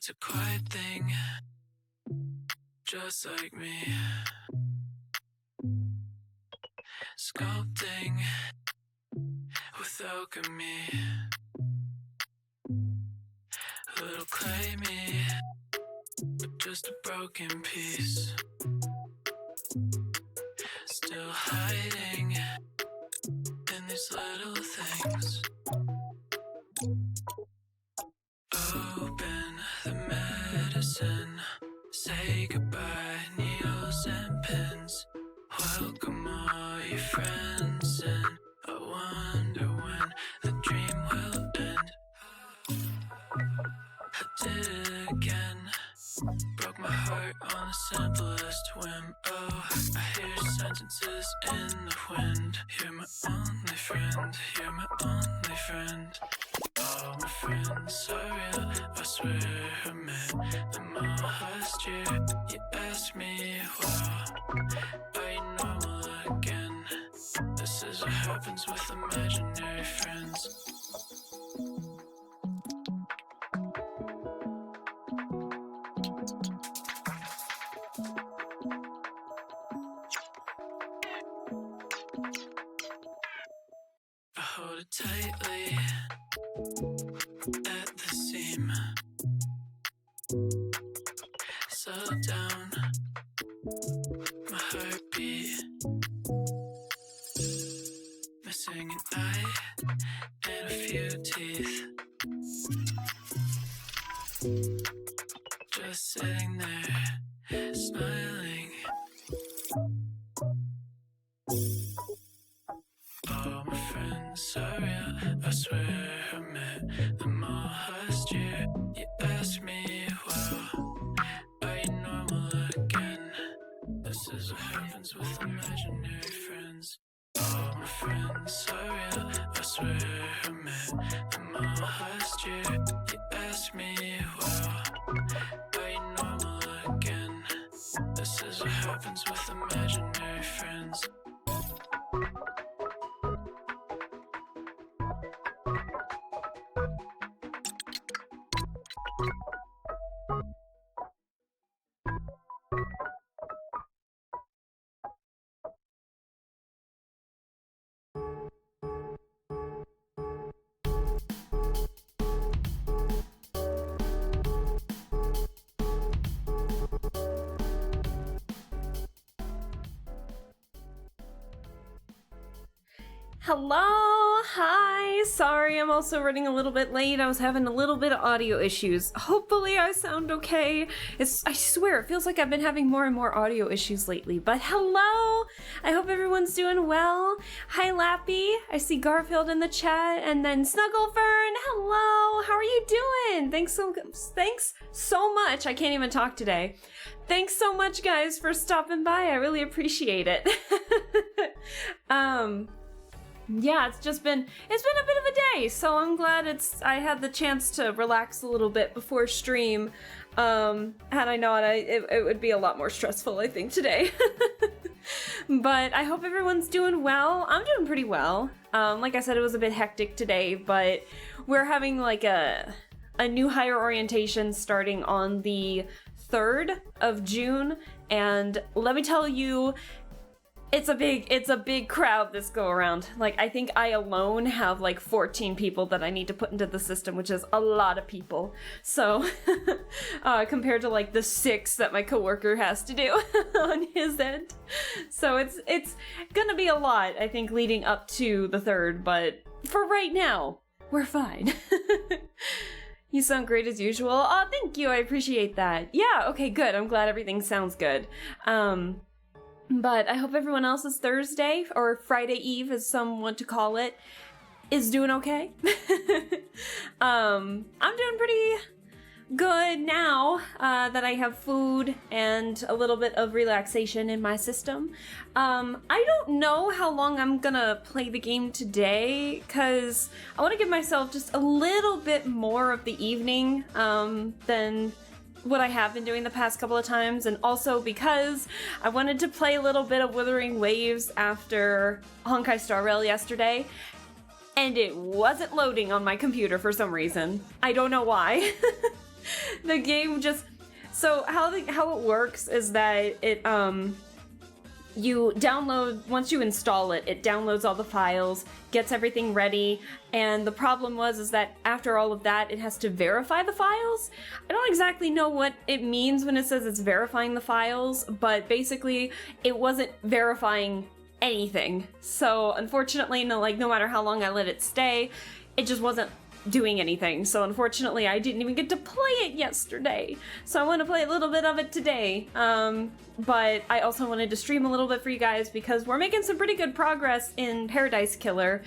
It's a quiet thing, just like me. Sculpting with alchemy. A little clay me, but just a broken piece. Still hiding in these little things. Open the medicine. Say goodbye, needles and pins. Welcome all your friends in. I wonder when the dream will end. I did it again. Broke my heart on the simplest whim. Oh, I hear sentences in the wind. You're my only friend, you're my only friend. All my friends are real, I swear I met them all last year. You asked me, wow, are you normal again? This is what happens with imaginary friends. I hold it tightly at the seam. Slow down my heartbeat. Missing an eye and a few teeth. Just sitting there, smiling. All my friends are real, I swear I met them all last year. You asked me, wow, are you normal again? This is what happens with imaginary friends. All my friends are real, I swear I met them all last year. You asked me, wow, are you normal again? This is what happens with imaginary friends. Hello, hi, sorry I'm also running a little bit late. I was having a little bit of audio issues. Hopefully I sound okay. I swear, it feels like I've been having more and more audio issues lately, but hello! I hope everyone's doing well. Hi Lappy, I see Garfield in the chat, and then Snugglefern, hello! How are you doing? Thanks so much, I can't even talk today. Thanks so much guys for stopping by, I really appreciate it. Yeah, it's been a bit of a day, so I'm glad I had the chance to relax a little bit before stream. Had I not, it would be a lot more stressful, I think, today. But I hope everyone's doing well. I'm doing pretty well. Like I said, it was a bit hectic today, but we're having like a new hire orientation starting on the 3rd of June, and let me tell you, it's a big crowd this go around. Like, I think I alone have like 14 people that I need to put into the system, which is a lot of people. So, compared to like the 6 that my coworker has to do on his end. So it's gonna be a lot, I think, leading up to the 3rd, but for right now, we're fine. You sound great as usual. Oh, thank you, I appreciate that. Yeah, okay, good. I'm glad everything sounds good. But I hope everyone else's Thursday, or Friday Eve as some want to call it, is doing okay. I'm doing pretty good now that I have food and a little bit of relaxation in my system. I don't know how long I'm gonna play the game today, because I want to give myself just a little bit more of the evening than what I have been doing the past couple of times, and also because I wanted to play a little bit of Wuthering Waves after Honkai Star Rail yesterday, and it wasn't loading on my computer for some reason. I don't know why. The game just... So how it works is that it, you download, once you install it, it downloads all the files, gets everything ready, and the problem is that after all of that, it has to verify the files. I don't exactly know what it means when it says it's verifying the files, but basically, it wasn't verifying anything. So unfortunately, no matter how long I let it stay, it just wasn't doing anything. So unfortunately, I didn't even get to play it yesterday. So I want to play a little bit of it today. But I also wanted to stream a little bit for you guys because we're making some pretty good progress in Paradise Killer.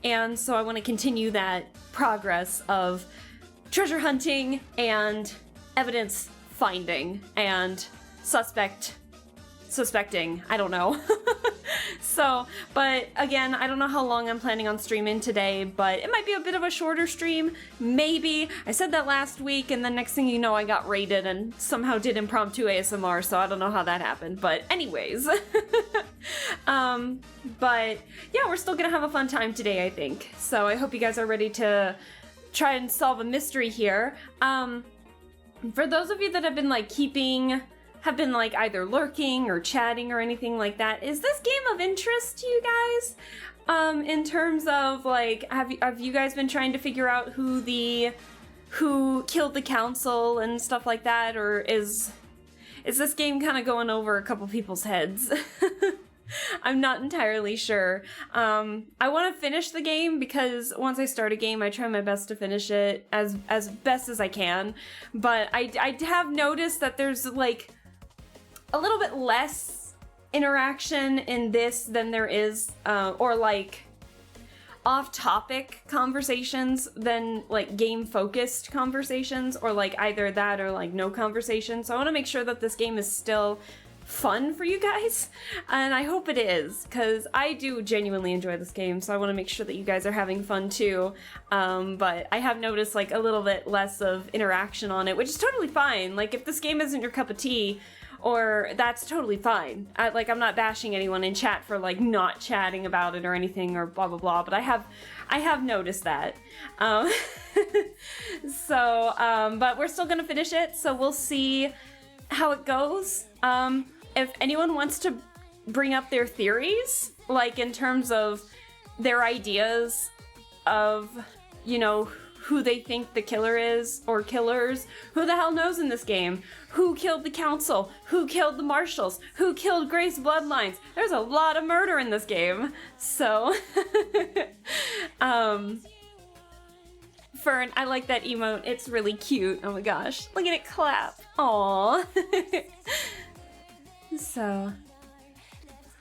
And so I want to continue that progress of treasure hunting and evidence finding and suspecting, I don't know. So, but again, I don't know how long I'm planning on streaming today, but it might be a bit of a shorter stream, maybe. I said that last week, and then next thing you know, I got raided and somehow did impromptu ASMR, so I don't know how that happened, but anyways. But yeah, we're still gonna have a fun time today, I think. So I hope you guys are ready to try and solve a mystery here. For those of you that have been either lurking or chatting or anything like that, is this game of interest to you guys? In terms of have you guys been trying to figure out who killed the council and stuff like that, or is this game kind of going over a couple people's heads? I'm not entirely sure. I want to finish the game because once I start a game, I try my best to finish it as best as I can. But I have noticed that there's a little bit less interaction in this than there is, or off-topic conversations than game-focused conversations, or either that or no conversation. So I want to make sure that this game is still fun for you guys, and I hope it is, because I do genuinely enjoy this game, so I want to make sure that you guys are having fun too. But I have noticed a little bit less of interaction on it, which is totally fine. If this game isn't your cup of tea, or that's totally fine. I'm not bashing anyone in chat for not chatting about it or anything or blah blah blah, but I have noticed that. But we're still gonna finish it, so we'll see how it goes. If anyone wants to bring up their theories, in terms of their ideas of, who they think the killer is, or killers. Who the hell knows in this game? Who killed the council? Who killed the marshals? Who killed Grace Bloodlines? There's a lot of murder in this game. So, Fern, I like that emote. It's really cute. Oh my gosh. Look at it clap. Aww. So,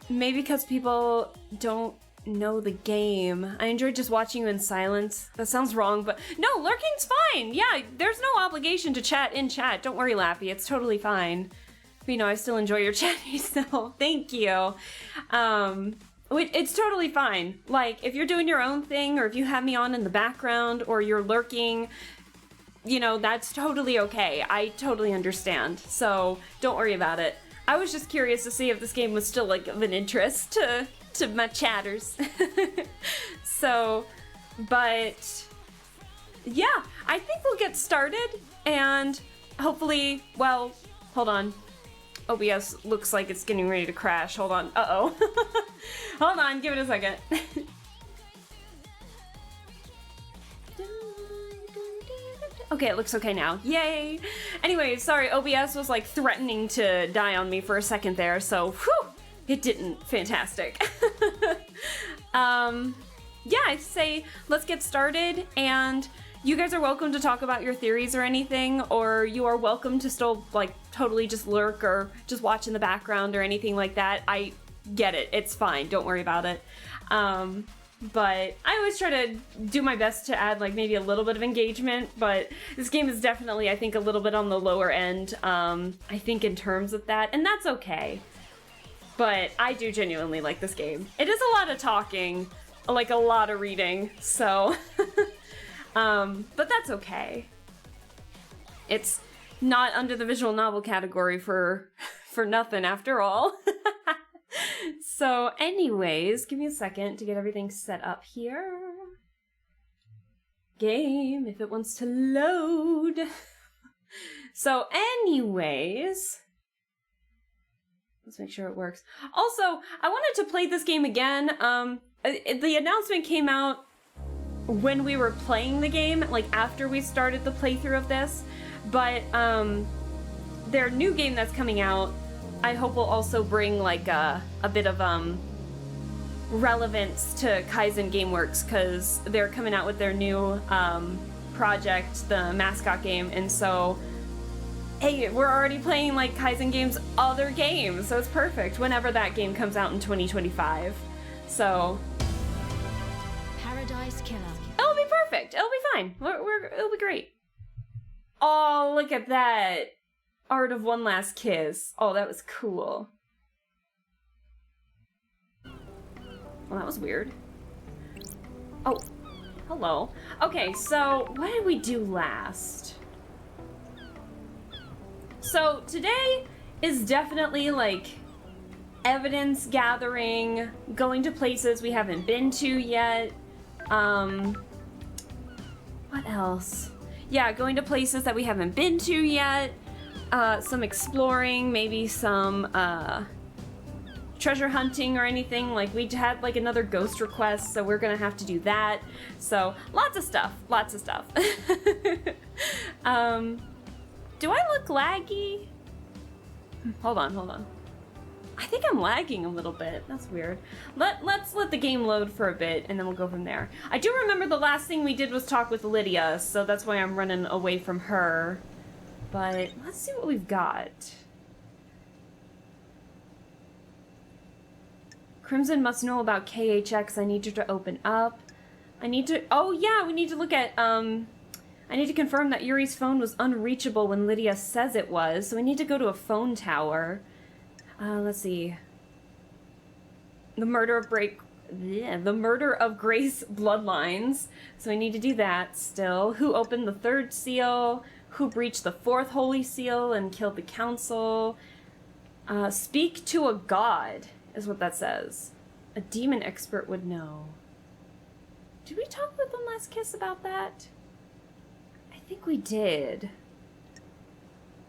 maybe because people don't know the game. I enjoyed just watching you in silence. That sounds wrong, but no, lurking's fine. Yeah, there's no obligation to chat in chat. Don't worry, Lappy, it's totally fine. But, I still enjoy your chatting, so thank you. It's totally fine. If you're doing your own thing, or if you have me on in the background, or you're lurking, that's totally okay. I totally understand, so don't worry about it. I was just curious to see if this game was still of an interest to my chatters. So, but yeah, I think we'll get started, and hopefully, well, hold on. OBS looks like it's getting ready to crash. Hold on. Uh-oh. Hold on, give it a second. Okay, it looks okay now. Yay! Anyway, sorry, OBS was threatening to die on me for a second there, so whew! It didn't. Fantastic. Yeah, I'd say let's get started, and you guys are welcome to talk about your theories or anything, or you are welcome to still, totally just lurk or just watch in the background or anything like that. I get it. It's fine. Don't worry about it. But I always try to do my best to add, maybe a little bit of engagement, but this game is definitely, I think, a little bit on the lower end, I think, in terms of that, and that's okay. But I do genuinely like this game. It is a lot of talking, a lot of reading, so... but that's okay. It's not under the visual novel category for nothing, after all. So anyways, give me a second to get everything set up here. Game, if it wants to load. So anyways, let's make sure it works. Also, I wanted to play this game again. The announcement came out when we were playing the game, like after we started the playthrough of this, but their new game that's coming out, I hope will also bring like a bit of relevance to Kaizen Gameworks, because they're coming out with their new project, the mascot game, and so hey, we're already playing like Kaizen Games' other games, so it's perfect whenever that game comes out in 2025. So Paradise Killer. it'll be perfect. It'll be fine. It'll be great. Oh, look at that. Art of One Last Kiss. Oh, that was cool. Well, that was weird. Oh, hello. Okay, so what did we do last? So today is definitely like evidence gathering, going to places we haven't been to yet. What else? Yeah, going to places that we haven't been to yet. Some exploring, maybe some treasure hunting or anything. Like we had like another ghost request, so we're gonna have to do that. So lots of stuff. Do I look laggy? Hold on. I think I'm lagging a little bit. That's weird. Let's let the game load for a bit, and then we'll go from there. I do remember the last thing we did was talk with Lydia, so that's why I'm running away from her. But let's see what we've got. Crimson must know about KHX. I need her to open up. Oh yeah, we need to look at, I need to confirm that Yuri's phone was unreachable when Lydia says it was, so we need to go to a phone tower. Let's see. The murder of Grace Bloodlines. So we need to do that still. Who opened the third seal? Who breached the fourth holy seal and killed the council? Speak to a god is what that says. A demon expert would know. Did we talk with One Last Kiss about that? I think we did.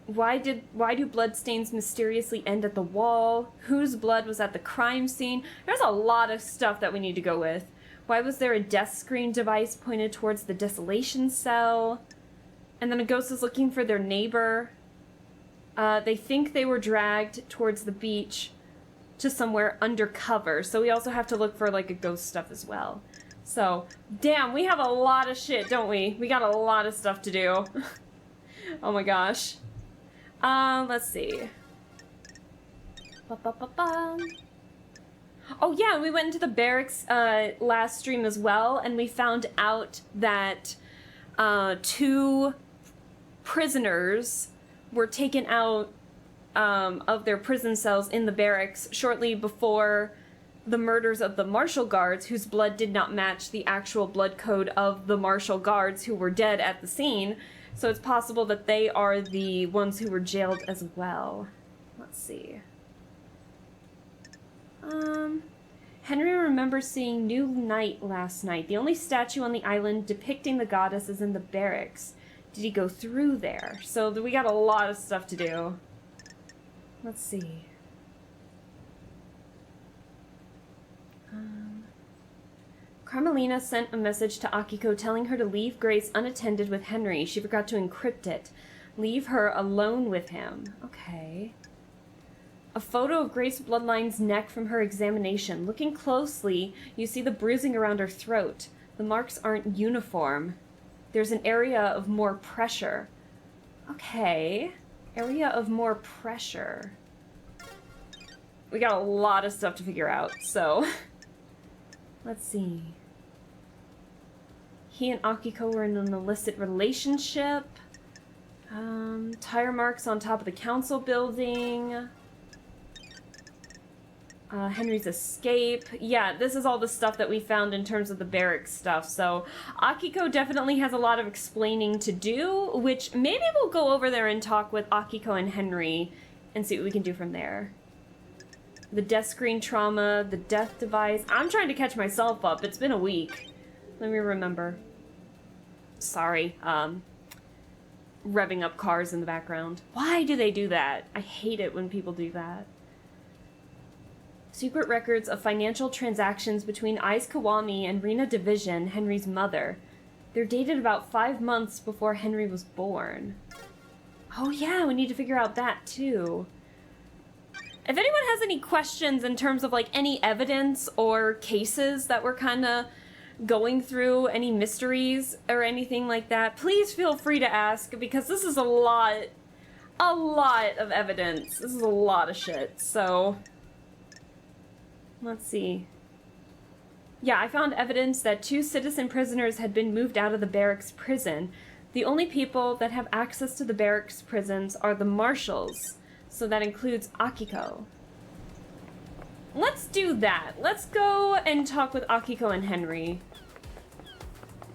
Why do bloodstains mysteriously end at the wall? Whose blood was at the crime scene? There's a lot of stuff that we need to go with. Why was there a death screen device pointed towards the desolation cell? And then a ghost is looking for their neighbor. They think they were dragged towards the beach to somewhere undercover. So we also have to look for like a ghost stuff as well. So, damn, we have a lot of shit, don't we? We got a lot of stuff to do. Oh my gosh. Let's see. Oh yeah, we went into the barracks last stream as well, and we found out that 2 prisoners were taken out of their prison cells in the barracks shortly before the murders of the martial guards, whose blood did not match the actual blood code of the martial guards who were dead at the scene. So it's possible that they are the ones who were jailed as well. Let's see. Henry remembers seeing New Night last night. The only statue on the island depicting the goddess is in the barracks. Did he go through there? So we got a lot of stuff to do. Let's see. Carmelina sent a message to Akiko telling her to leave Grace unattended with Henry. She forgot to encrypt it. Leave her alone with him. Okay. A photo of Grace Bloodline's neck from her examination. Looking closely, you see the bruising around her throat. The marks aren't uniform. There's an area of more pressure. Okay. Area of more pressure. We got a lot of stuff to figure out, so... Let's see. He and Akiko were in an illicit relationship. Tire marks on top of the council building. Henry's escape. Yeah, this is all the stuff that we found in terms of the barracks stuff. So Akiko definitely has a lot of explaining to do, which maybe we'll go over there and talk with Akiko and Henry and see what we can do from there. The death screen trauma, the death device. I'm trying to catch myself up. It's been a week. Let me remember. Sorry. revving up cars in the background. Why do they do that? I hate it when people do that. Secret records of financial transactions between Ais Kawami and Rena Division, Henry's mother. They're dated about 5 months before Henry was born. Oh yeah, we need to figure out that too. If anyone has any questions in terms of like any evidence or cases that we're kind of going through, any mysteries or anything like that, please feel free to ask, because this is a lot of evidence. This is a lot of shit. So let's see. Yeah, I found evidence that 2 citizen prisoners had been moved out of the barracks prison. The only people that have access to the barracks prisons are the marshals. So that includes Akiko. Let's do that. Let's go and talk with Akiko and Henry.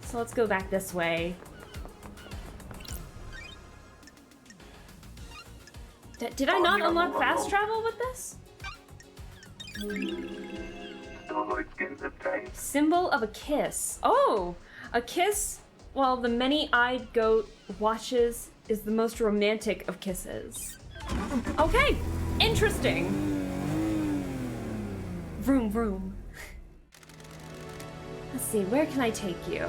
So let's go back this way. Did I not unlock fast travel with this? Symbol of a kiss. Oh, a kiss while the many-eyed goat watches is the most romantic of kisses. Okay, interesting. Vroom, vroom. Let's see, where can I take you?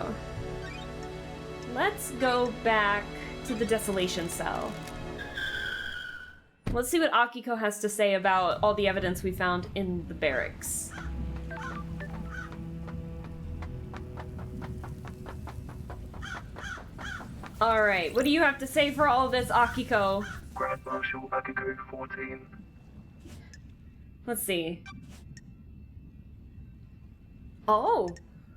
Let's go back to the desolation cell. Let's see what Akiko has to say about all the evidence we found in the barracks. Alright, what do you have to say for all of this, Akiko? Grand Marshal Akiko 14. Let's see. Oh,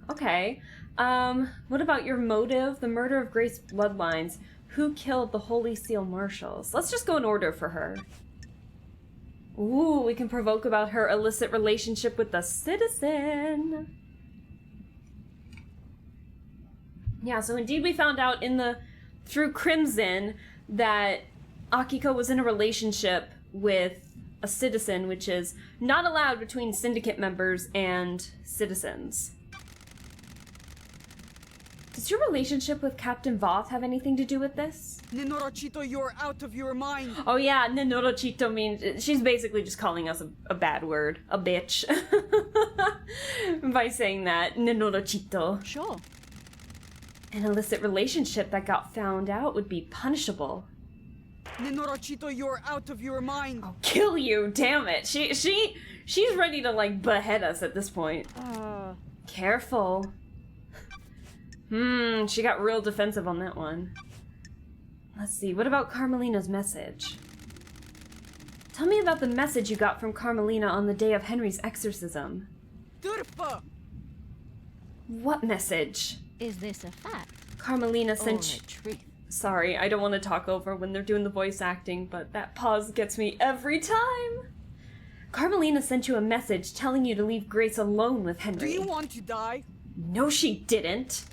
okay. What about your motive? The murder of Grace Bloodlines. Who killed the Holy Seal Marshals? Let's just go in order for her. Ooh, we can provoke about her illicit relationship with the citizen. Yeah, so indeed we found out through Crimson that Akiko was in a relationship with a citizen, which is not allowed between syndicate members and citizens. Does your relationship with Captain Voth have anything to do with this? Nenorochito, you're out of your mind. Oh yeah, Nenorochito means she's basically just calling us a bad word, a bitch, by saying that, Nenorochito. Sure. An illicit relationship that got found out would be punishable. Nenorochito, you're out of your mind. I'll kill you, damn it. She's ready to like behead us at this point. Careful. She got real defensive on that one. Let's see, what about Carmelina's message? Tell me about the message you got from Carmelina on the day of Henry's exorcism. Turfa! What message? Is this a fact? Carmelina sent or a truth? Sorry, I don't want to talk over when they're doing the voice acting, but that pause gets me every time. Carmelina sent you a message telling you to leave Grace alone with Henry. Do you want to die? No, she didn't.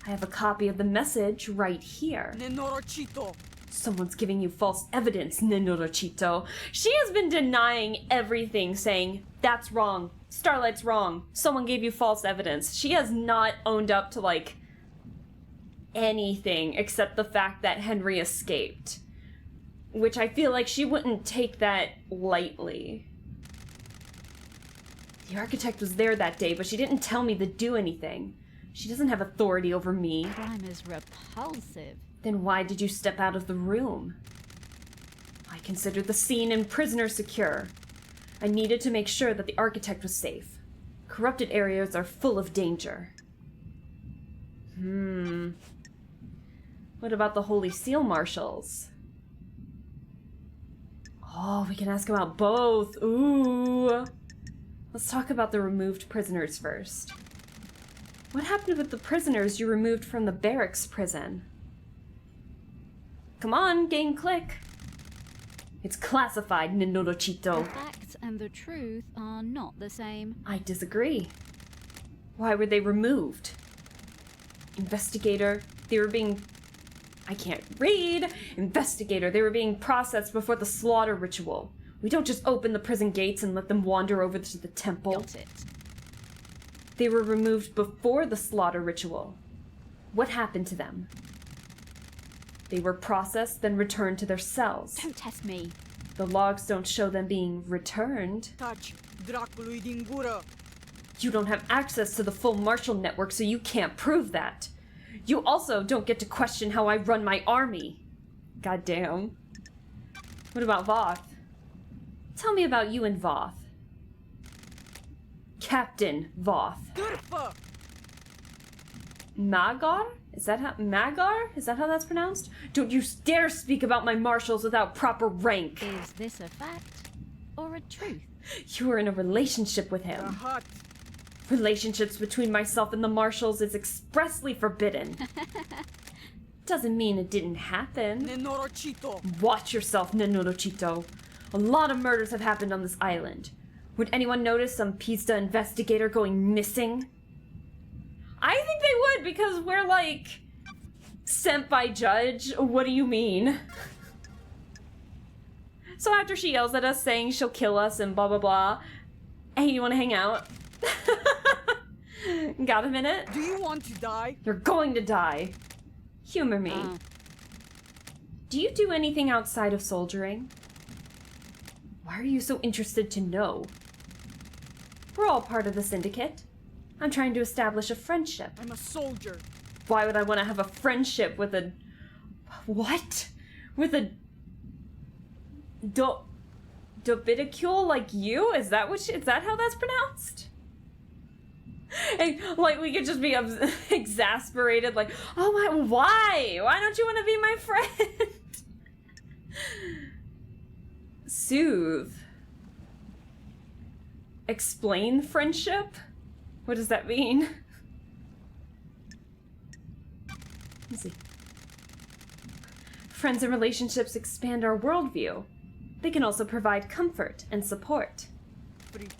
I have a copy of the message right here. Nenorochito! Someone's giving you false evidence, Nenorochito. She has been denying everything, saying, that's wrong, Starlight's wrong, someone gave you false evidence. She has not owned up to, like, anything except the fact that Henry escaped. Which I feel like she wouldn't take that lightly. The architect was there that day, but she didn't tell me to do anything. She doesn't have authority over me. Crime is repulsive. Then why did you step out of the room? I considered the scene and prisoner secure. I needed to make sure that the architect was safe. Corrupted areas are full of danger. What about the Holy Seal Marshals? Oh, we can ask about both. Ooh. Let's talk about the removed prisoners first. What happened with the prisoners you removed from the barracks prison? Come on, game click. It's classified, Nenorochito. The facts and the truth are not the same. I disagree. Why were they removed? Investigator, they were being... I can't read! Investigator, they were being processed before the slaughter ritual. We don't just open the prison gates and let them wander over to the temple. Got it. They were removed before the slaughter ritual. What happened to them? They were processed, then returned to their cells. Don't test me. The logs don't show them being returned. Touch Dracului din gură. You don't have access to the full Marshall network, so you can't prove that. You also don't get to question how I run my army. Goddamn. What about Voth? Tell me about you and Voth. Captain Voth. Cârpă! Magar? Is that how that's pronounced? Don't you dare speak about my marshals without proper rank. Is this a fact or a truth? You were in a relationship with him. Rahat! Relationships between myself and the marshals is expressly forbidden. Doesn't mean it didn't happen. Nenorocito! Watch yourself, Nenorochito. A lot of murders have happened on this island. Would anyone notice some Pista investigator going missing? I think they would, because we're like sent by judge. What do you mean? So after she yells at us saying she'll kill us and blah blah blah, hey, you want to hang out? Got a minute? Do you want to die? You're going to die. Humor me. Do you do anything outside of soldiering? Why are you so interested to know? We're all part of the syndicate. I'm trying to establish a friendship. I'm a soldier. Why would I want to have a friendship with a... What? With a... Dobidicule like you? Is that how that's pronounced? And, like, we could just be exasperated, like, oh my, why? Why don't you want to be my friend? Soothe. Explain friendship? What does that mean? Let's see. Friends and relationships expand our worldview. They can also provide comfort and support. Freak.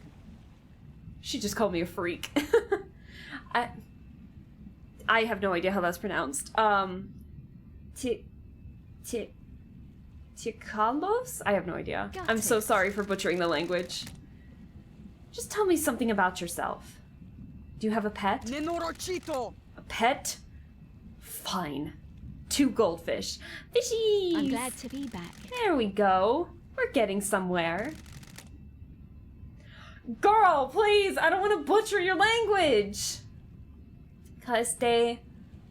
She just called me a freak. I have no idea how that's pronounced. Tikalos? I have no idea. Got I'm so it. sorry for butchering the language. Just tell me something about yourself. Do you have a pet? Nenorocito! A pet? Fine. 2 goldfish. Fishies! I'm glad to be back. There we go. We're getting somewhere. Girl, please! I don't want to butcher your language! Caste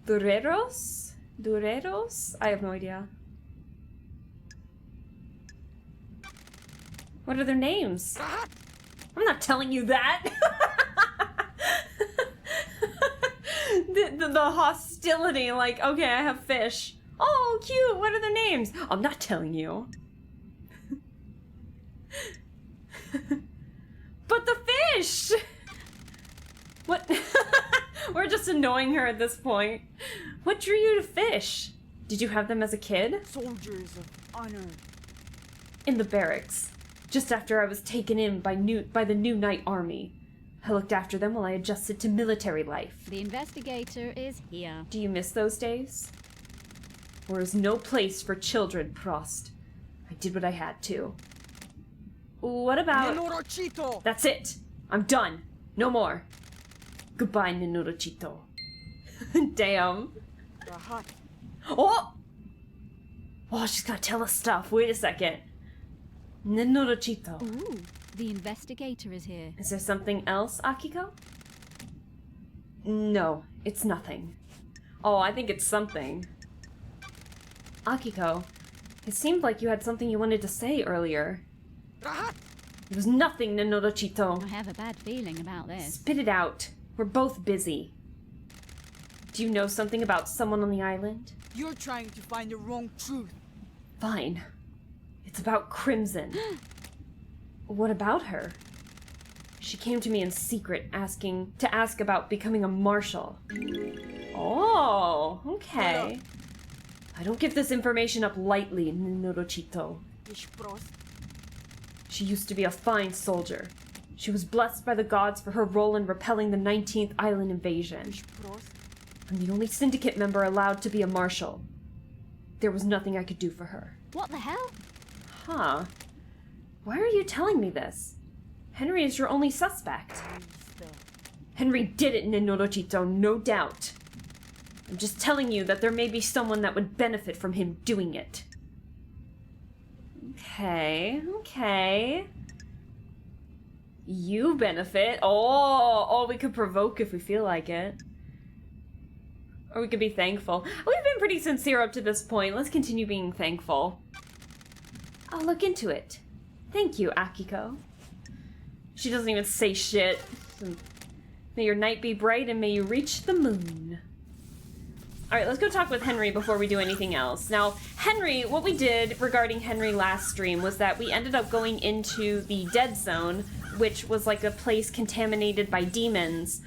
Dureros? Dureros? I have no idea. What are their names? I'm not telling you that! the hostility, like, okay, I have fish. Oh, cute, what are their names? I'm not telling you. But the fish! What? We're just annoying her at this point. What drew you to fish? Did you have them as a kid? Soldiers of honor. In the barracks. Just after I was taken in by the new Night Army. I looked after them while I adjusted to military life. The investigator is here. Do you miss those days? There is no place for children, Prost. I did what I had to. What about... Nenorocito! That's it! I'm done! No more! Goodbye, Nenorochito. Damn. Rahat! Oh! Oh, she's gotta tell us stuff. Wait a second. Nenorochito. Ooh, the investigator is here. Is there something else, Akiko? No, it's nothing. Oh, I think it's something. Akiko, it seemed like you had something you wanted to say earlier. Rahat! It was nothing, Nenorochito. I have a bad feeling about this. Spit it out. We're both busy. Do you know something about someone on the island? You're trying to find the wrong truth. Fine. It's about Crimson. What about her? She came to me in secret to ask about becoming a marshal. Oh, okay. I don't give this information up lightly, Nenorochito. Ish prost. She used to be a fine soldier. She was blessed by the gods for her role in repelling the 19th island invasion. Ish prost. I'm the only syndicate member allowed to be a marshal. There was nothing I could do for her. What the hell? Huh. Why are you telling me this? Henry is your only suspect. Henry did it, Nenorochito, no doubt. I'm just telling you that there may be someone that would benefit from him doing it. Okay. You benefit. Oh, we could provoke if we feel like it. Or we could be thankful. We've been pretty sincere up to this point. Let's continue being thankful. I'll look into it. Thank you, Akiko. She doesn't even say shit. May your night be bright and may you reach the moon. Alright, let's go talk with Henry before we do anything else. Now, Henry, what we did regarding Henry last stream was that we ended up going into the Dead Zone, which was like a place contaminated by demons.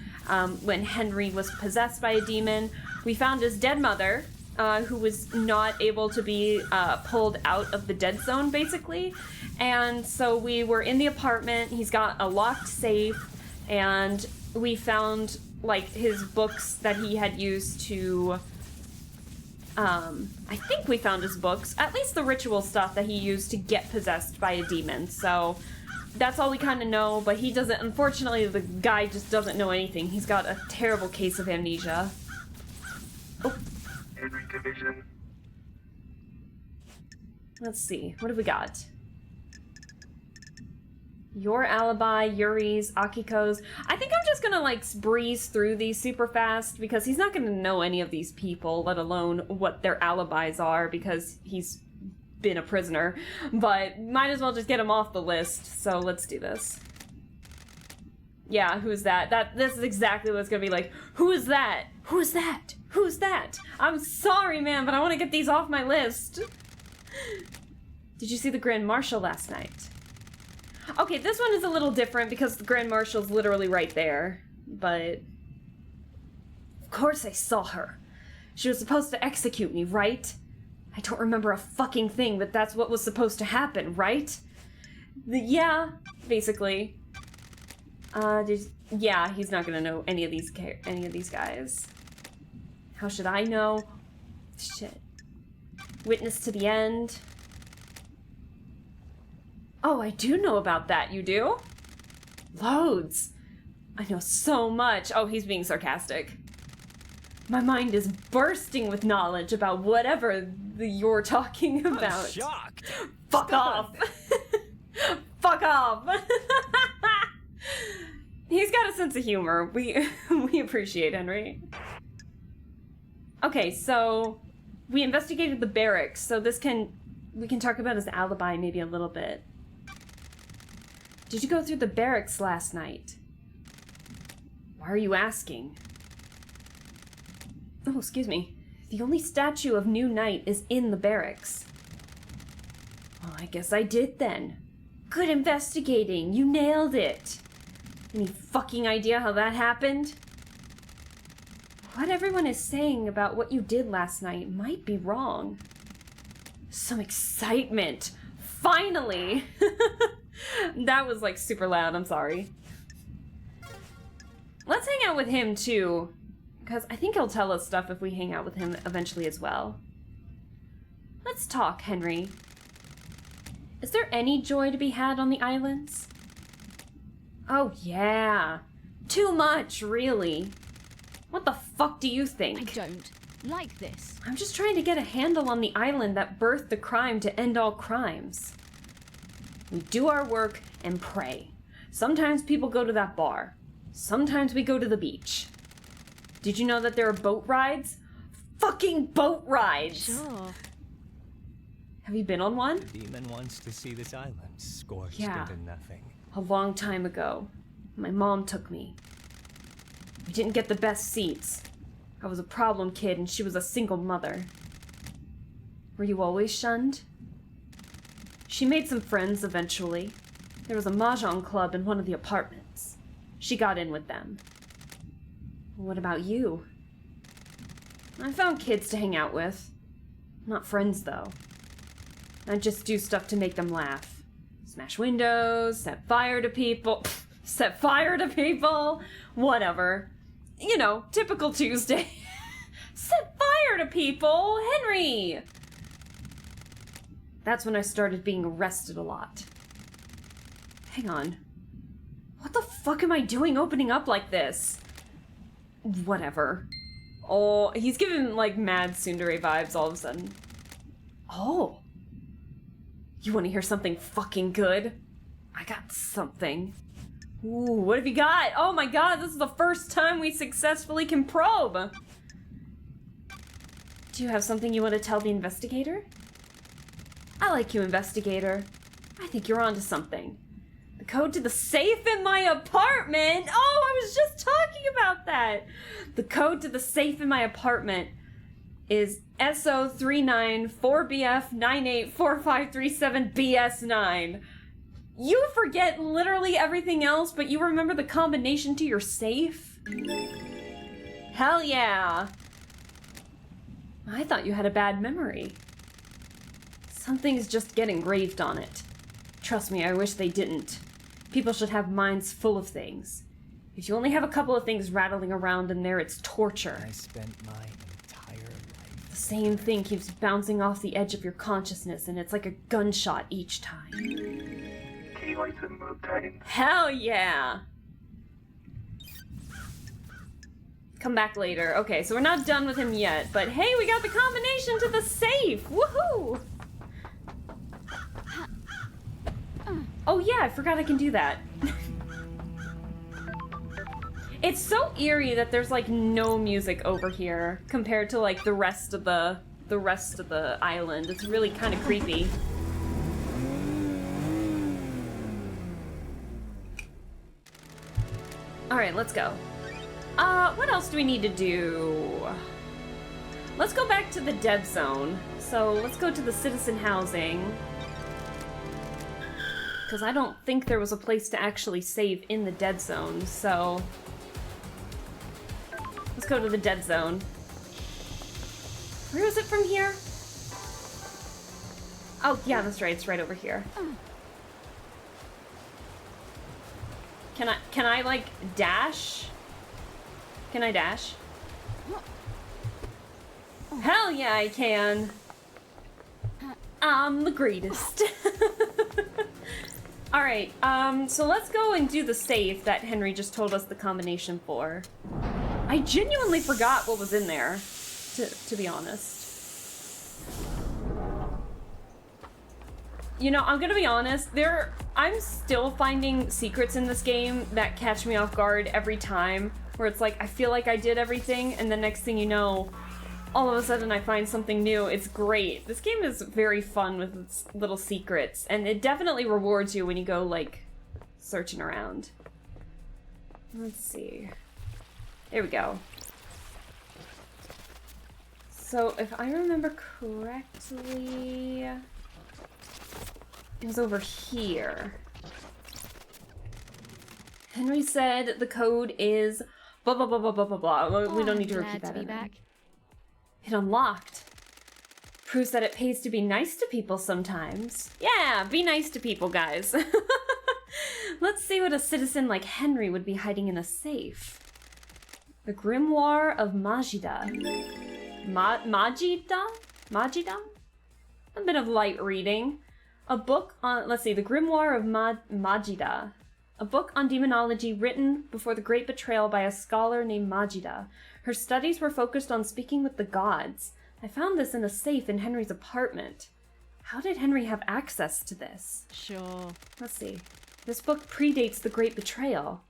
When Henry was possessed by a demon, we found his dead mother, who was not able to be pulled out of the Dead Zone, basically. And so we were in the apartment. He's got a locked safe, and we found like his books that he had used to I think we found his books, at least the ritual stuff that he used to get possessed by a demon. So that's all we kind of know, but he doesn't, unfortunately, the guy just doesn't know anything. He's got a terrible case of amnesia. Oh. Henry Division. Let's see, what have we got? Your alibi, Yuri's, Akiko's. I think I'm just gonna like breeze through these super fast because he's not gonna know any of these people, let alone what their alibis are, because he's been a prisoner. But might as well just get him off the list. So let's do this. Yeah, who's that? This is exactly what it's gonna be like. Who is that? Who is that? Who's that? I'm sorry, man, but I want to get these off my list. Did you see the Grand Marshal last night? Okay, this one is a little different because the Grand Marshal's literally right there, but... Of course I saw her. She was supposed to execute me, right? I don't remember a fucking thing, but that's what was supposed to happen, right? Yeah, basically. Yeah, he's not gonna know any of these guys. How should I know? Shit. Witness to the end. Oh, I do know about that, you do? Loads. I know so much. Oh, he's being sarcastic. My mind is bursting with knowledge about whatever you're talking about. I'm shocked. Fuck off. Fuck off. He's got a sense of humor. We appreciate Henry. Okay, so we investigated the barracks, so we can talk about his alibi maybe a little bit. Did you go through the barracks last night? Why are you asking? Oh, excuse me. The only statue of New Night is in the barracks. Well, I guess I did then. Good investigating. You nailed it. Any fucking idea how that happened? What everyone is saying about what you did last night might be wrong. Some excitement. Finally! That was like super loud, I'm sorry. Let's hang out with him too, because I think he'll tell us stuff if we hang out with him eventually as well. Let's talk, Henry. Is there any joy to be had on the islands? Oh yeah. Too much, really. What the fuck do you think? I don't like this. I'm just trying to get a handle on the island that birthed the crime to end all crimes. We do our work and pray. Sometimes people go to that bar. Sometimes we go to the beach. Did you know that there are boat rides? Fucking boat rides! Sure. Have you been on one? The demon wants to see this island scorched Yeah. into nothing. A long time ago. My mom took me. We didn't get the best seats. I was a problem kid and she was a single mother. Were you always shunned? She made some friends eventually. There was a mahjong club in one of the apartments. She got in with them. What about you? I found kids to hang out with. Not friends, though. I just do stuff to make them laugh. Smash windows, set fire to people. Set fire to people. Whatever. You know, typical Tuesday. Set fire to people! Henry! That's when I started being arrested a lot. Hang on. What the fuck am I doing opening up like this? Whatever. Oh, he's giving like mad tsundere vibes all of a sudden. Oh. You want to hear something fucking good? I got something. Ooh, what have you got? Oh my god, this is the first time we successfully can probe. Do you have something you want to tell the investigator? I like you, investigator. I think you're onto something. The code to the safe in my apartment? Oh, I was just talking about that. The code to the safe in my apartment is SO394BF984537BS9. You forget literally everything else, but you remember the combination to your safe? Hell yeah. I thought you had a bad memory. Something's just get engraved on it. Trust me, I wish they didn't. People should have minds full of things. If you only have a couple of things rattling around in there, it's torture. I spent my entire life. The same thing keeps bouncing off the edge of your consciousness, and it's like a gunshot each time. Key lights and move times. Hell yeah! Come back later. Okay, so we're not done with him yet, but hey, we got the combination to the safe! Woohoo! Oh yeah, I forgot I can do that. It's so eerie that there's like no music over here compared to like the rest of the island. It's really kind of creepy. All right, let's go. What else do we need to do? Let's go back to the dead zone. So let's go to the citizen housing. Because I don't think there was a place to actually save in the dead zone, so... Let's go to the dead zone. Where is it from here? Oh, yeah, that's right, it's right over here. Can I like, dash? Can I dash? Hell yeah, I can! I'm the greatest. Alright, so let's go and do the safe that Henry just told us the combination for. I genuinely forgot what was in there, to be honest. You know, I'm gonna be honest, I'm still finding secrets in this game that catch me off guard every time, where it's like, I feel like I did everything, and the next thing you know, all of a sudden I find something new. It's great. This game is very fun with its little secrets, and it definitely rewards you when you go, like, searching around. Let's see. There we go. So, if I remember correctly, it was over here. Henry said the code is blah blah blah blah blah blah blah. We don't need to repeat that. It unlocked. Proves that it pays to be nice to people sometimes. Yeah, be nice to people, guys. Let's see what a citizen like Henry would be hiding in a safe. The Grimoire of Majida. Majida? A bit of light reading. A book on, let's see, the Grimoire of Majida. A book on demonology written before the Great Betrayal by a scholar named Majida. Her studies were focused on speaking with the gods. I found this in a safe in Henry's apartment. How did Henry have access to this? Sure. Let's see. This book predates the Great Betrayal.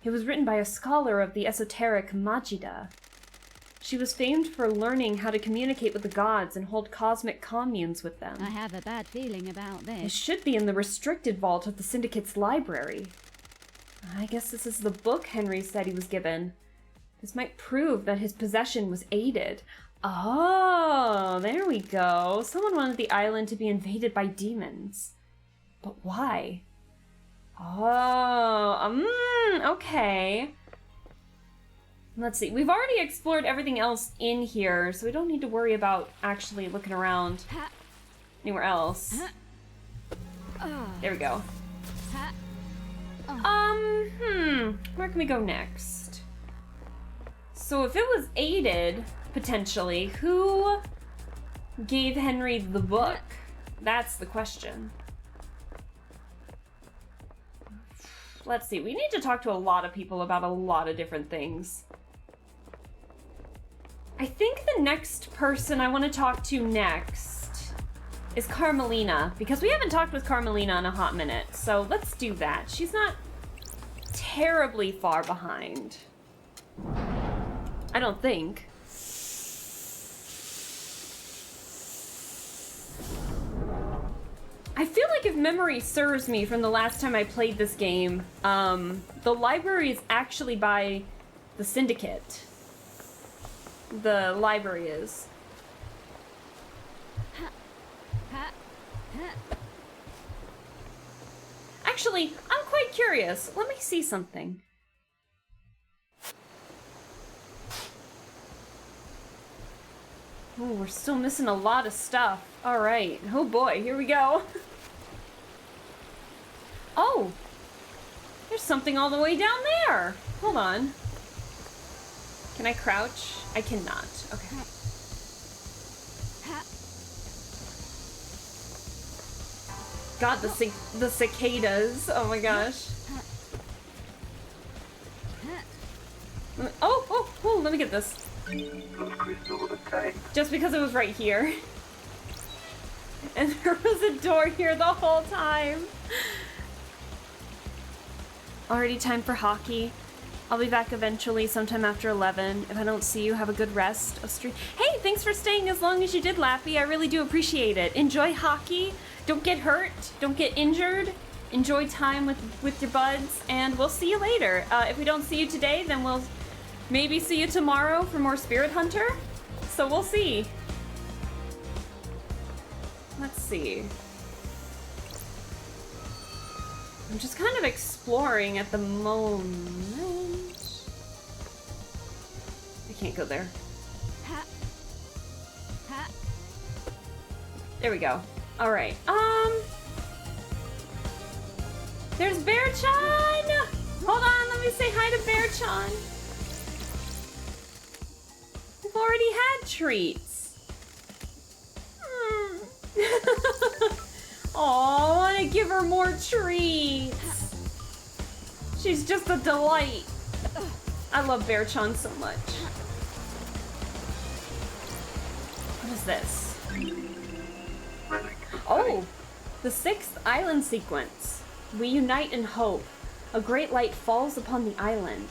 It was written by a scholar of the esoteric Majida. She was famed for learning how to communicate with the gods and hold cosmic communes with them. I have a bad feeling about It this. should be in the restricted vault of the Syndicate's library. I guess this is the book Henry said he was given. This might prove that his possession was aided. Oh, there we go. Someone wanted the island to be invaded by demons. But why? Oh, okay. Let's see. We've already explored everything else in here, so we don't need to worry about actually looking around anywhere else. There we go. Where can we go next? So if it was aided, potentially, who gave Henry the book? That's the question. Let's see, we need to talk to a lot of people about a lot of different things. I think the next person I want to talk to next is Carmelina, because we haven't talked with Carmelina in a hot minute, so let's do that. She's not terribly far behind. I don't think. I feel like if memory serves me from the last time I played this game, the library is actually by the Syndicate. The library is. Actually, I'm quite curious. Let me see something. Oh, we're still missing a lot of stuff. All right. Oh boy, here we go. Oh, there's something all the way down there. Hold on. Can I crouch? I cannot. Okay. God, the cicadas. Oh my gosh. Oh, let me get this. Crystal obtained. Just because it was right here. And there was a door here the whole time. Already time for hockey. I'll be back eventually sometime after 11. If I don't see you, have a good rest of stream. Hey, thanks for staying as long as you did, Lappy. I really do appreciate it. Enjoy hockey. Don't get hurt. Don't get injured. Enjoy time with your buds. And we'll see you later. If we don't see you today, then we'll maybe see you tomorrow for more Spirit Hunter. So we'll see. Let's see. I'm just kind of exploring at the moment. I can't go there. There we go. All right. There's Bear-chan! Hold on, let me say hi to Bear-chan. We've already had treats. Oh, I want to give her more treats. She's just a delight. I love Bear-chan so much. What is this? Oh, the 6th island sequence. We unite in hope. A great light falls upon the island.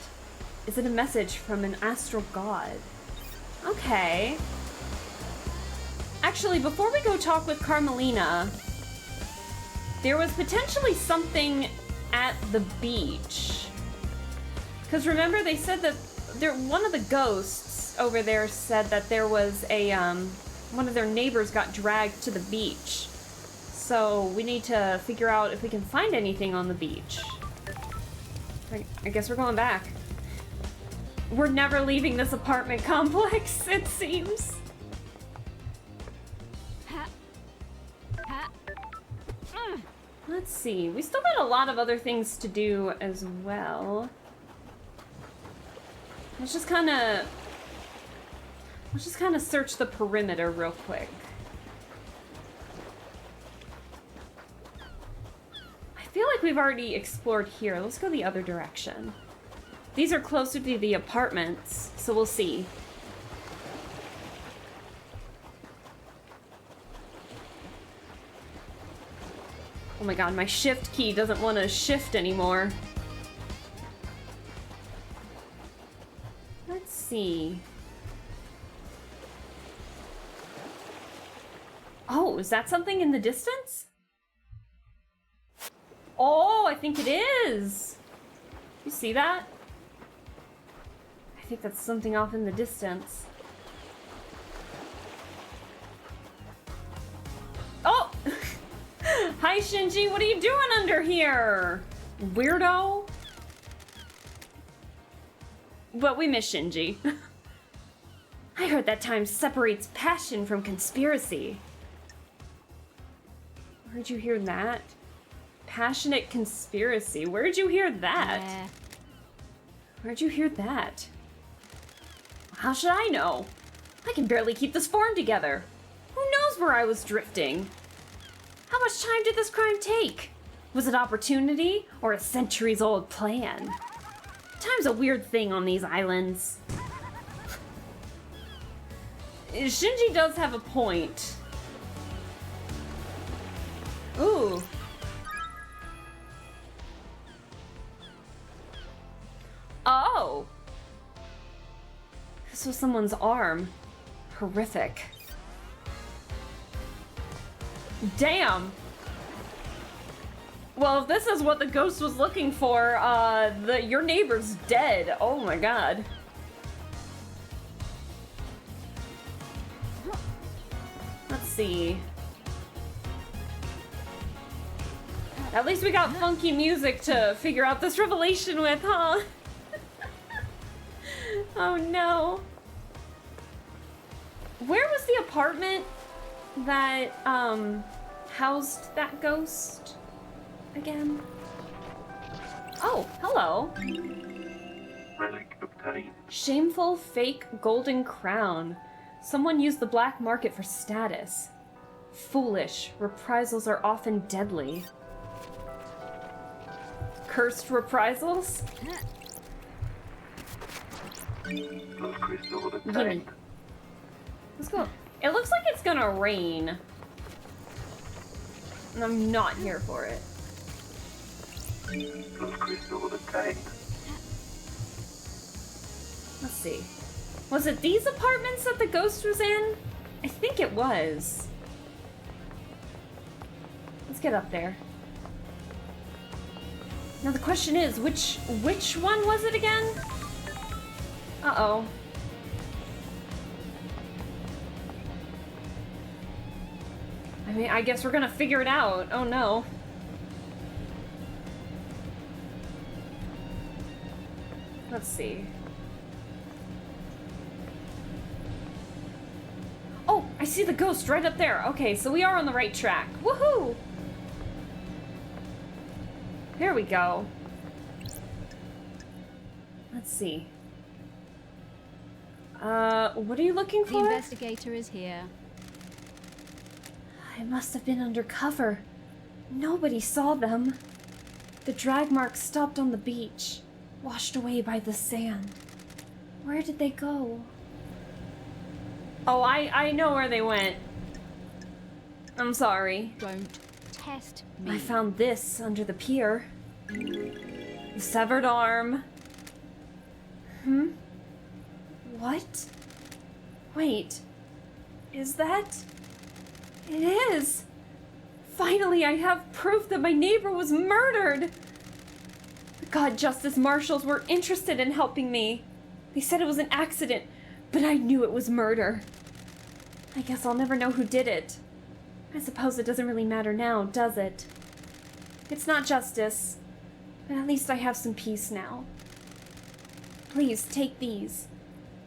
Is it a message from an astral god? Okay. Actually, before we go talk with Carmelina, there was potentially something at the beach. Because remember, they said that one of the ghosts over there said that there was a, one of their neighbors got dragged to the beach. So we need to figure out if we can find anything on the beach. I guess we're going back. We're never leaving this apartment complex, it seems. Let's see. We still got a lot of other things to do as well. Let's just kind of search the perimeter real quick. I feel like we've already explored here. Let's go the other direction. These are closer to the apartments, so we'll see. Oh my god, my shift key doesn't want to shift anymore. Let's see. Oh, is that something in the distance? Oh, I think it is. You see that? I think that's something off in the distance. Oh! Hi, Shinji, what are you doing under here? Weirdo? But we miss Shinji. I heard that time separates passion from conspiracy. Where'd you hear that? Passionate conspiracy. Where'd you hear that? Yeah. Where'd you hear that? How should I know? I can barely keep this form together. Who knows where I was drifting? How much time did this crime take? Was it opportunity or a centuries-old plan? Time's a weird thing on these islands. Shinji does have a point. Ooh. Oh. This was someone's arm. Horrific. Damn. Well, if this is what the ghost was looking for, your neighbor's dead. Oh my god. Let's see. At least we got funky music to figure out this revelation with, huh? Oh no. Where was the apartment that, housed that ghost again? Oh, hello. Relic obtained. Shameful fake golden crown. Someone used the black market for status. Foolish. Reprisals are often deadly. Cursed reprisals? Blood crystal Gimme. obtained. Let's go. It looks like it's gonna rain. And I'm not here for it. Blood crystal obtained. Let's see. Was it these apartments that the ghost was in? I think it was. Let's get up there. Now the question is, which one was it again? Uh-oh. I mean, I guess we're gonna figure it out. Oh no. Let's see. Oh, I see the ghost right up there. Okay, so we are on the right track. Woohoo! There we go. Let's see. What are you looking The for? investigator is here. I must have been undercover. Nobody saw them. The drag marks stopped on the beach, washed away by the sand. Where did they go? Oh, I know where they went. I'm sorry. Don't test me. I found this under the pier. The severed arm. What? Wait. Is that... It is! Finally, I have proof that my neighbor was murdered! The God Justice Marshals were interested in helping me. They said it was an accident, but I knew it was murder. I guess I'll never know who did it. I suppose it doesn't really matter now, does it? It's not justice, but at least I have some peace now. Please, take these.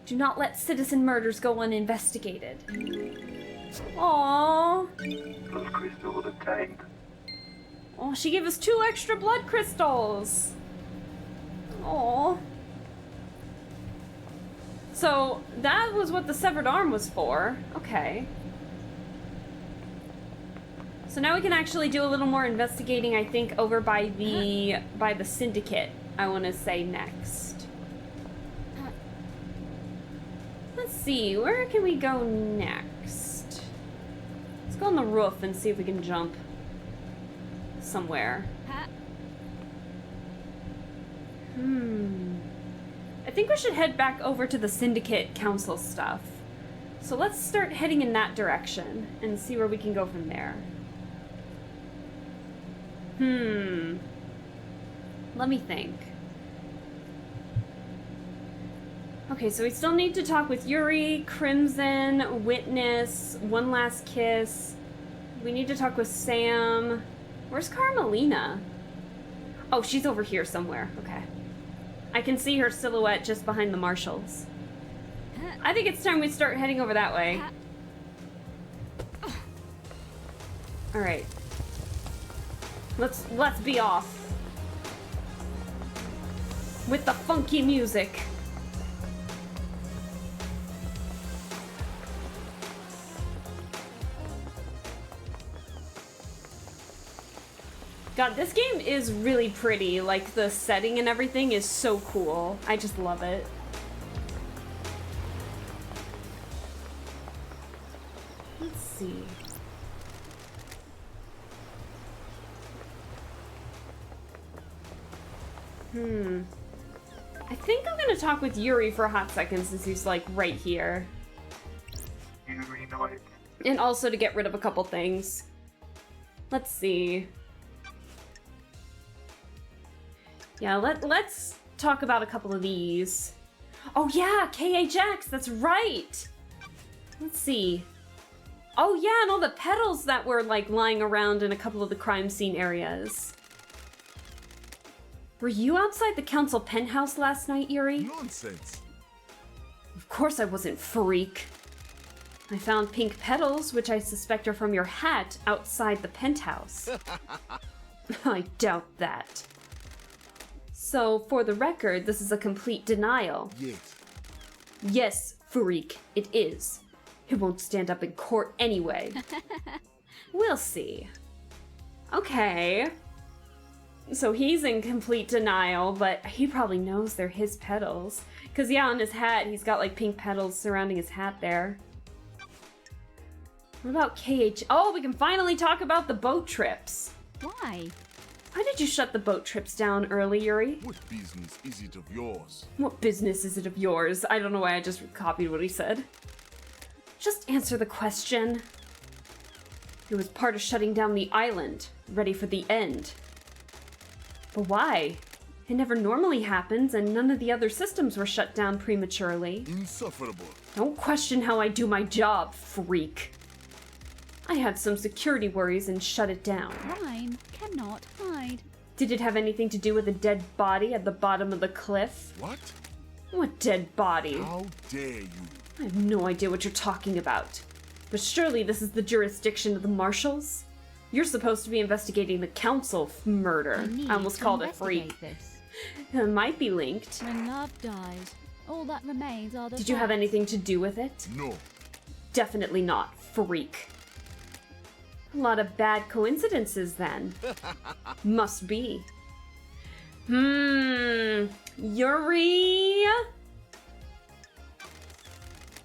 Do not let citizen murders go uninvestigated. Aww. Blood crystal obtained. Oh, she gave us 2 extra blood crystals. Aww. So, that was what the severed arm was for. Okay. So now we can actually do a little more investigating, I think, over by the syndicate, I want to say, next. Let's see, where can we go next? Let's go on the roof and see if we can jump somewhere. I think we should head back over to the Syndicate Council stuff. So let's start heading in that direction and see where we can go from there. Let me think. Okay, so we still need to talk with Yuri, Crimson, Witness, One Last Kiss. We need to talk with Sam. Where's Carmelina? Oh, she's over here somewhere. Okay. I can see her silhouette just behind the marshals. I think it's time we start heading over that way. Alright. Let's be off. With the funky music. God, this game is really pretty. Like, the setting and everything is so cool. I just love it. see. I think I'm gonna talk with Yuri for a hot second since he's like right here. Yuri Knight. And also to get rid of a couple things. Let's see. Yeah, let's talk about a couple of these. Oh yeah, KHX, that's right! Let's see. Oh yeah, and all the petals that were like lying around in a couple of the crime scene areas. Were you outside the council penthouse last night, Yuri? Nonsense. Of course I wasn't, freak. I found pink petals, which I suspect are from your hat, outside the penthouse. I doubt that. So, for the record, this is a complete denial. Yes. Yes, freak, it is. It won't stand up in court anyway. We'll see. Okay. So he's in complete denial, but he probably knows they're his petals. Because, yeah, on his hat, he's got, like, pink petals surrounding his hat there. What about KH? Oh, we can finally talk about the boat trips. Why? Why did you shut the boat trips down early, Yuri? What business is it of yours? What business is it of yours? I don't know why I just copied what he said. Just answer the question. It was part of shutting down the island, ready for the end. But why? It never normally happens, and none of the other systems were shut down prematurely. Insufferable. Don't question how I do my job, freak. I had some security worries and shut it down. Rhyme cannot hide. Did it have anything to do with a dead body at the bottom of the cliff? What? What dead body? How dare you? I have no idea what you're talking about. But surely this is the jurisdiction of the marshals? You're supposed to be investigating the council murder. need I almost to called it freak. investigate this. It might be linked. When love dies, all that remains are the Did you have facts. anything to do with it? No. Definitely not, freak. A lot of bad coincidences then. Must be. Yuri?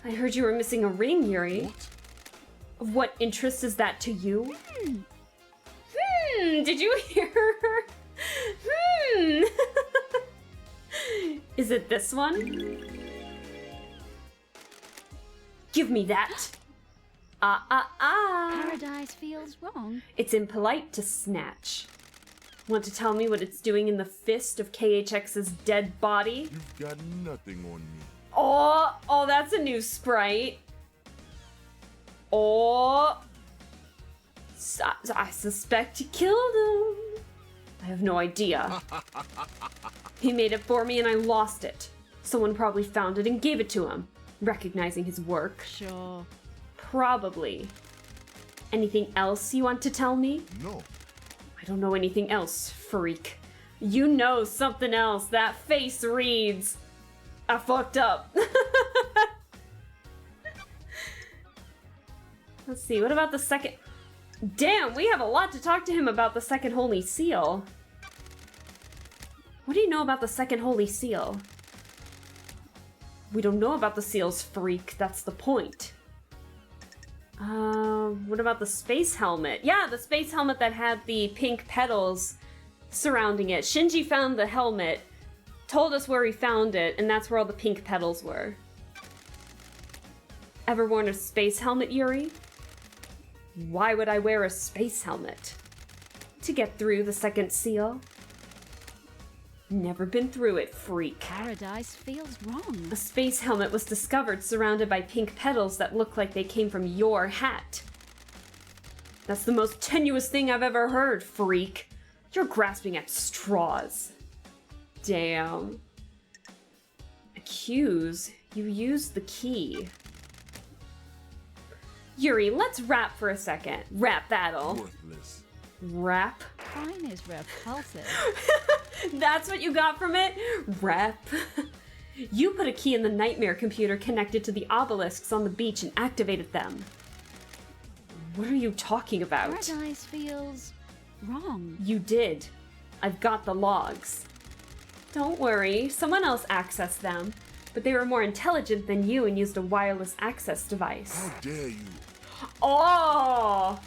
I heard you were missing a ring, Yuri. What? Of what interest is that to you? Did you hear her? Is it this one? Give me that. Paradise feels wrong. It's impolite to snatch. Want to tell me what it's doing in the fist of KHX's dead body? You've got nothing on me. Oh, that's a new sprite. Oh. I suspect you killed him. I have no idea. He made it for me and I lost it. Someone probably found it and gave it to him, recognizing his work. Sure. Probably. Anything else you want to tell me? No. I don't know anything else, freak. You know something else. That face reads. I fucked up. Let's see, what about the second? Damn, we have a lot to talk to him about the second holy seal. What do you know about the second holy seal? We don't know about the seals, freak. That's the point. What about the space helmet? Yeah, the space helmet that had the pink petals surrounding it. Shinji found the helmet, told us where he found it, and that's where all the pink petals were. Ever worn a space helmet, Yuri? Why would I wear a space helmet? To get through the second seal? Never been through it, freak. Paradise feels wrong. A space helmet was discovered surrounded by pink petals that look like they came from your hat. That's the most tenuous thing I've ever heard, freak. You're grasping at straws. Damn. Accuse? You used the key. Yuri, let's rap for a second. Rap battle. Worthless. Rap? Crime is repulsive. That's what you got from it? Rap. You put a key in the nightmare computer connected to the obelisks on the beach and activated them. What are you talking about? Paradise feels wrong. You did. I've got the logs. Don't worry, someone else accessed them, but they were more intelligent than you and used a wireless access device. How dare you? Oh!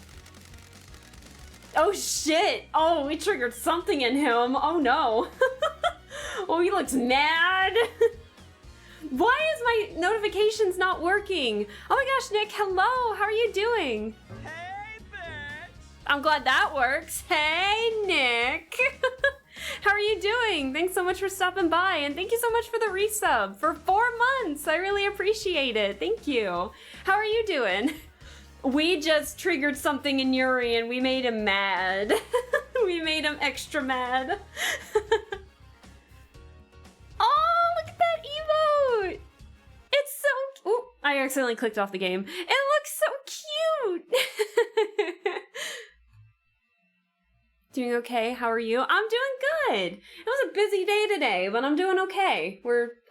Oh shit! Oh, we triggered something in him. Oh no. Oh, he looks mad. Why is my notifications not working? Oh my gosh, Nick, hello. How are you doing? Hey, bitch! I'm glad that works. Hey, Nick. How are you doing? Thanks so much for stopping by, and thank you so much for the resub for 4 months. I really appreciate it. Thank you. How are you doing? We just triggered something in Yuri and we made him mad. We made him extra mad. Oh, look at that emote! It's so... Ooh, I accidentally clicked off the game. It looks so cute! Doing okay? How are you? I'm doing good! It was a busy day today, but I'm doing okay.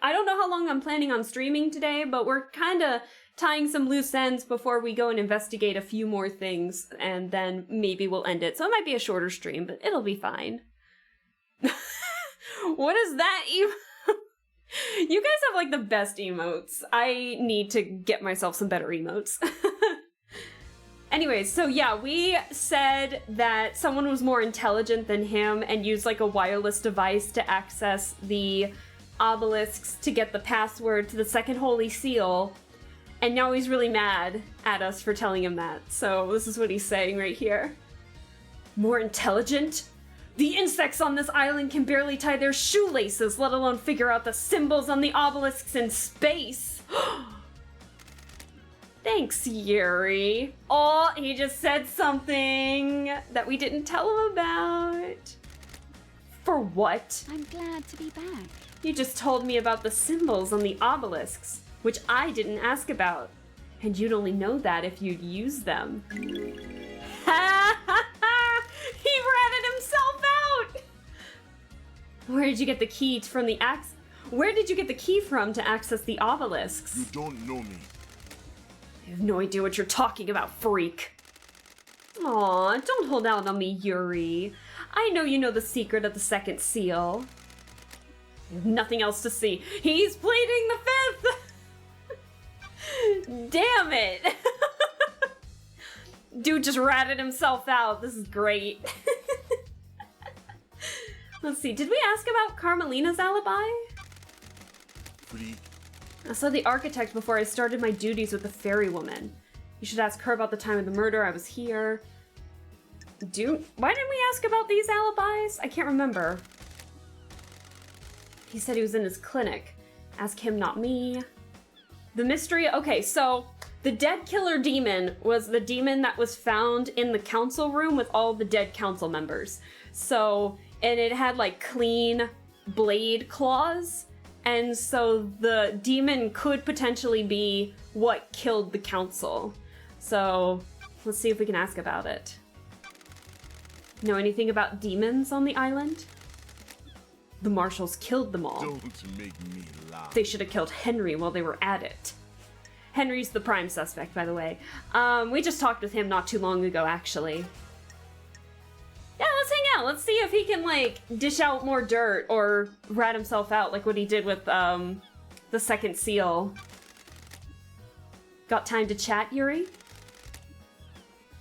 I don't know how long I'm planning on streaming today, but we're kinda tying some loose ends before we go and investigate a few more things, and then maybe we'll end it. So it might be a shorter stream, but it'll be fine. What is that You guys have like the best emotes. I need to get myself some better emotes. Anyways, so yeah, we said that someone was more intelligent than him and used like a wireless device to access the obelisks to get the password to the second holy seal. And now he's really mad at us for telling him that. So this is what he's saying right here. More intelligent? The insects on this island can barely tie their shoelaces, let alone figure out the symbols on the obelisks in space. Thanks, Yuri. Oh, he just said something that we didn't tell him about. For what? I'm glad to be back. You just told me about the symbols on the obelisks, which I didn't ask about. And you'd only know that if you'd use them. Ha ha ha! He ratted himself out! Where did you get the key from the Where did you get the key from to access the obelisks? You don't know me. I have no idea what you're talking about, freak. Aw, don't hold out on me, Yuri. I know you know the secret of the second seal. I have nothing else to see. He's pleading the fifth! Damn it! Dude just ratted himself out. This is great. Let's see, did we ask about Carmelina's alibi? Freak. I saw the architect before I started my duties with the fairy woman. You should ask her about the time of the murder. I was here. Why didn't we ask about these alibis? I can't remember. He said he was in his clinic. Ask him, not me. The mystery, okay, so the dead killer demon was the demon that was found in the council room with all the dead council members. So, and it had like clean blade claws. And so the demon could potentially be what killed the council. So let's see if we can ask about it. Know anything about demons on the island? The marshals killed them all. Don't make me laugh. They should have killed Henry while they were at it. Henry's the prime suspect, by the way. We just talked with him not too long ago, actually. Yeah, let's hang out. Let's see if he can, like, dish out more dirt or rat himself out like what he did with, the second seal. Got time to chat, Yuri?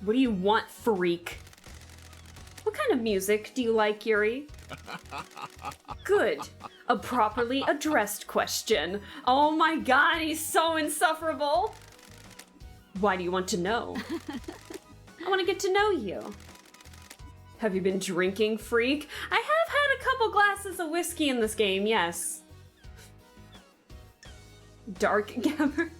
What do you want, freak? What kind of music do you like, Yuri? Good. A properly addressed question. Oh my god, he's so insufferable. Why do you want to know? I want to get to know you. Have you been drinking, freak? I have had a couple glasses of whiskey in this game, yes. Dark Gabber.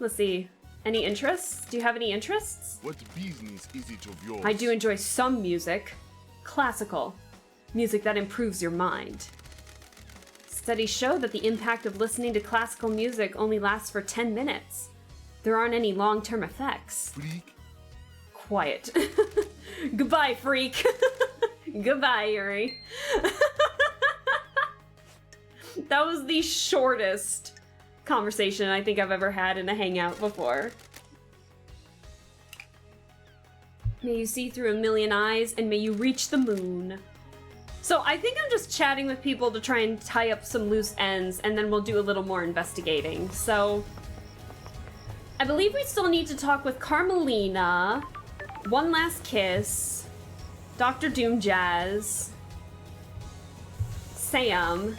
Let's see. Any interests? Do you have any interests? What business is it of yours? I do enjoy some music. Classical. Music that improves your mind. Studies show that the impact of listening to classical music only lasts for 10 minutes. There aren't any long-term effects. Freak. Quiet. Goodbye, freak. Goodbye, Yuri. That was the shortest conversation I think I've ever had in a hangout before. May you see through a million eyes, and may you reach the moon. So I think I'm just chatting with people to try and tie up some loose ends, and then we'll do a little more investigating. So I believe we still need to talk with Carmelina, One Last Kiss, Dr. Doom Jazz, Sam.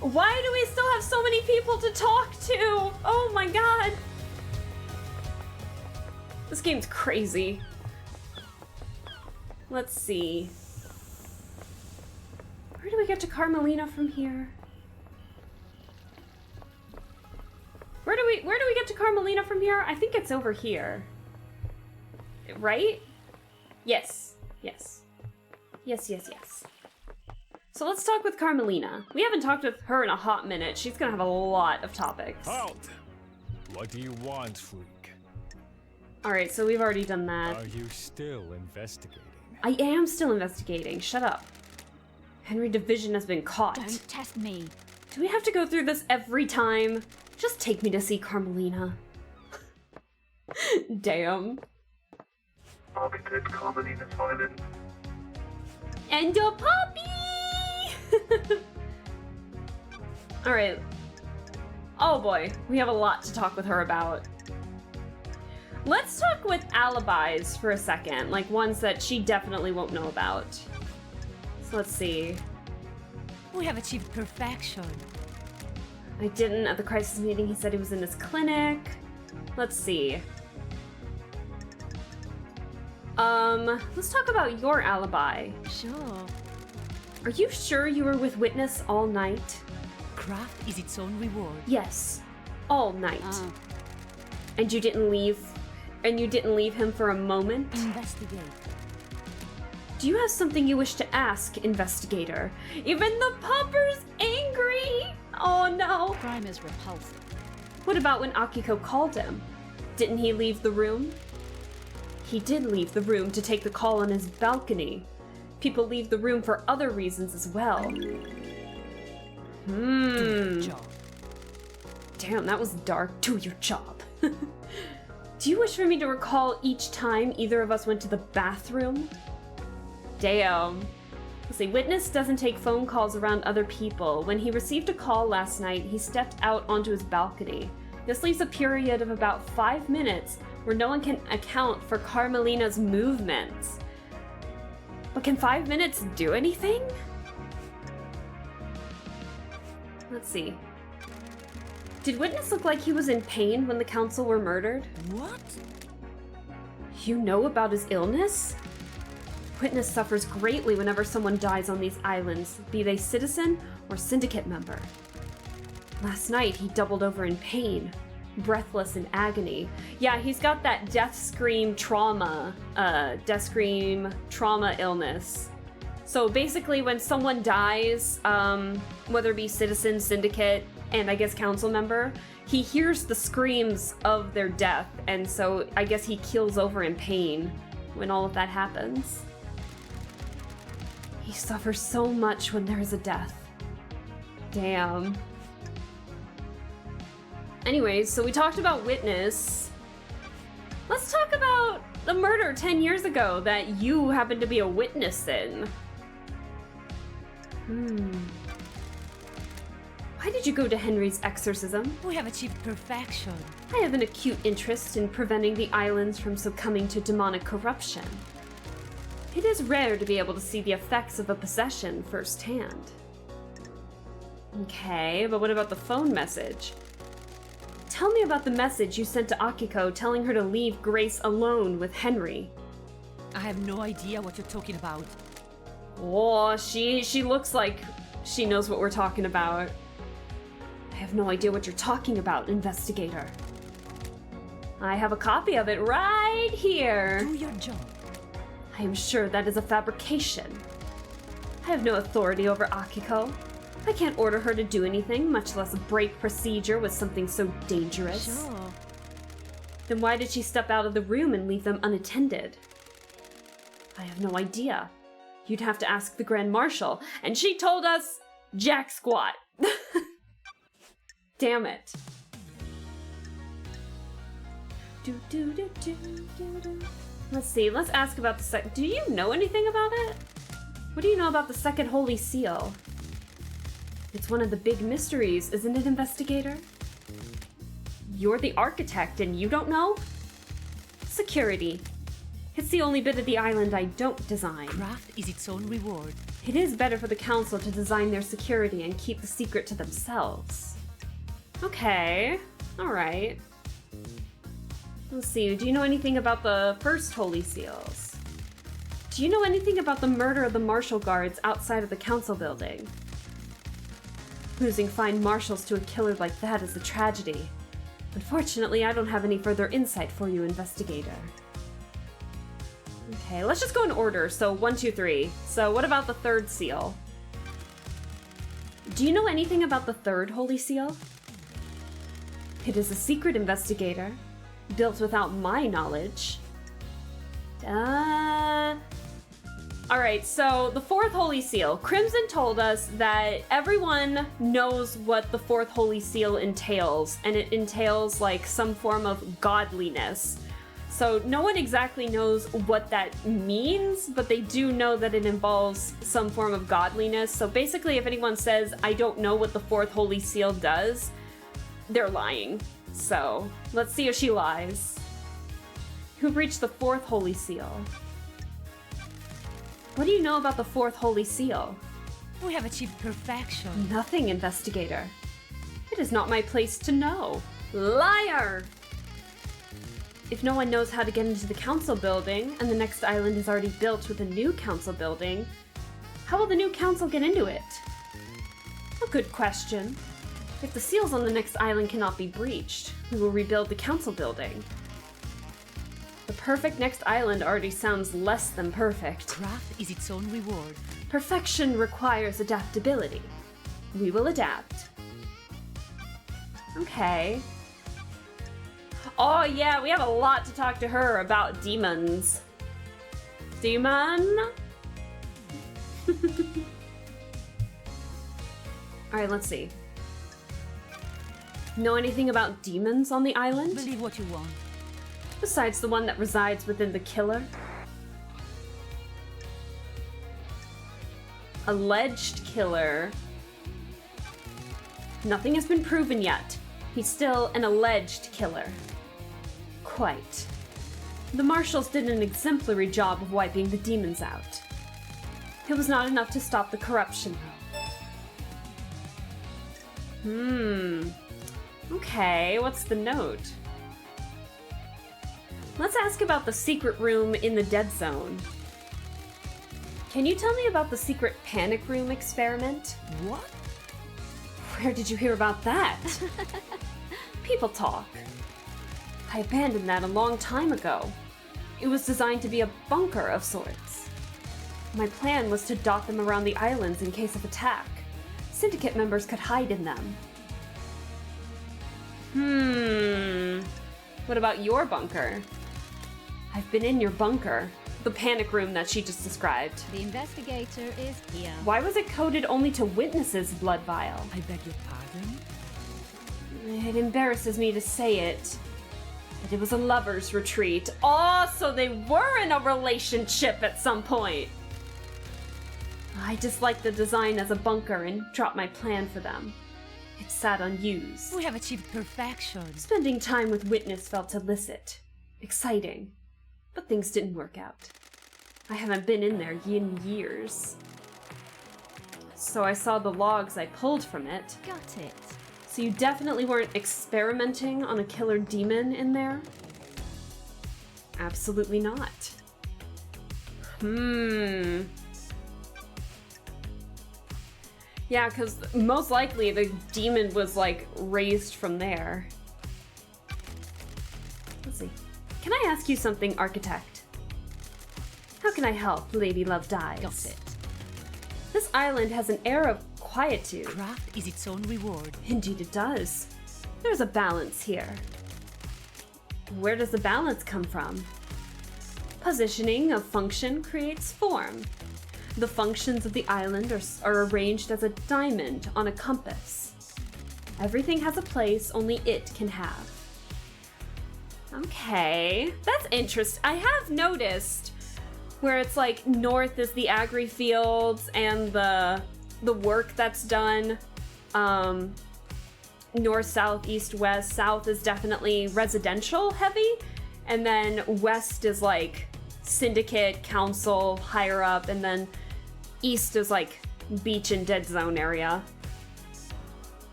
Why do we still have so many people to talk to? Oh my god. This game's crazy. Let's see. Where do we get to Carmelina from here? Where do we get to Carmelina from here? I think it's over here. Right? Yes. Yes. Yes, yes, yes. So let's talk with Carmelina. We haven't talked with her in a hot minute. She's gonna have a lot of topics. Halt! What do you want, freak? Alright, so we've already done that. Are you still investigating? I am still investigating. Shut up. Henry Division has been caught. Don't test me. Do we have to go through this every time? Just take me to see Carmelina. Damn. Bobby did Carmelina's island. And a puppy! Alright. Oh boy, we have a lot to talk with her about. Let's talk with alibis for a second, like ones that she definitely won't know about. So let's see. We have achieved perfection. I didn't at the crisis meeting. He said he was in his clinic. Let's see. Let's talk about your alibi. Sure. Are you sure you were with Witness all night? Craft is its own reward. Yes, all night. And you didn't leave him for a moment? Investigate. Do you have something you wish to ask, investigator? Even the pupper's angry! Oh no! Crime is repulsive. What about when Akiko called him? Didn't he leave the room? He did leave the room to take the call on his balcony. People leave the room for other reasons as well. Do your job. Damn, that was dark. Do your job. Do you wish for me to recall each time either of us went to the bathroom? Damn. Let's see, Witness doesn't take phone calls around other people. When he received a call last night, he stepped out onto his balcony. This leaves a period of about 5 minutes where no one can account for Carmelina's movements. But can 5 minutes do anything? Let's see. Did Witness look like he was in pain when the council were murdered? What? You know about his illness? Witness suffers greatly whenever someone dies on these islands, be they citizen or syndicate member. Last night, he doubled over in pain, breathless in agony. Yeah, he's got that death scream trauma illness. So basically, when someone dies, whether it be citizen, syndicate, and I guess council member, he hears the screams of their death, and so I guess he keels over in pain when all of that happens. He suffers so much when there is a death. Damn. Anyways, so we talked about Witness. Let's talk about the murder 10 years ago that you happened to be a witness in. Why did you go to Henry's exorcism? We have achieved perfection. I have an acute interest in preventing the islands from succumbing to demonic corruption. It is rare to be able to see the effects of a possession firsthand. Okay, but what about the phone message? Tell me about the message you sent to Akiko telling her to leave Grace alone with Henry. I have no idea what you're talking about. Oh, she looks like she knows what we're talking about. I have no idea what you're talking about, investigator. I have a copy of it right here. Do your job. I am sure that is a fabrication. I have no authority over Akiko. I can't order her to do anything, much less break procedure with something so dangerous. Sure. Then why did she step out of the room and leave them unattended? I have no idea. You'd have to ask the Grand Marshal, and she told us jack squat. Damn it. Let's see, let's ask about the second. Do you know anything about it? What do you know about the second Holy Seal? It's one of the big mysteries, isn't it, investigator? You're the architect and you don't know? Security. It's the only bit of the island I don't design. Craft is its own reward. It is better for the council to design their security and keep the secret to themselves. Okay, alright. Let's see, do you know anything about the first Holy Seals? Do you know anything about the murder of the marshal guards outside of the council building? Losing fine marshals to a killer like that is a tragedy. Unfortunately, I don't have any further insight for you, investigator. Okay, let's just go in order. So 1, 2, 3. So what about the third seal? Do you know anything about the third Holy Seal? It is a secret, investigator, built without my knowledge. Alright, so the fourth Holy Seal. Crimson told us that everyone knows what the fourth Holy Seal entails, and it entails like some form of godliness. So no one exactly knows what that means, but they do know that it involves some form of godliness. So basically, if anyone says, I don't know what the fourth Holy Seal does, they're lying. So let's see if she lies. Who breached the fourth Holy Seal? What do you know about the fourth Holy Seal? We have achieved perfection. Nothing, investigator. It is not my place to know. Liar! If no one knows how to get into the council building, and the next island is already built with a new council building, how will the new council get into it? A good question. If the seals on the next island cannot be breached, we will rebuild the council building. The perfect next island already sounds less than perfect. Craft is its own reward. Perfection requires adaptability. We will adapt. Okay. Oh yeah, we have a lot to talk to her about demons. Demon? Alright, let's see. Know anything about demons on the island? Believe what you want. Besides the one that resides within the killer? Alleged killer. Nothing has been proven yet. He's still an alleged killer. Quite. The marshals did an exemplary job of wiping the demons out. It was not enough to stop the corruption, though. Okay, what's the note? Let's ask about the secret room in the dead zone. Can you tell me about the secret panic room experiment? What? Where did you hear about that? People talk. I abandoned that a long time ago. It was designed to be a bunker of sorts. My plan was to dot them around the islands in case of attack. Syndicate members could hide in them. What about your bunker? I've been in your bunker. The panic room that she just described. The investigator is here. Why was it coded only to witnesses' blood vial? I beg your pardon? It embarrasses me to say it, but it was a lover's retreat. Oh, so they were in a relationship at some point. I disliked the design as a bunker and dropped my plan for them. It sat unused. We have achieved perfection. Spending time with witness felt illicit, exciting, but things didn't work out. I haven't been in there in years. So I saw the logs I pulled from it. Got it. So you definitely weren't experimenting on a killer demon in there? Absolutely not. Yeah, because most likely the demon was, like, raised from there. Let's see. Can I ask you something, Architect? How can I help, Lady Love Dies? Got it. This island has an air of quietude. Craft is its own reward. Indeed it does. There's a balance here. Where does the balance come from? Positioning of function creates form. The functions of the island are arranged as a diamond on a compass. Everything has a place only it can have. Okay, that's interesting. I have noticed where it's like north is the agri fields and the work that's done. north, south, east, west. South is definitely residential heavy, and then west is like syndicate, council, higher up, and then east is like beach and dead zone area.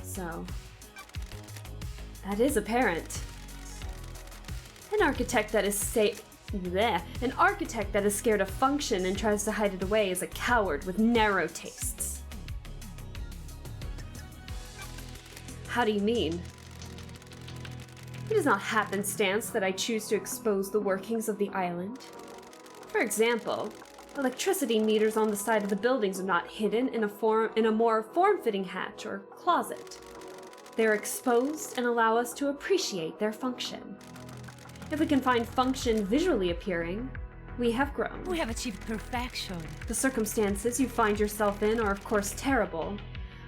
So that is apparent. An architect that is An architect that is scared of function and tries to hide it away is a coward with narrow tastes. How do you mean? It is not happenstance that I choose to expose the workings of the island. For example, electricity meters on the side of the buildings are not hidden in a more form-fitting hatch or closet. They are exposed and allow us to appreciate their function. If we can find function visually appearing, we have grown. We have achieved perfection. The circumstances you find yourself in are of course terrible,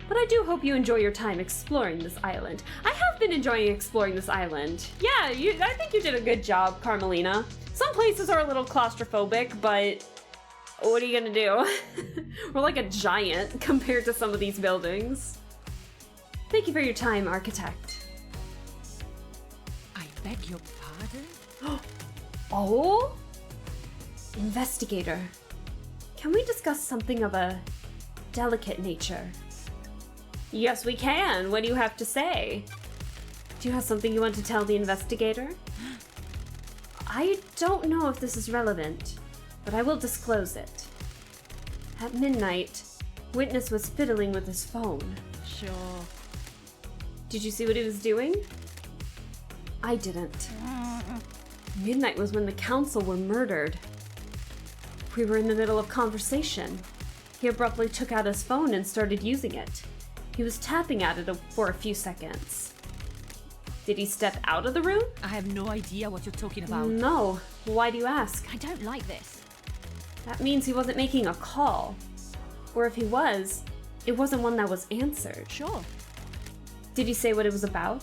but I do hope you enjoy your time exploring this island. I have been enjoying exploring this island. Yeah, I think you did a good job, Carmelina. Some places are a little claustrophobic, but what are you gonna do? We're like a giant compared to some of these buildings. Thank you for your time, architect. I beg your pardon? Oh? Investigator. Can we discuss something of a delicate nature? Yes, we can. What do you have to say? Do you have something you want to tell the investigator? I don't know if this is relevant, but I will disclose it. At midnight, Witness was fiddling with his phone. Sure. Did you see what he was doing? I didn't. Midnight was when the council were murdered. We were in the middle of conversation. He abruptly took out his phone and started using it. He was tapping at it for a few seconds. Did he step out of the room? I have no idea what you're talking about. No. Why do you ask? I don't like this. That means he wasn't making a call. Or if he was, it wasn't one that was answered. Sure. Did he say what it was about?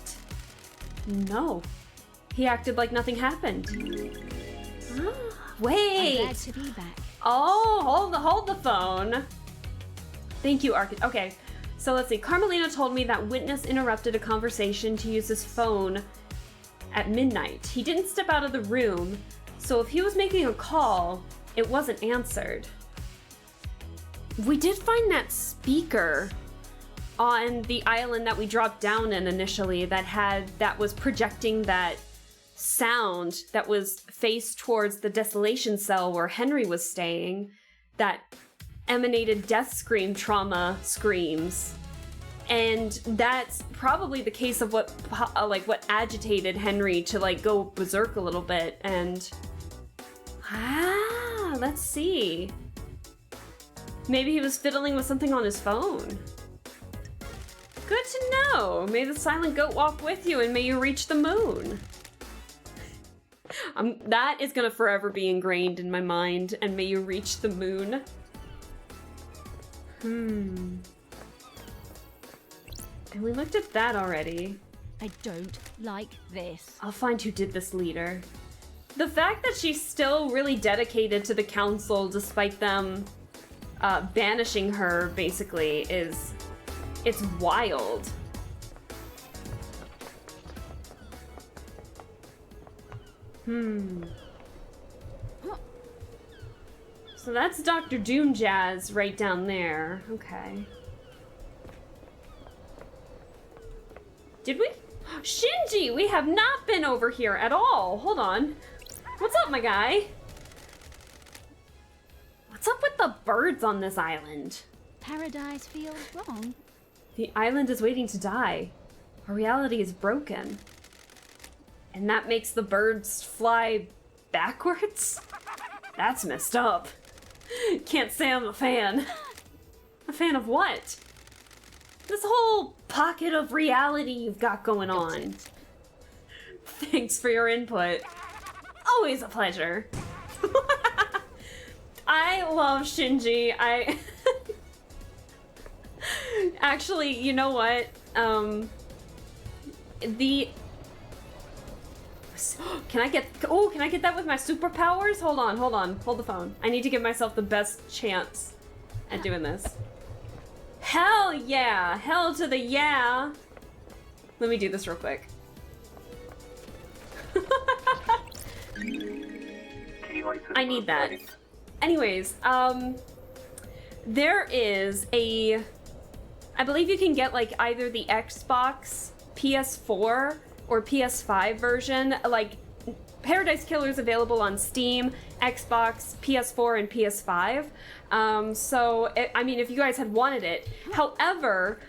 No. He acted like nothing happened. Wait! I'm glad to be back. Oh, hold the phone. Thank you, Okay, so let's see. Carmelina told me that Witness interrupted a conversation to use his phone at midnight. He didn't step out of the room, so if he was making a call, it wasn't answered. We did find that speaker on the island that we dropped down in initially that was projecting that sound that was faced towards the desolation cell where Henry was staying, that emanated death scream trauma screams. And that's probably the case of what agitated Henry to go berserk a little bit. And let's see. Maybe he was fiddling with something on his phone. Good to know. May the silent goat walk with you and may you reach the moon. That is gonna forever be ingrained in my mind, and may you reach the moon. And we looked at that already. I don't like this. I'll find who did this leader. The fact that she's still really dedicated to the council despite them banishing her, basically, it's wild. So that's Dr. Doom Jazz right down there. Okay. Did we? Shinji, we have not been over here at all. Hold on. What's up, my guy? What's up with the birds on this island? Paradise feels wrong. The island is waiting to die. Our reality is broken. And that makes the birds fly backwards? That's messed up. Can't say I'm a fan. A fan of what? This whole pocket of reality you've got going on. Thanks for your input. Always a pleasure. I love Shinji. Actually, you know what? Can I get that with my superpowers? Hold on. Hold the phone. I need to give myself the best chance at doing this. Hell yeah! Hell to the yeah! Let me do this real quick. I need that. Anyways, there is a... I believe you can get, like, either the Xbox, PS4, or PS5 version. Like, Paradise Killer is available on Steam, Xbox, PS4, and PS5. I mean, if you guys had wanted it. However,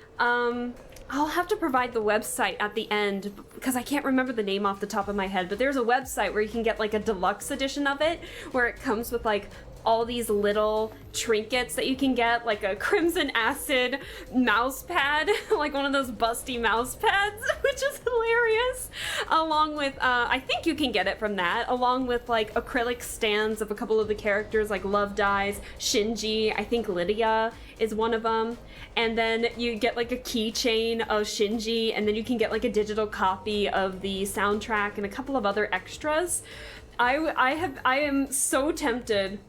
I'll have to provide the website at the end because I can't remember the name off the top of my head, but there's a website where you can get like a deluxe edition of it where it comes with like all these little trinkets that you can get, like a crimson acid mouse pad, like one of those busty mouse pads, which is hilarious, along with, I think you can get it from that, along with like acrylic stands of a couple of the characters like Love Dies, Shinji, I think Lydia is one of them, and then you get like a keychain of Shinji, and then you can get like a digital copy of the soundtrack and a couple of other extras. I am so tempted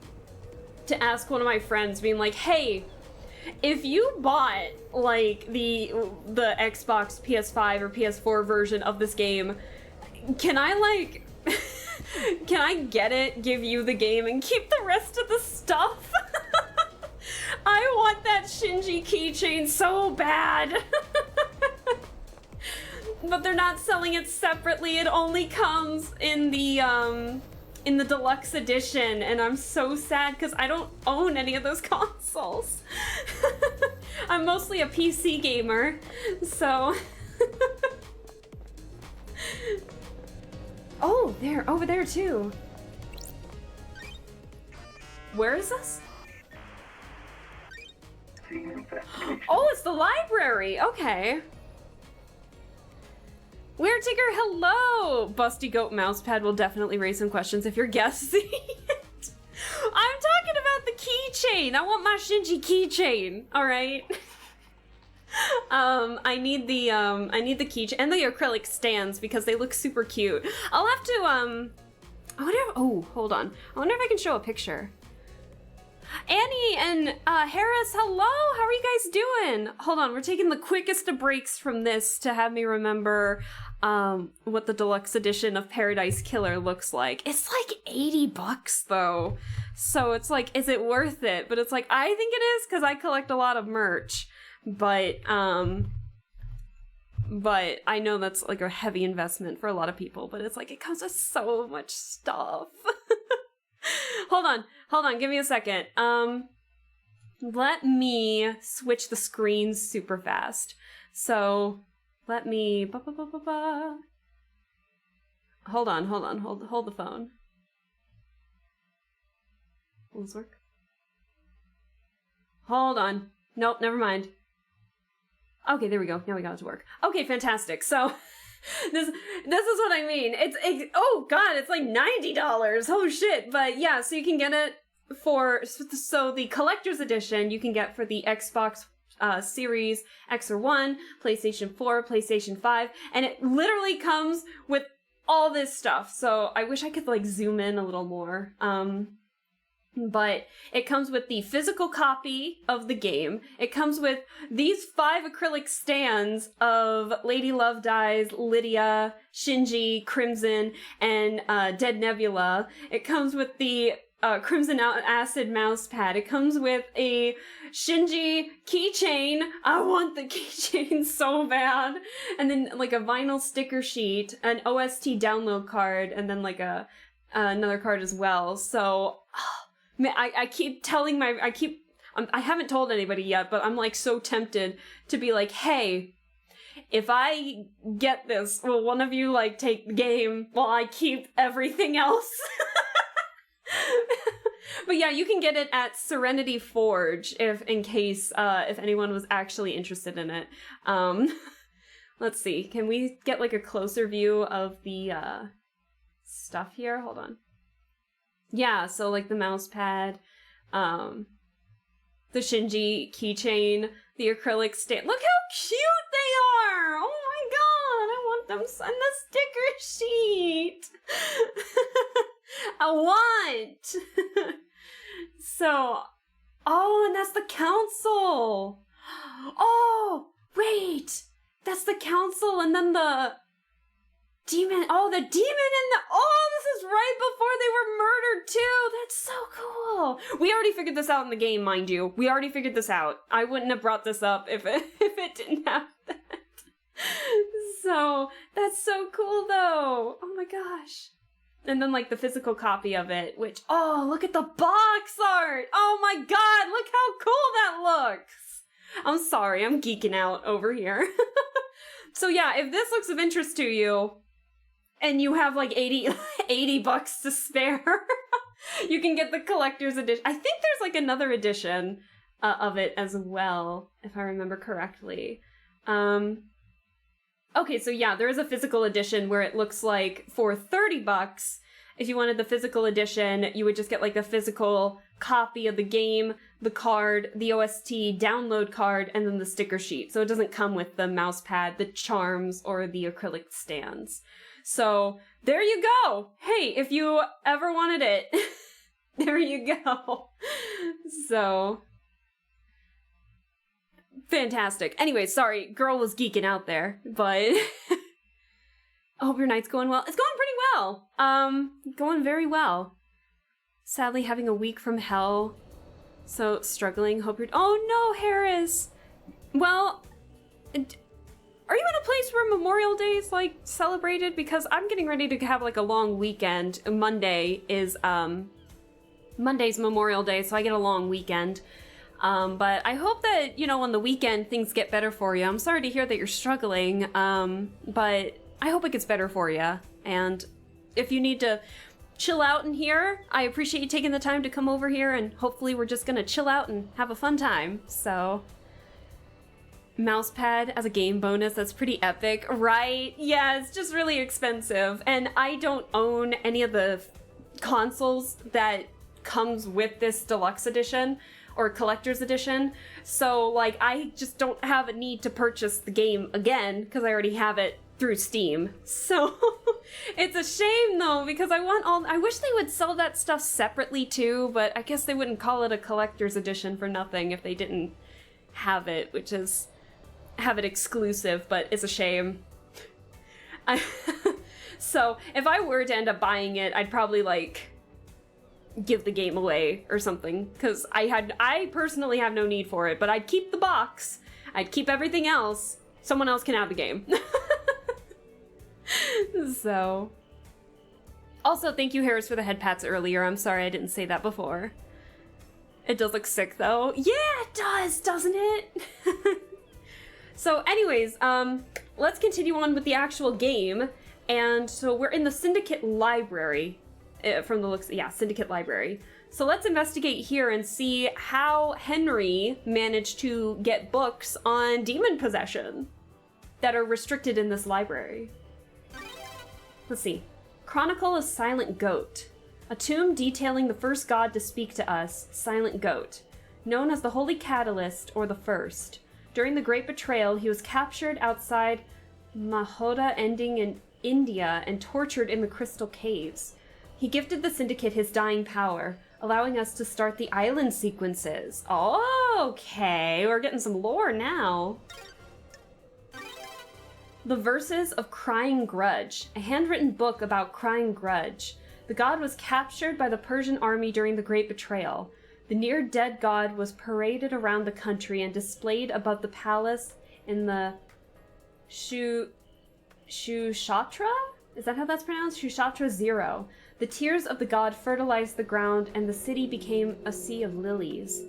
to ask one of my friends, being like, hey, if you bought like the Xbox, PS5, or PS4 version of this game, can I like can I get it, give you the game, and keep the rest of the stuff? I want that Shinji keychain so bad. But they're not selling it separately. It only comes in the deluxe edition, and I'm so sad because I don't own any of those consoles. I'm mostly a PC gamer, so... Oh, they're over there too. Where is this? Oh, it's the library. Okay. Weird Tigger, hello! Busty Goat Mousepad will definitely raise some questions if you're guessing it. I'm talking about the keychain. I want my Shinji keychain. All right. I need the keychain and the acrylic stands because they look super cute. I'll have to I wonder if, oh, hold on. I wonder if I can show a picture. Annie and Harris, hello! How are you guys doing? Hold on, we're taking the quickest of breaks from this to have me remember what the deluxe edition of Paradise Killer looks like. It's like $80 though. So it's like, is it worth it? But it's like, I think it is because I collect a lot of merch. But I know that's like a heavy investment for a lot of people, but it's like, it comes with so much stuff. Hold on, give me a second. Let me switch the screens super fast. So, let me... Hold on, hold the phone. Will this work? Hold on. Nope, never mind. Okay, there we go. Now we got it to work. Okay, fantastic. So... This is what I mean. Oh god, it's like $90. Oh shit. But yeah, so you can get it for, so the collector's edition you can get for the Xbox Series X or 1, PlayStation 4, PlayStation 5, and it literally comes with all this stuff. So I wish I could like zoom in a little more. But it comes with the physical copy of the game. It comes with these 5 acrylic stands of Lady Love Dies, Lydia, Shinji, Crimson, and Dead Nebula. It comes with the Crimson Acid mouse pad. It comes with a Shinji keychain. I want the keychain so bad. And then like a vinyl sticker sheet, an OST download card, and then like another card as well. So... Man, I keep telling I haven't told anybody yet, but I'm like so tempted to be like, hey, if I get this, will one of you like take the game while I keep everything else? But yeah, you can get it at Serenity Forge if anyone was actually interested in it. Let's see, can we get like a closer view of the stuff here? Hold on. Yeah, so like the mouse pad, the Shinji keychain, the acrylic stand. Look how cute they are! Oh my god, I want them on the sticker sheet! I want! So, oh, and that's the council! Oh, wait! That's the council, and then the demon. Oh, the demon and the. Oh, this is right before they were murdered too. That's so cool. We already figured this out in the game, mind you. We already figured this out. I wouldn't have brought this up if it didn't have that. So that's so cool, though. Oh my gosh. And then like the physical copy of it, which look at the box art. Oh my god, look how cool that looks. I'm sorry, I'm geeking out over here. So yeah, if this looks of interest to you, and you have like 80 bucks to spare, you can get the collector's edition. I think there's like another edition of it as well, if I remember correctly. Okay, so yeah, there is a physical edition where it looks like for 30 bucks, if you wanted the physical edition, you would just get like the physical copy of the game, the card, the OST download card, and then the sticker sheet. So it doesn't come with the mouse pad, the charms, or the acrylic stands. So there you go. Hey, if you ever wanted it, there you go. So fantastic. Anyway, sorry, girl was geeking out there, but I hope your night's going well. It's going pretty well. Going very well. Sadly, having a week from hell, so struggling. Hope you're. Oh no, Harris. Well, are you in a place where Memorial Day is like celebrated? Because I'm getting ready to have like a long weekend. Monday's Memorial Day, so I get a long weekend. But I hope that, you know, on the weekend things get better for you. I'm sorry to hear that you're struggling, but I hope it gets better for you. And if you need to chill out in here, I appreciate you taking the time to come over here, and hopefully we're just gonna chill out and have a fun time. So, mousepad as a game bonus, that's pretty epic, right? Yeah, it's just really expensive. And I don't own any of the consoles that comes with this deluxe edition or collector's edition, so like I just don't have a need to purchase the game again because I already have it through Steam. So it's a shame though, because I wish they would sell that stuff separately too, but I guess they wouldn't call it a collector's edition for nothing if they didn't have it, which is have it exclusive, but it's a shame. So if I were to end up buying it, I'd probably like give the game away or something, because I personally have no need for it, but I'd keep the box, I'd keep everything else, someone else can have the game. So also thank you, Harris, for the head pats earlier. I'm sorry I didn't say that before. It does look sick though. Yeah, it does, doesn't it? So anyways, let's continue on with the actual game. And so we're in the Syndicate Library. From the looks, yeah, Syndicate Library. So let's investigate here and see how Henry managed to get books on demon possession that are restricted in this library. Let's see. Chronicle of Silent Goat. A tomb detailing the first god to speak to us, Silent Goat. Known as the Holy Catalyst, or the First. During the Great Betrayal, he was captured outside Mahoda, ending in India, and tortured in the Crystal Caves. He gifted the Syndicate his dying power, allowing us to start the island sequences. Oh, okay, we're getting some lore now. The Verses of Crying Grudge, a handwritten book about Crying Grudge. The god was captured by the Persian army during the Great Betrayal. The near-dead god was paraded around the country and displayed above the palace in the Shushatra? Is that how that's pronounced? Shushatra 0. The tears of the god fertilized the ground, and the city became a sea of lilies.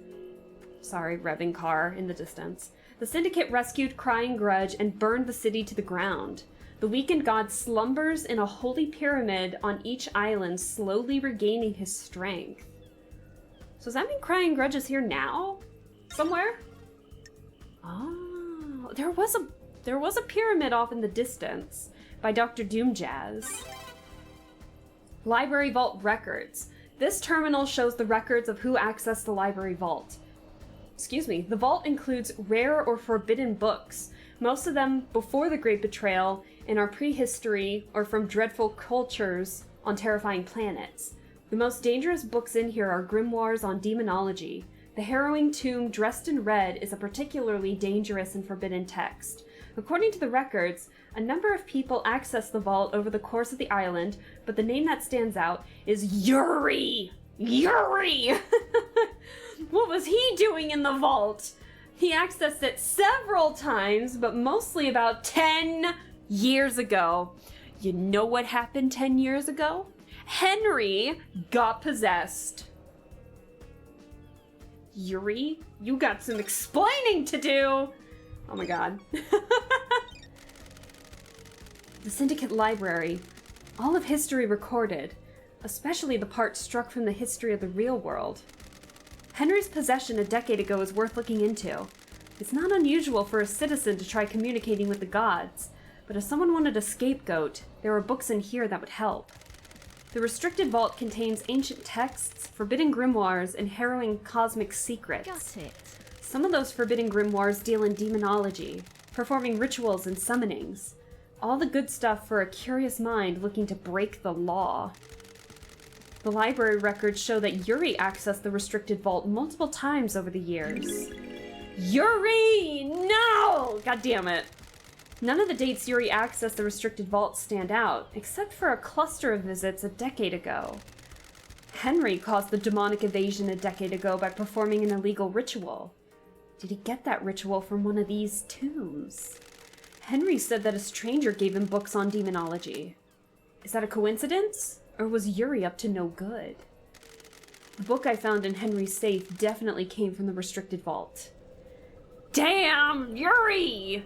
Sorry, revving car in the distance. The Syndicate rescued Crying Grudge and burned the city to the ground. The weakened god slumbers in a holy pyramid on each island, slowly regaining his strength. So does that mean Crying Grudge is here now? Somewhere? Oh, there was a pyramid off in the distance by Dr. Doomjazz. Library Vault Records. This terminal shows the records of who accessed the library vault. Excuse me. The vault includes rare or forbidden books, most of them before the Great Betrayal and are prehistory or from dreadful cultures on terrifying planets. The most dangerous books in here are grimoires on demonology. The harrowing tomb dressed in red is a particularly dangerous and forbidden text. According to the records, a number of people access the vault over the course of the island, but the name that stands out is Yuri! Yuri! What was he doing in the vault? He accessed it several times, but mostly about 10 years ago. You know what happened 10 years ago? Henry got possessed. Yuri, you got some explaining to do! Oh my god. The Syndicate Library. All of history recorded, especially the parts struck from the history of the real world. Henry's possession a decade ago is worth looking into. It's not unusual for a citizen to try communicating with the gods, but if someone wanted a scapegoat, there are books in here that would help. The restricted vault contains ancient texts, forbidden grimoires, and harrowing cosmic secrets. Got it. Some of those forbidden grimoires deal in demonology, performing rituals and summonings. All the good stuff for a curious mind looking to break the law. The library records show that Yuri accessed the restricted vault multiple times over the years. Yuri! No! God damn it. None of the dates Yuri accessed the restricted vault stand out, except for a cluster of visits a decade ago. Henry caused the demonic evasion a decade ago by performing an illegal ritual. Did he get that ritual from one of these tombs? Henry said that a stranger gave him books on demonology. Is that a coincidence? Or was Yuri up to no good? The book I found in Henry's safe definitely came from the restricted vault. Damn, Yuri!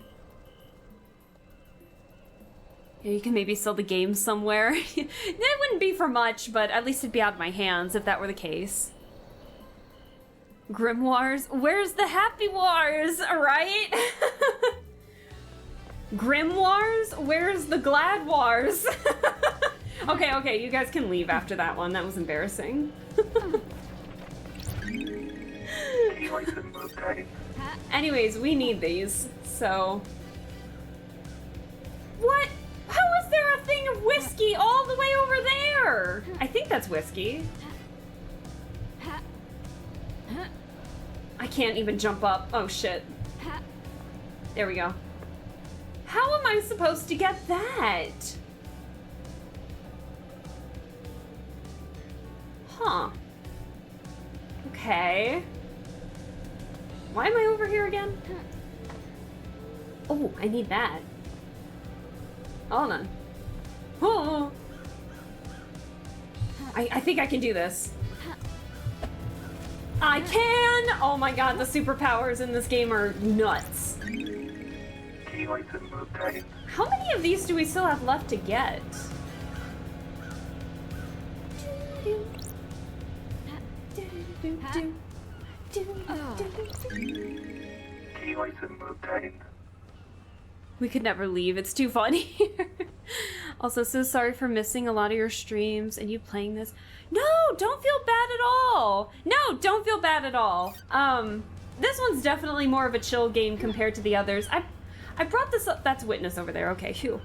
Yeah, you can maybe sell the game somewhere. That wouldn't be for much, but at least it'd be out of my hands if that were the case. Grimoires? Where's the Happy Wars, right? Grimoires? Where's the Glad Wars? Okay, you guys can leave after that one. That was embarrassing. Anyways, we need these, so... What? How is there a thing of whiskey all the way over there? I think that's whiskey. I can't even jump up. Oh, shit. There we go. How am I supposed to get that? Huh. Okay. Why am I over here again? Oh, I need that. Hold on. Oh. I think I can do this. I can! Oh my god, the superpowers in this game are nuts. How many of these do we still have left to get? We could never leave, it's too funny here. Also, so sorry for missing a lot of your streams and you playing this. No, don't feel bad at all. No, don't feel bad at all. This one's definitely more of a chill game compared to the others. I brought this up, that's Witness over there, okay, phew.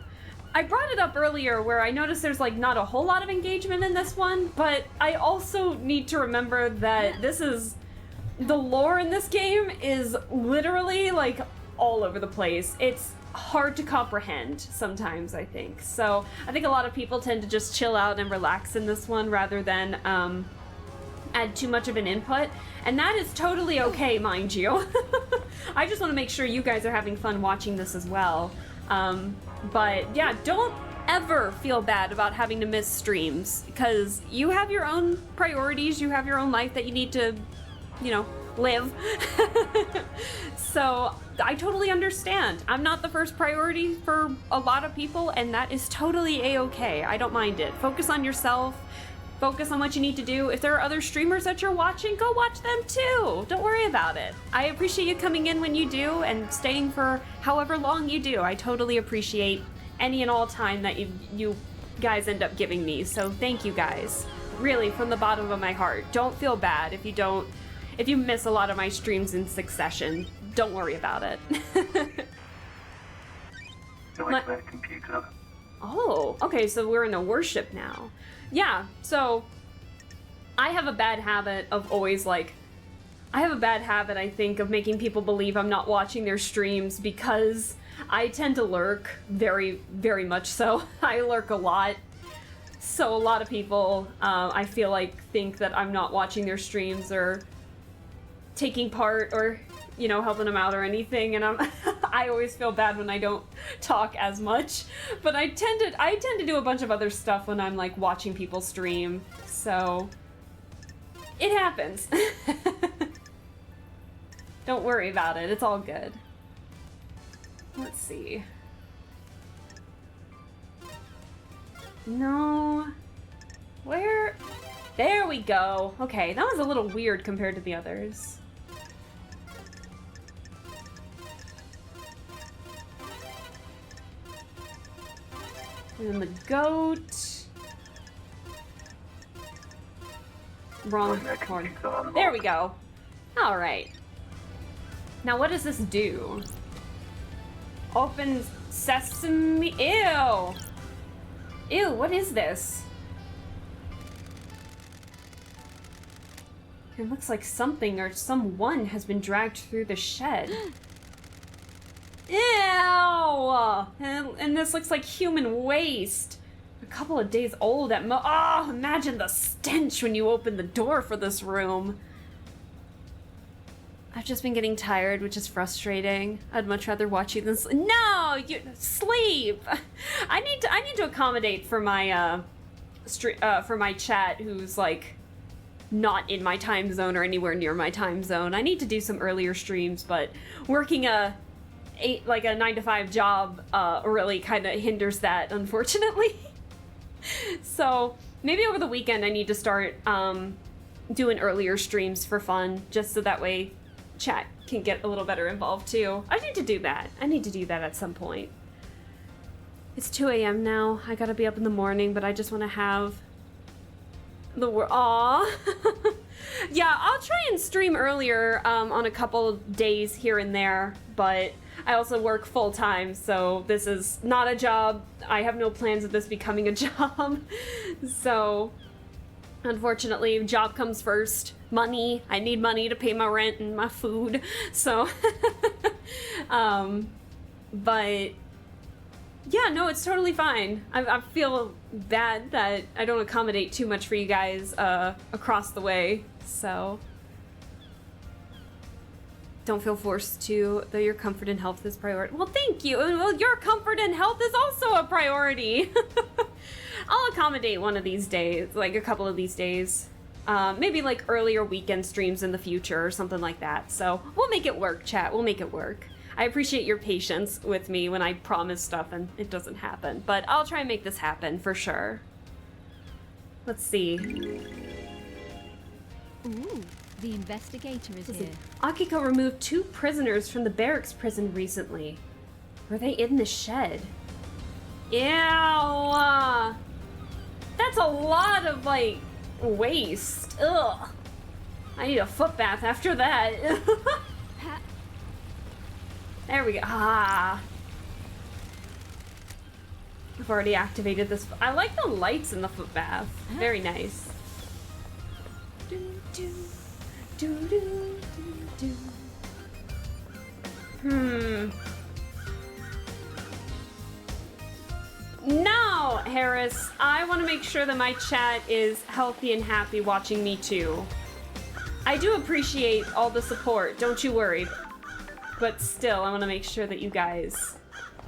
I brought it up earlier where I noticed there's like not a whole lot of engagement in this one, but I also need to remember that the lore in this game is literally like all over the place. It's hard to comprehend sometimes, I think. So I think a lot of people tend to just chill out and relax in this one rather than add too much of an input. And that is totally okay, mind you. I just want to make sure you guys are having fun watching this as well. But yeah, don't ever feel bad about having to miss streams because you have your own priorities, you have your own life that you need to, you know, live. So I totally understand. I'm not the first priority for a lot of people, and that is totally a-okay. I don't mind it. Focus on yourself. Focus on what you need to do. If there are other streamers that you're watching, go watch them too. Don't worry about it. I appreciate you coming in when you do and staying for however long you do. I totally appreciate any and all time that you guys end up giving me. So thank you guys. Really, from the bottom of my heart. Don't feel bad if you miss a lot of my streams in succession. Don't worry about it. Computer. Oh, okay, so we're in a worship now. Yeah, so I have a bad habit of always like, I have a bad habit, I think, of making people believe I'm not watching their streams because I tend to lurk very, very much so. I lurk a lot. So a lot of people, I feel like, think that I'm not watching their streams or taking part or, you know, helping them out or anything, and I always feel bad when I don't talk as much. But I tend to do a bunch of other stuff when I'm like watching people stream. So it happens. Don't worry about it. It's all good. Let's see. No. Where? There we go. Okay, that was a little weird compared to the others. And then the goat. Wrong horn. There we go. All right. Now what does this do? Open sesame. Ew. Ew, what is this? It looks like something or someone has been dragged through the shed. Ew! And this looks like human waste. A couple of days old at oh, imagine the stench when you open the door for this room. I've just been getting tired, which is frustrating. I'd much rather watch you than No, you sleep. I need to accommodate for my for my chat who's like not in my time zone or anywhere near my time zone. I need to do some earlier streams, but working a 9-to-5 job really kind of hinders that, unfortunately. So maybe over the weekend I need to start doing earlier streams for fun, just so that way chat can get a little better involved too. I need to do that. I need to do that at some point. It's 2 a.m. now. I gotta be up in the morning, but I just want to have the Aww. Yeah, I'll try and stream earlier on a couple days here and there, but I also work full time, so this is not a job. I have no plans of this becoming a job. So unfortunately, job comes first. Money. I need money to pay my rent and my food. So, but yeah, no, it's totally fine. I feel bad that I don't accommodate too much for you guys across the way. So don't feel forced to, though your comfort and health is priority. Well, thank you. Well, your comfort and health is also a priority. I'll accommodate one of these days, like a couple of these days. Maybe like earlier weekend streams in the future or something like that. So we'll make it work, chat. We'll make it work. I appreciate your patience with me when I promise stuff and it doesn't happen. But I'll try and make this happen for sure. Let's see. Ooh, the investigator is here. Akiko removed 2 prisoners from the barracks prison recently. Were they in the shed? Ew! That's a lot of, like, waste. Ugh. I need a foot bath after that. There we go. Ah. I've already activated this. I like the lights in the foot bath. Very nice. Do, do, do, do, do, do. No, Harris. I want to make sure that my chat is healthy and happy watching me too. I do appreciate all the support. Don't you worry. But still, I want to make sure that you guys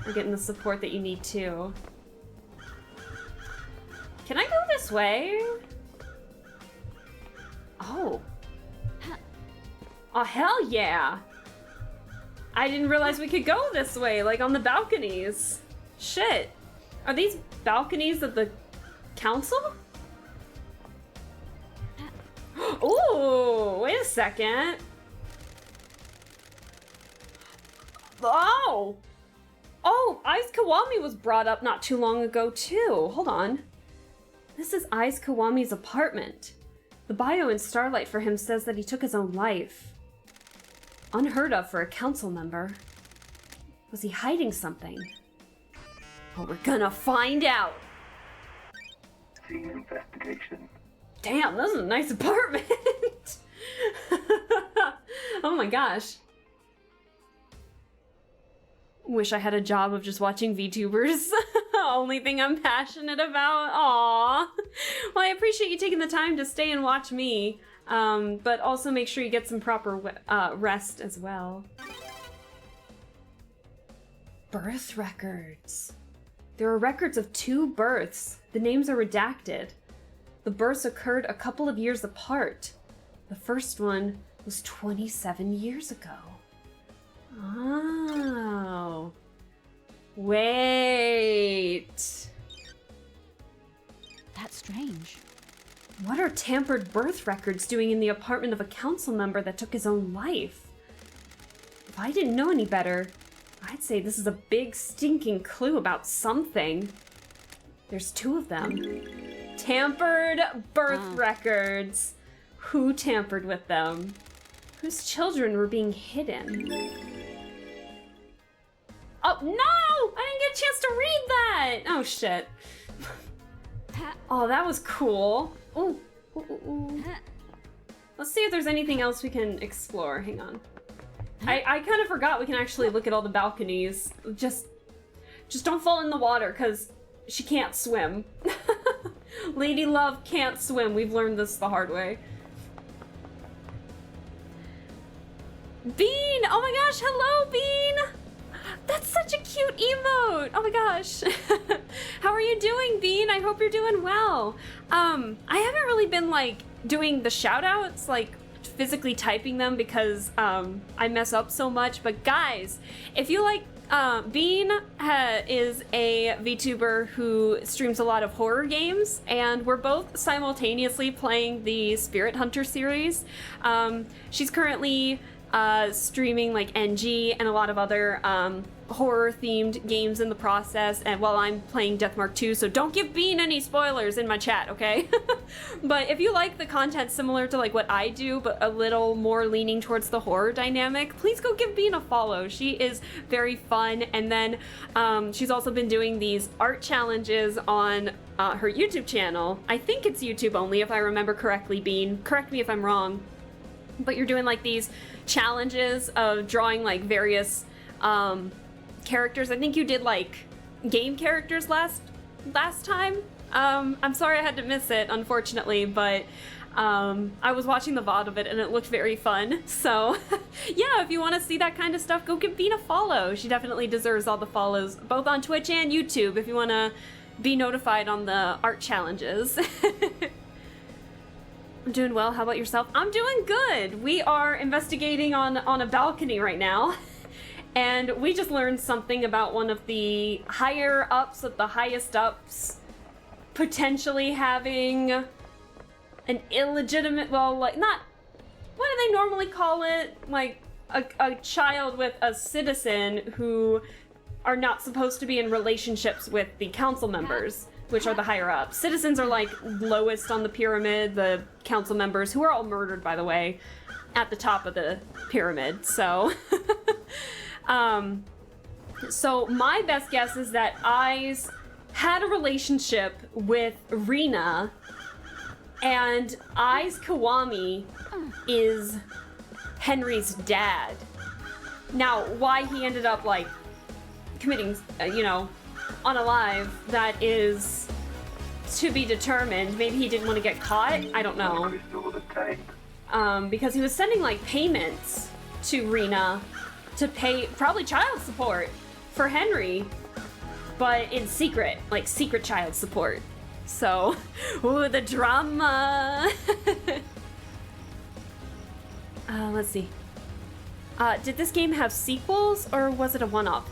are getting the support that you need too. Can I go this way? Oh. Oh, hell yeah. I didn't realize we could go this way, like on the balconies. Shit. Are these balconies of the council? Ooh, wait a second. Oh! Oh, Aiz Kiwami was brought up not too long ago, too. Hold on. This is Aiz Kiwami's apartment. The bio in Starlight for him says that he took his own life. Unheard of for a council member. Was he hiding something? Well, we're gonna find out. Investigation. Damn, this is a nice apartment. Oh my gosh. Wish I had a job of just watching VTubers. Only thing I'm passionate about. Aww. Well, I appreciate you taking the time to stay and watch me. But also make sure you get some proper rest as well. Birth records. There are records of 2 births. The names are redacted. The births occurred a couple of years apart. The first one was 27 years ago. Oh. Wait. That's strange. What are tampered birth records doing in the apartment of a council member that took his own life? If I didn't know any better, I'd say this is a big stinking clue about something. There's 2 of them. Tampered birth records. Who tampered with them? Whose children were being hidden? Oh, no! I didn't get a chance to read that! Oh, shit. Oh, that was cool. Ooh. Let's see if there's anything else we can explore. Hang on. I kind of forgot we can actually look at all the balconies. Just don't fall in the water, because she can't swim. Lady Love can't swim. We've learned this the hard way. Bean! Oh my gosh, hello, Bean! That's such a cute emote! Oh my gosh. How are you doing, Bean? I hope you're doing well. I haven't really been, like, doing the shout-outs, like, physically typing them because, I mess up so much. But guys, if you like, Bean is a VTuber who streams a lot of horror games, and we're both simultaneously playing the Spirit Hunter series. She's currently streaming like NG and a lot of other horror-themed games in the process, and while I'm playing Deathmark 2, so don't give Bean any spoilers in my chat, okay? But if you like the content similar to like what I do, but a little more leaning towards the horror dynamic, please go give Bean a follow. She is very fun, and then she's also been doing these art challenges on her YouTube channel. I think it's YouTube only, if I remember correctly, Bean. Correct me if I'm wrong. But you're doing like these challenges of drawing like various characters. I think you did like game characters last time. I'm sorry I had to miss it, unfortunately, but I was watching the VOD of it and it looked very fun. So yeah, if you want to see that kind of stuff, go give Bean a follow. She definitely deserves all the follows, both on Twitch and YouTube, if you want to be notified on the art challenges. I'm doing well. How about yourself? I'm doing good. We are investigating on a balcony right now. And we just learned something about one of the higher ups of the highest ups potentially having an illegitimate, well, like, not, what do they normally call it? Like, a child with a citizen who are not supposed to be in relationships with the council members, which are the higher ups. Citizens are like lowest on the pyramid, the council members, who are all murdered, by the way, at the top of the pyramid, so. So my best guess is that Ai's had a relationship with Rina, and Ai's Kiwami is Henry's dad. Now, why he ended up, like, committing, unalive, that is to be determined. Maybe he didn't want to get caught, I don't know. Because he was sending, like, payments to Rina to pay probably child support for Henry, but in secret, like secret child support. So, ooh, the drama. Let's see. Did this game have sequels or was it a one-off?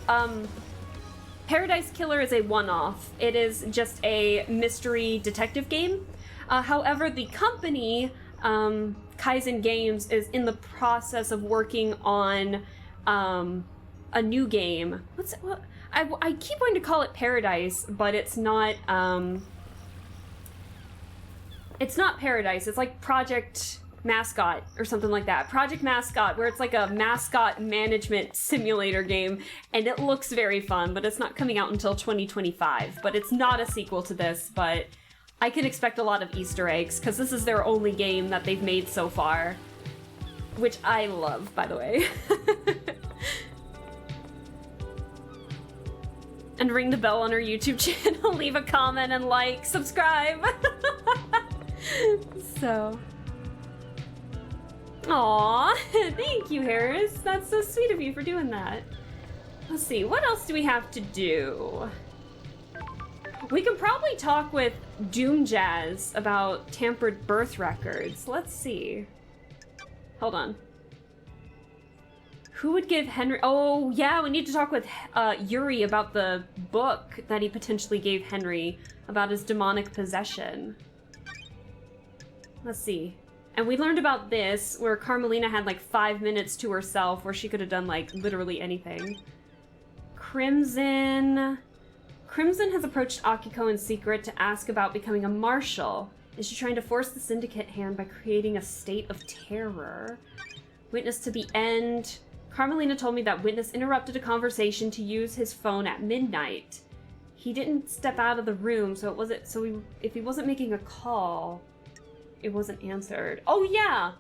Paradise Killer is a one-off. It is just a mystery detective game. However, the company, Kaizen Games, is in the process of working on a new game. I keep wanting to call it Paradise, but it's not Paradise. It's like Project Mascot or something like that. Project Mascot, where it's like a mascot management simulator game, and it looks very fun, but it's not coming out until 2025. But it's not a sequel to this, but I can expect a lot of Easter eggs, because this is their only game that they've made so far. which I love, by the way. And ring the bell on her YouTube channel, leave a comment and like, subscribe. So. Aw, thank you, Harris. That's so sweet of you for doing that. Let's see, what else do we have to do? We can probably talk with Doom Jazz about tampered birth records. Let's see. Hold on. Who would give Henry... Oh, yeah, we need to talk with Yuri about the book that he potentially gave Henry about his demonic possession. Let's see. And we learned about this, where Carmelina had like 5 minutes to herself, where she could have done like literally anything. Crimson has approached Akiko in secret to ask about becoming a marshal. Is she trying to force the Syndicate hand by creating a state of terror? Witness to the end. Carmelina told me that Witness interrupted a conversation to use his phone at midnight. He didn't step out of the room, so if he wasn't making a call, it wasn't answered. Oh yeah!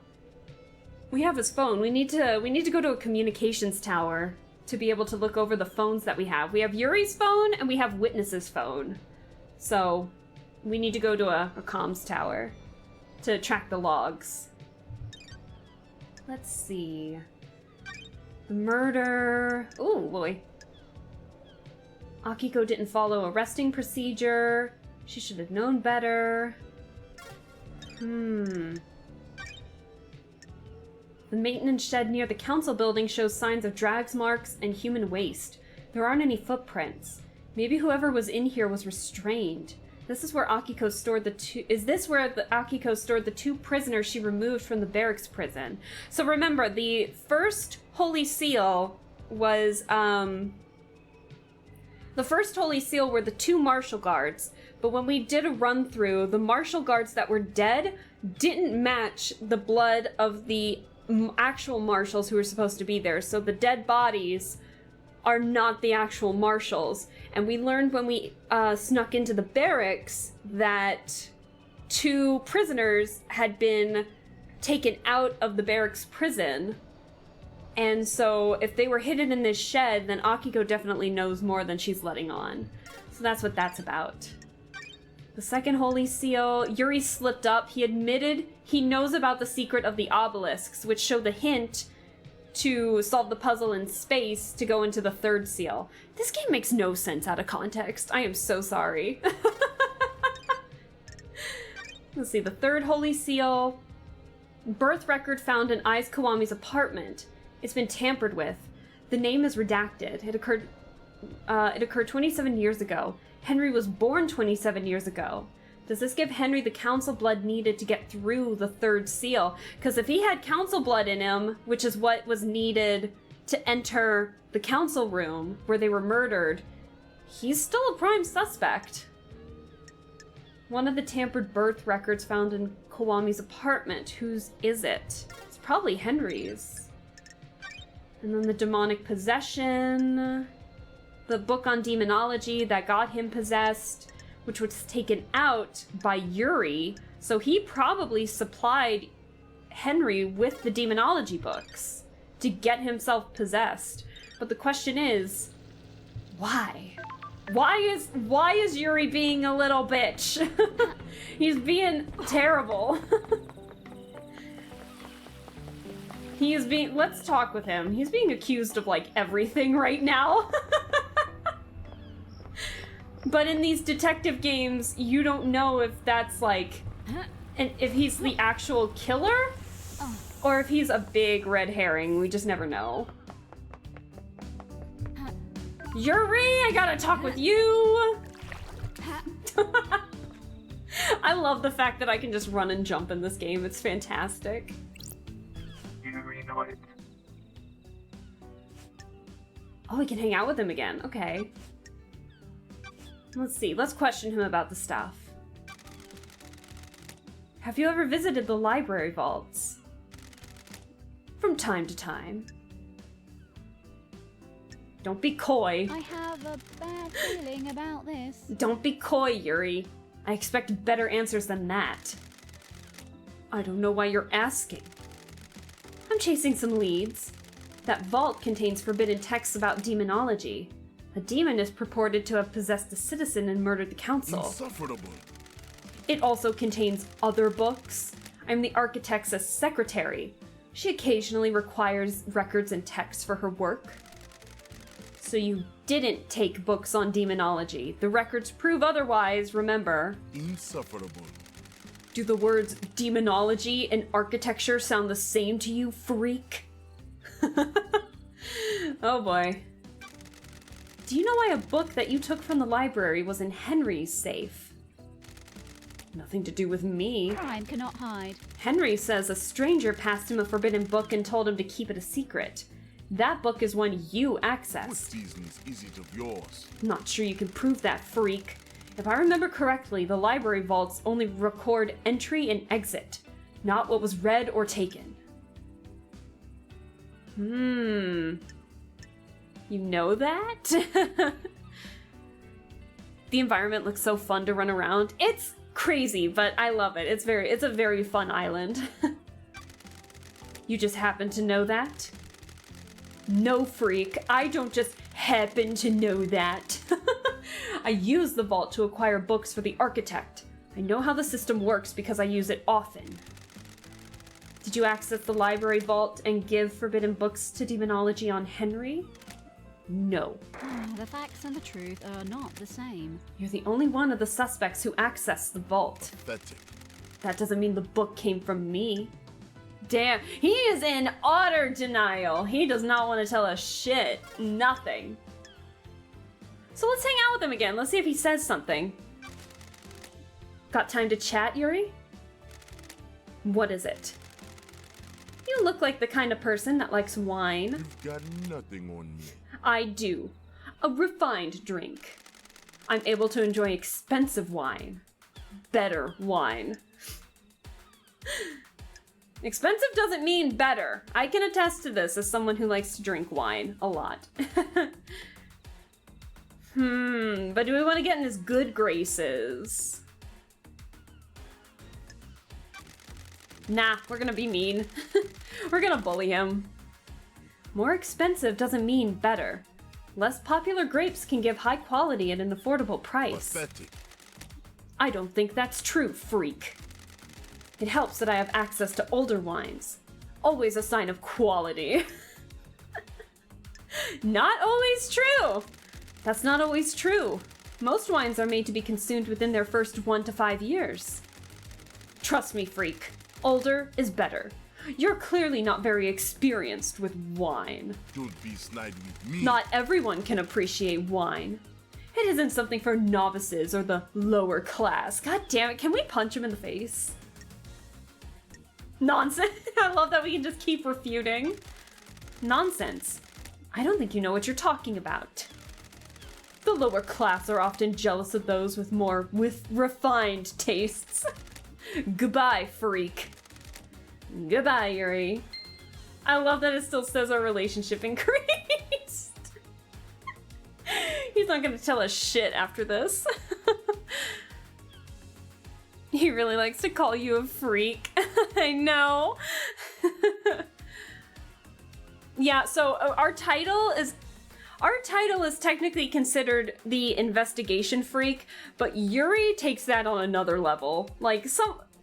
We have his phone. We need to go to a communications tower to be able to look over the phones that we have. We have Yuri's phone and we have Witness's phone. So we need to go to a comms tower to track the logs. Let's see. The murder. Ooh, boy. Akiko didn't follow arresting procedure. She should have known better. The maintenance shed near the council building shows signs of drags marks and human waste. There aren't any footprints. Maybe whoever was in here was restrained. This is where Akiko stored the two... Is this where Akiko stored the 2 prisoners she removed from the barracks prison? So remember, the first Holy Seal was, The first Holy Seal were the 2 martial guards, but when we did a run-through, the martial guards that were dead didn't match the blood of the actual marshals who were supposed to be there, so the dead bodies are not the actual marshals. And we learned when we snuck into the barracks that 2 prisoners had been taken out of the barracks prison. And so if they were hidden in this shed, then Akiko definitely knows more than she's letting on. So that's what that's about. The second Holy Seal, Yuri slipped up. He admitted he knows about the secret of the obelisks, which show the hint to solve the puzzle in space to go into the 3rd seal. This game makes no sense out of context. I am so sorry. Let's see, the 3rd Holy Seal. Birth record found in Aiz Kiwami's apartment. It's been tampered with. The name is redacted. It occurred 27 years ago. Henry was born 27 years ago. Does this give Henry the council blood needed to get through the 3rd seal? Because if he had council blood in him, which is what was needed to enter the council room where they were murdered, he's still a prime suspect. One of the tampered birth records found in Kiwami's apartment. Whose is it? It's probably Henry's. And then the demonic possession. The book on demonology that got him possessed, which was taken out by Yuri, so he probably supplied Henry with the demonology books to get himself possessed. But the question is, why? Why is Yuri being a little bitch? He's being terrible. He is being... Let's talk with him. He's being accused of, like, everything right now. But in these detective games, you don't know if that's, like... if he's the actual killer, or if he's a big red herring. We just never know. Yuri, I gotta talk with you! I love the fact that I can just run and jump in this game. It's fantastic. Oh, we can hang out with him again. Okay. Let's see. Let's question him about the stuff. Have you ever visited the library vaults? From time to time. Don't be coy. I have a bad feeling about this. Don't be coy, Yuri. I expect better answers than that. I don't know why you're asking. I'm chasing some leads. That vault contains forbidden texts about demonology. A demon is purported to have possessed a citizen and murdered the council. Insufferable. It also contains other books. I'm the architect's secretary. She occasionally requires records and texts for her work. So you didn't take books on demonology. The records prove otherwise, remember. Insufferable. Do the words demonology and architecture sound the same to you, freak? Oh boy. Do you know why a book that you took from the library was in Henry's safe? Nothing to do with me. Crime cannot hide. Henry says a stranger passed him a forbidden book and told him to keep it a secret. That book is one you What accessed. business is it of yours? Not sure you can prove that, freak. If I remember correctly, the library vaults only record entry and exit, not what was read or taken. You know that? The environment looks so fun to run around. It's crazy, but I love it. It's a very fun island. You just happen to know that? No, freak. I don't just happen to know that. I use the vault to acquire books for the architect. I know how the system works because I use it often. Did you access the library vault and give forbidden books to demonology on Henry? No. The facts and the truth are not the same. You're the only one of the suspects who accessed the vault. Pathetic. That doesn't mean the book came from me. Damn, he is in utter denial. He does not want to tell us shit. Nothing. So let's hang out with him again. Let's see if he says something. Got time to chat, Yuri? What is it? You look like the kind of person that likes wine. You've got nothing on me. I do. A refined drink. I'm able to enjoy expensive wine. Better wine. Expensive doesn't mean better. I can attest to this as someone who likes to drink wine a lot. But do we want to get in his good graces? Nah, we're gonna be mean. We're gonna bully him. More expensive doesn't mean better. Less popular grapes can give high quality at an affordable price. Pathetic. I don't think that's true, freak. It helps that I have access to older wines. Always a sign of quality. Not always true. That's not always true. Most wines are made to be consumed within their first 1 to 5 years. Trust me, freak. Older is better. You're clearly not very experienced with wine. Don't be snide with me. Not everyone can appreciate wine. It isn't something for novices or the lower class. God damn it, can we punch him in the face? Nonsense. I love that we can just keep refuting. Nonsense. I don't think you know what you're talking about. The lower class are often jealous of those with refined tastes. Goodbye, freak. Goodbye, Yuri. I love that it still says our relationship increased. He's not gonna tell us shit after this. He really likes to call you a freak. I know. Yeah, so our title is technically considered the investigation freak, but Yuri takes that on another level. Like,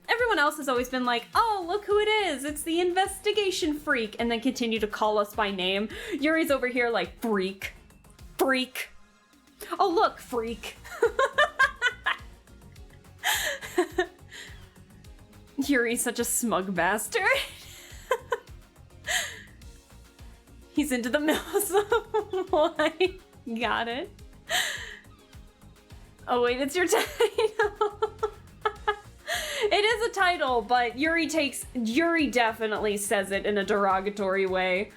everyone else has always been like, oh, look who it is, it's the investigation freak, and then continue to call us by name. Yuri's over here like, freak. Freak. Oh, look, freak. Yuri's such a smug bastard. He's into the mouse. Why? Got it. Oh wait, it's your title. It is a title, but Yuri definitely says it in a derogatory way.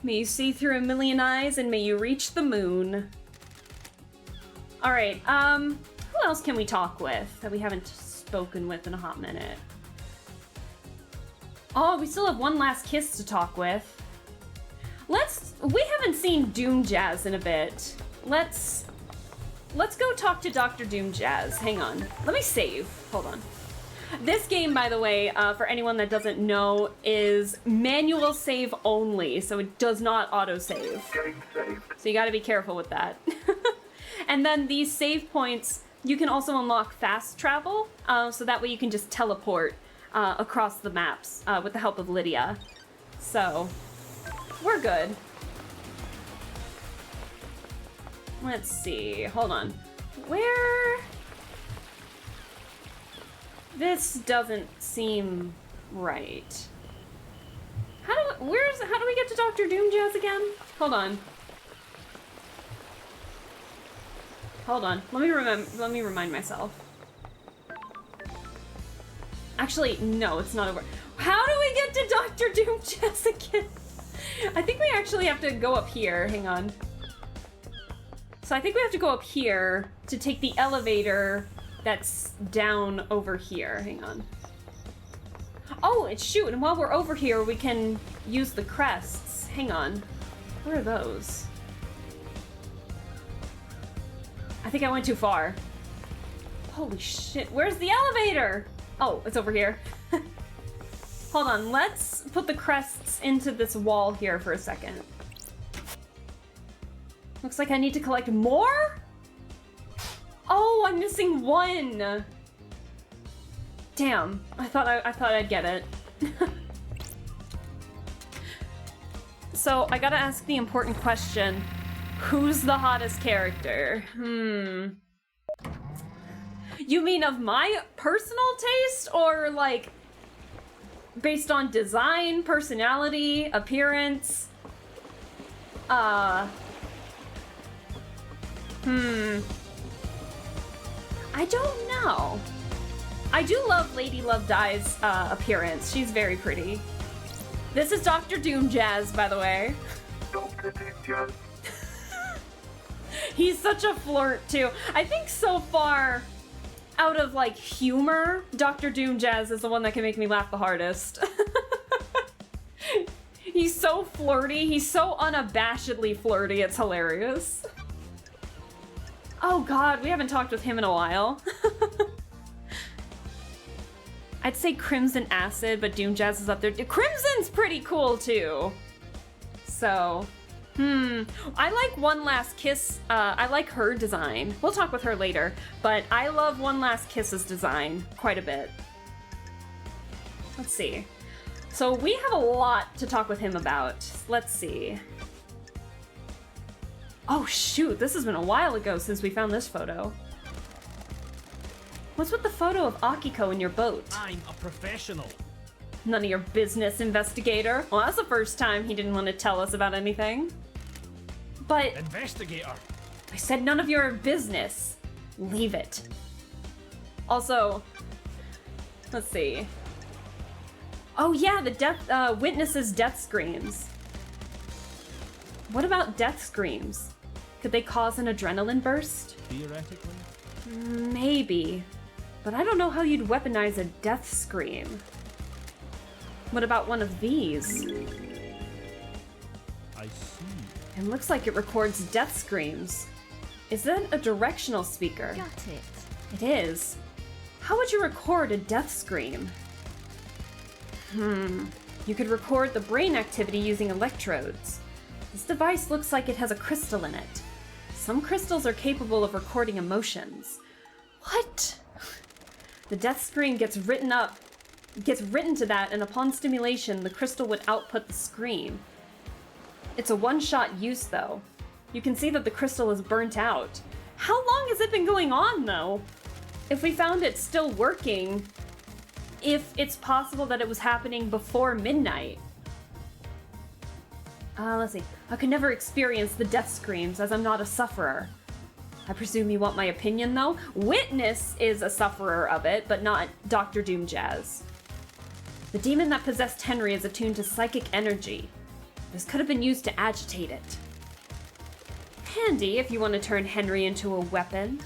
May you see through a million eyes and may you reach the moon. Alright, who else can we talk with that we haven't spoken with in a hot minute? Oh, we still have one last kiss to talk with. We haven't seen Doom Jazz in a bit. Let's go talk to Dr. Doom Jazz. Hang on. Let me save. Hold on. This game, by the way, for anyone that doesn't know, is manual save only, so it does not autosave. Getting saved. So you gotta be careful with that. And then these save points, you can also unlock fast travel, so that way you can just teleport across the maps with the help of Lydia. So, we're good. Let's see, hold on. Where? This doesn't seem right. How do we get to Dr. Doomjazz again? Hold on. Hold on. Let me remind myself. Actually, no, it's not over. How do we get to Dr. Doomjazz again? I think we actually have to go up here. Hang on. So I think we have to go up here to take the elevator that's down over here. Hang on. Oh, it's shoot, and while we're over here, we can use the crests. Hang on. Where are those? I think I went too far. Holy shit, where's the elevator? Oh, it's over here. Hold on, let's put the crests into this wall here for a second. Looks like I need to collect more? Oh, I'm missing one. Damn, I thought I'd get it. So I gotta ask the important question. Who's the hottest character? You mean of my personal taste, or like based on design, personality, appearance? I don't know. I do love Lady Love Die's appearance. She's very pretty. This is Dr. Doomjazz, by the way. Dr. Doomjazz. He's such a flirt, too. I think so far, out of, like, humor, Dr. Doomjazz is the one that can make me laugh the hardest. He's so flirty. He's so unabashedly flirty. It's hilarious. Oh, God, we haven't talked with him in a while. I'd say Crimson Acid, but Doomjazz is up there. Crimson's pretty cool, too. So... I like One Last Kiss. I like her design. We'll talk with her later, but I love One Last Kiss's design quite a bit. Let's see. So we have a lot to talk with him about. Let's see. Oh shoot, this has been a while ago since we found this photo. What's with the photo of Akiko in your boat? I'm a professional. None of your business, investigator. Well, that's the first time he didn't want to tell us about anything. But... Investigator. I said none of your business. Leave it. Also, let's see. Oh yeah, the witnesses' death screams. What about death screams? Could they cause an adrenaline burst? Theoretically? Maybe. But I don't know how you'd weaponize a death scream. What about one of these? I see. It looks like it records death screams. Is that a directional speaker? Got it. It is. How would you record a death scream? You could record the brain activity using electrodes. This device looks like it has a crystal in it. Some crystals are capable of recording emotions. What? The death scream gets written to that, and upon stimulation, the crystal would output the scream. It's a one-shot use, though. You can see that the crystal is burnt out. How long has it been going on, though? If we found it still working, if it's possible that it was happening before midnight. Let's see. I could never experience the death screams, as I'm not a sufferer. I presume you want my opinion, though? Witness is a sufferer of it, but not Dr. Doomjazz. The demon that possessed Henry is attuned to psychic energy. This could have been used to agitate it. Handy if you want to turn Henry into a weapon.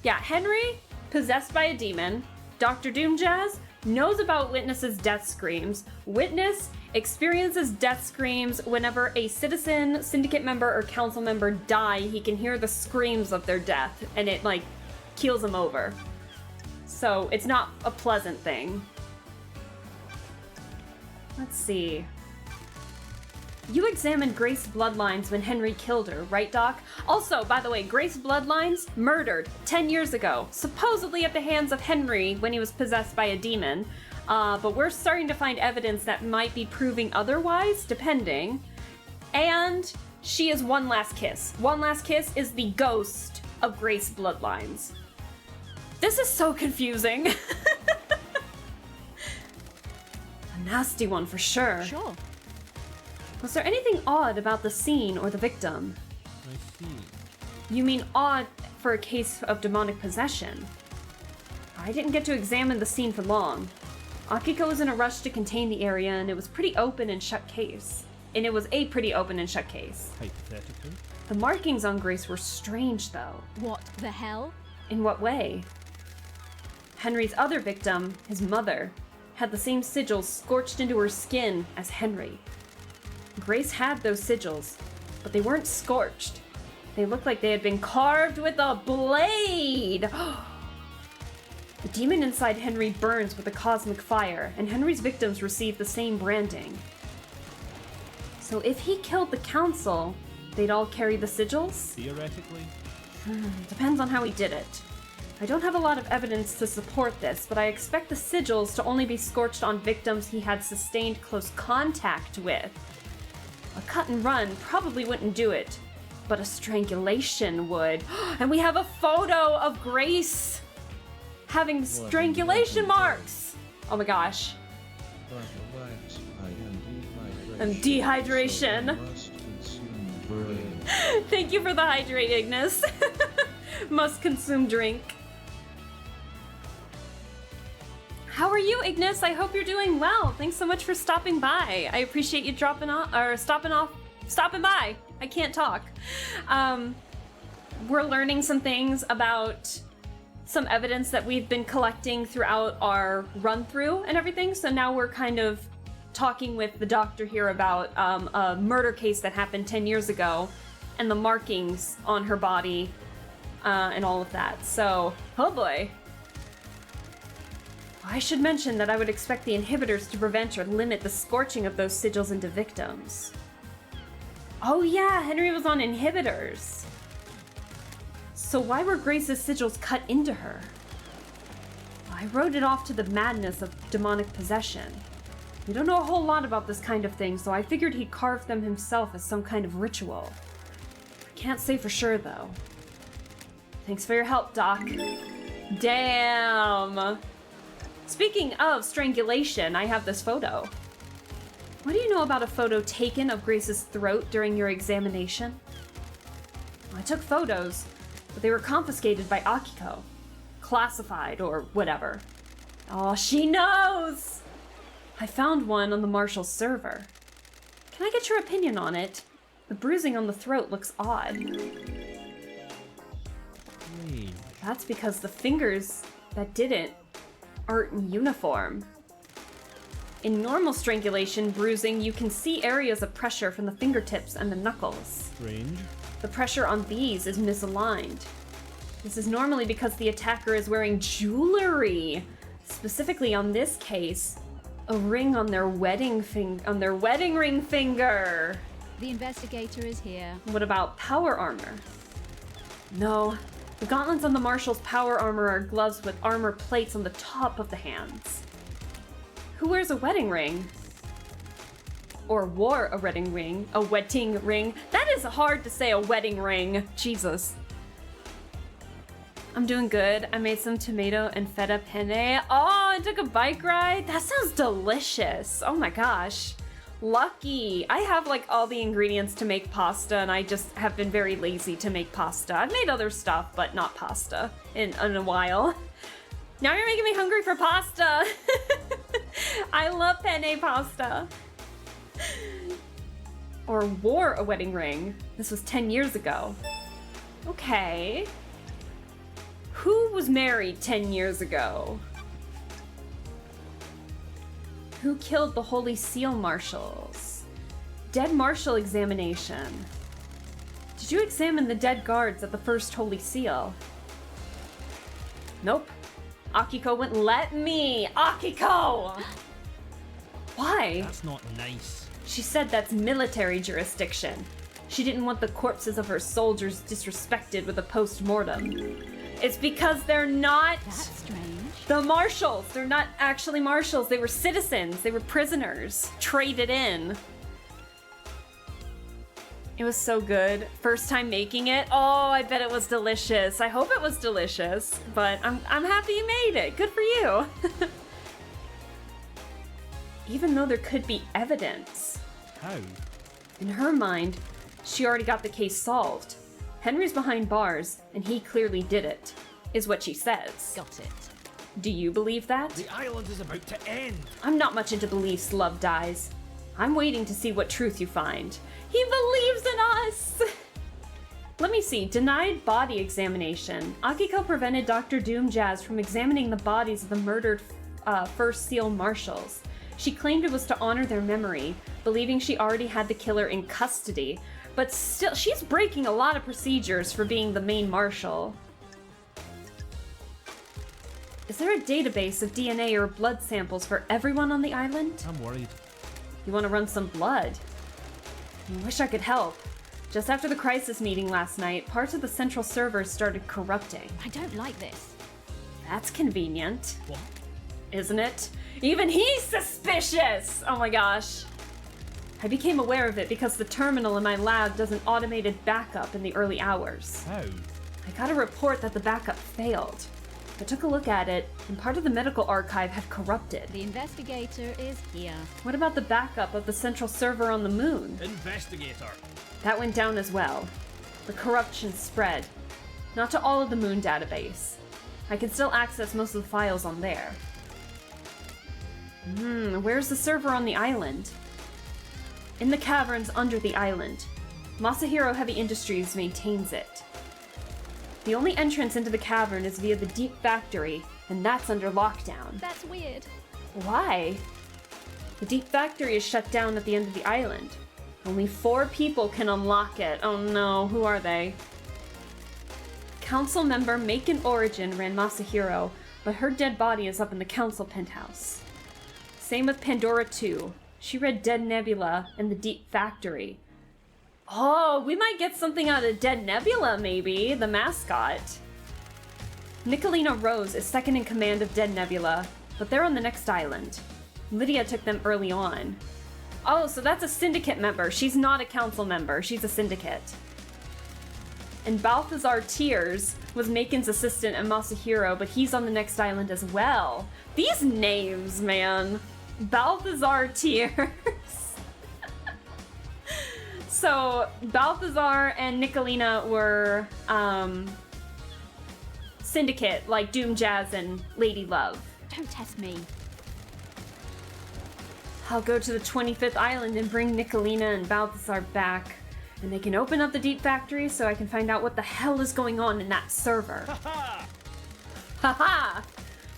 Yeah, Henry, possessed by a demon. Dr. Doomjazz knows about Witness's death screams. Witness experiences death screams whenever a citizen, syndicate member, or council member die. He can hear the screams of their death, and it, like, keels him over. So it's not a pleasant thing. Let's see. You examined Grace's bloodlines when Henry killed her, right, Doc? Also, by the way, Grace's bloodlines murdered 10 years ago, supposedly at the hands of Henry when he was possessed by a demon. But we're starting to find evidence that might be proving otherwise, depending. And she is One Last Kiss. One Last Kiss is the ghost of Grace's bloodlines. This is so confusing. A nasty one for sure. Sure. Was there anything odd about the scene or the victim? I see. You mean odd for a case of demonic possession? I didn't get to examine the scene for long. Akiko was in a rush to contain the area, and it was pretty open and shut case. And it was a pretty open and shut case. Hypothetically? The markings on Grace were strange, though. What the hell? In what way? Henry's other victim, his mother, had the same sigils scorched into her skin as Henry. Grace had those sigils, but they weren't scorched. They looked like they had been carved with a blade! The demon inside Henry burns with a cosmic fire, and Henry's victims receive the same branding. So if he killed the council, they'd all carry the sigils? Theoretically? Depends on how he did it. I don't have a lot of evidence to support this, but I expect the sigils to only be scorched on victims he had sustained close contact with. A cut and run probably wouldn't do it, but a strangulation would. And we have a photo of Grace having strangulation marks! Oh my gosh. And dehydration. Thank you for the hydrate, Ignis. Must consume drink. How are you, Ignis? I hope you're doing well. Thanks so much for stopping by. I appreciate you stopping by. I can't talk. We're learning some things about some evidence that we've been collecting throughout our run through and everything. So now we're kind of talking with the doctor here about a murder case that happened 10 years ago and the markings on her body and all of that. So, oh boy. I should mention that I would expect the inhibitors to prevent or limit the scorching of those sigils into victims. Oh yeah, Henry was on inhibitors. So why were Grace's sigils cut into her? I wrote it off to the madness of demonic possession. We don't know a whole lot about this kind of thing, so I figured he carved them himself as some kind of ritual. I can't say for sure, though. Thanks for your help, Doc. Damn! Speaking of strangulation, I have this photo. What do you know about a photo taken of Grace's throat during your examination? I took photos, but they were confiscated by Akiko. Classified, or whatever. Oh, she knows! I found one on the Marshall server. Can I get your opinion on it? The bruising on the throat looks odd. Strange. That's because the fingers that did it aren't in uniform. In normal strangulation bruising, you can see areas of pressure from the fingertips and the knuckles. Strange. The pressure on these is misaligned. This is normally because the attacker is wearing jewelry. Specifically on this case, a ring on their wedding ring finger. The investigator is here. What about power armor? No. The gauntlets on the Marshal's power armor are gloves with armor plates on the top of the hands. Who wears a wedding ring? Or wore a wedding ring? A wedding ring? That is hard to say, a wedding ring. Jesus. I'm doing good. I made some tomato and feta penne. Oh, I took a bike ride? That sounds delicious. Oh my gosh. Lucky. I have like all the ingredients to make pasta and I just have been very lazy to make pasta. I've made other stuff, but not pasta in a while. Now you're making me hungry for pasta. I love penne pasta. Or wore a wedding ring. This was 10 years ago. Okay. Who was married 10 years ago? Who killed the Holy Seal Marshals? Dead Marshal examination. Did you examine the dead guards at the first Holy Seal? Nope. Akiko wouldn't let me. Akiko! Why? That's not nice. She said that's military jurisdiction. She didn't want the corpses of her soldiers disrespected with a post-mortem. It's because they're not That's strange. the marshals. They're not actually marshals. They were citizens. They were prisoners. Traded in. It was so good. First time making it. Oh, I bet it was delicious. I hope it was delicious. But I'm happy you made it. Good for you. Even though there could be evidence. How? In her mind, she already got the case solved. Henry's behind bars, and he clearly did it, is what she says. Got it. Do you believe that? The island is about to end. I'm not much into beliefs, Love Dies. I'm waiting to see what truth you find. He believes in us! Let me see. Denied body examination. Akiko prevented Dr. Doom Jazz from examining the bodies of the murdered First Seal marshals. She claimed it was to honor their memory, believing she already had the killer in custody. But still, she's breaking a lot of procedures for being the main marshal. Is there a database of DNA or blood samples for everyone on the island? I'm worried. You want to run some blood? I wish I could help. Just after the crisis meeting last night, parts of the central servers started corrupting. I don't like this. That's convenient, What? isn't it? Even he's suspicious! Oh my gosh. I became aware of it because the terminal in my lab does an automated backup in the early hours. How? I got a report that the backup failed. I took a look at it, and part of the medical archive had corrupted. The investigator is here. What about the backup of the central server on the moon? Investigator. That went down as well. The corruption spread. Not to all of the moon database. I can still access most of the files on there. Where's the server on the island? In the caverns under the island. Masahiro Heavy Industries maintains it. The only entrance into the cavern is via the Deep Factory, and that's under lockdown. That's weird. Why? The Deep Factory is shut down at the end of the island. Only 4 people can unlock it. Oh no, who are they? Council member Macon Origin ran Masahiro, but her dead body is up in the council penthouse. Same with Pandora 2. She read Dead Nebula and the Deep Factory. Oh, we might get something out of Dead Nebula, maybe, the mascot. Nicolina Rose is second in command of Dead Nebula, but they're on the next island. Lydia took them early on. Oh, so that's a syndicate member. She's not a council member, she's a syndicate. And Balthazar Tears was Macon's assistant at Masahiro, but he's on the next island as well. These names, man. Balthazar Tears. So, Balthazar and Nicolina were, syndicate, like Doom Jazz and Lady Love. Don't test me. I'll go to the 25th island and bring Nicolina and Balthazar back. And they can open up the Deep Factory so I can find out what the hell is going on in that server. Haha!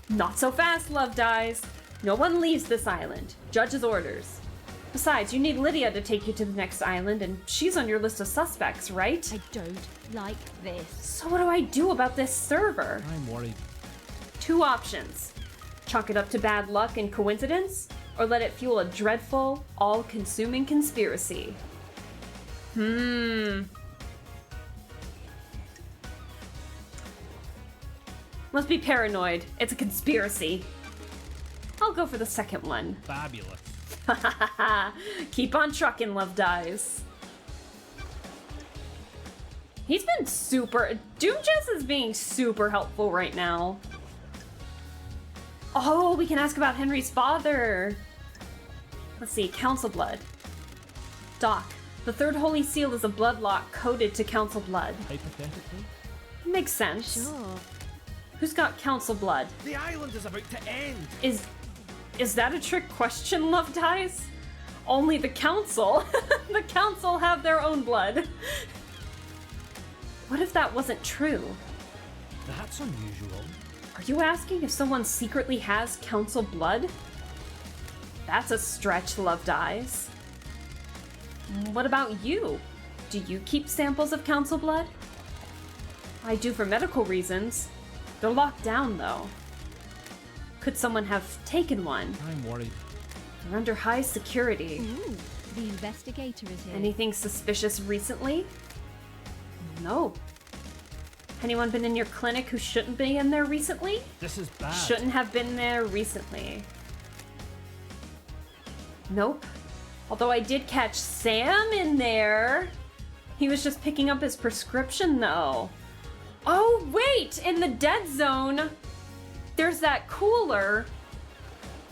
Not so fast, Love Dies. No one leaves this island. Judge's orders. Besides, you need Lydia to take you to the next island, and she's on your list of suspects, right? I don't like this. So what do I do about this server? I'm worried. 2 options. Chalk it up to bad luck and coincidence, or let it fuel a dreadful, all-consuming conspiracy. Must be paranoid. It's a conspiracy. I'll go for the second one. Fabulous. Keep on trucking, Love Dies. He's been super... Doomjazz is being super helpful right now. Oh, we can ask about Henry's father. Let's see, Council Blood. Doc, the third Holy Seal is a blood lock coded to Council Blood. Hypothetically? Makes sense. Sure. Who's got Council Blood? The island is about to end. Is that a trick question, Love Dies? Only the Council. The Council have their own blood. What if that wasn't true? That's unusual. Are you asking if someone secretly has Council blood? That's a stretch, Love Dies. What about you? Do you keep samples of Council blood? I do for medical reasons. They're locked down, though. Could someone have taken one? I'm worried. They're under high security. Ooh, the investigator is here. Anything suspicious recently? No. Anyone been in your clinic who shouldn't be in there recently? This is bad. Shouldn't have been there recently. Nope. Although I did catch Sam in there. He was just picking up his prescription though. Oh wait, in the dead zone, there's that cooler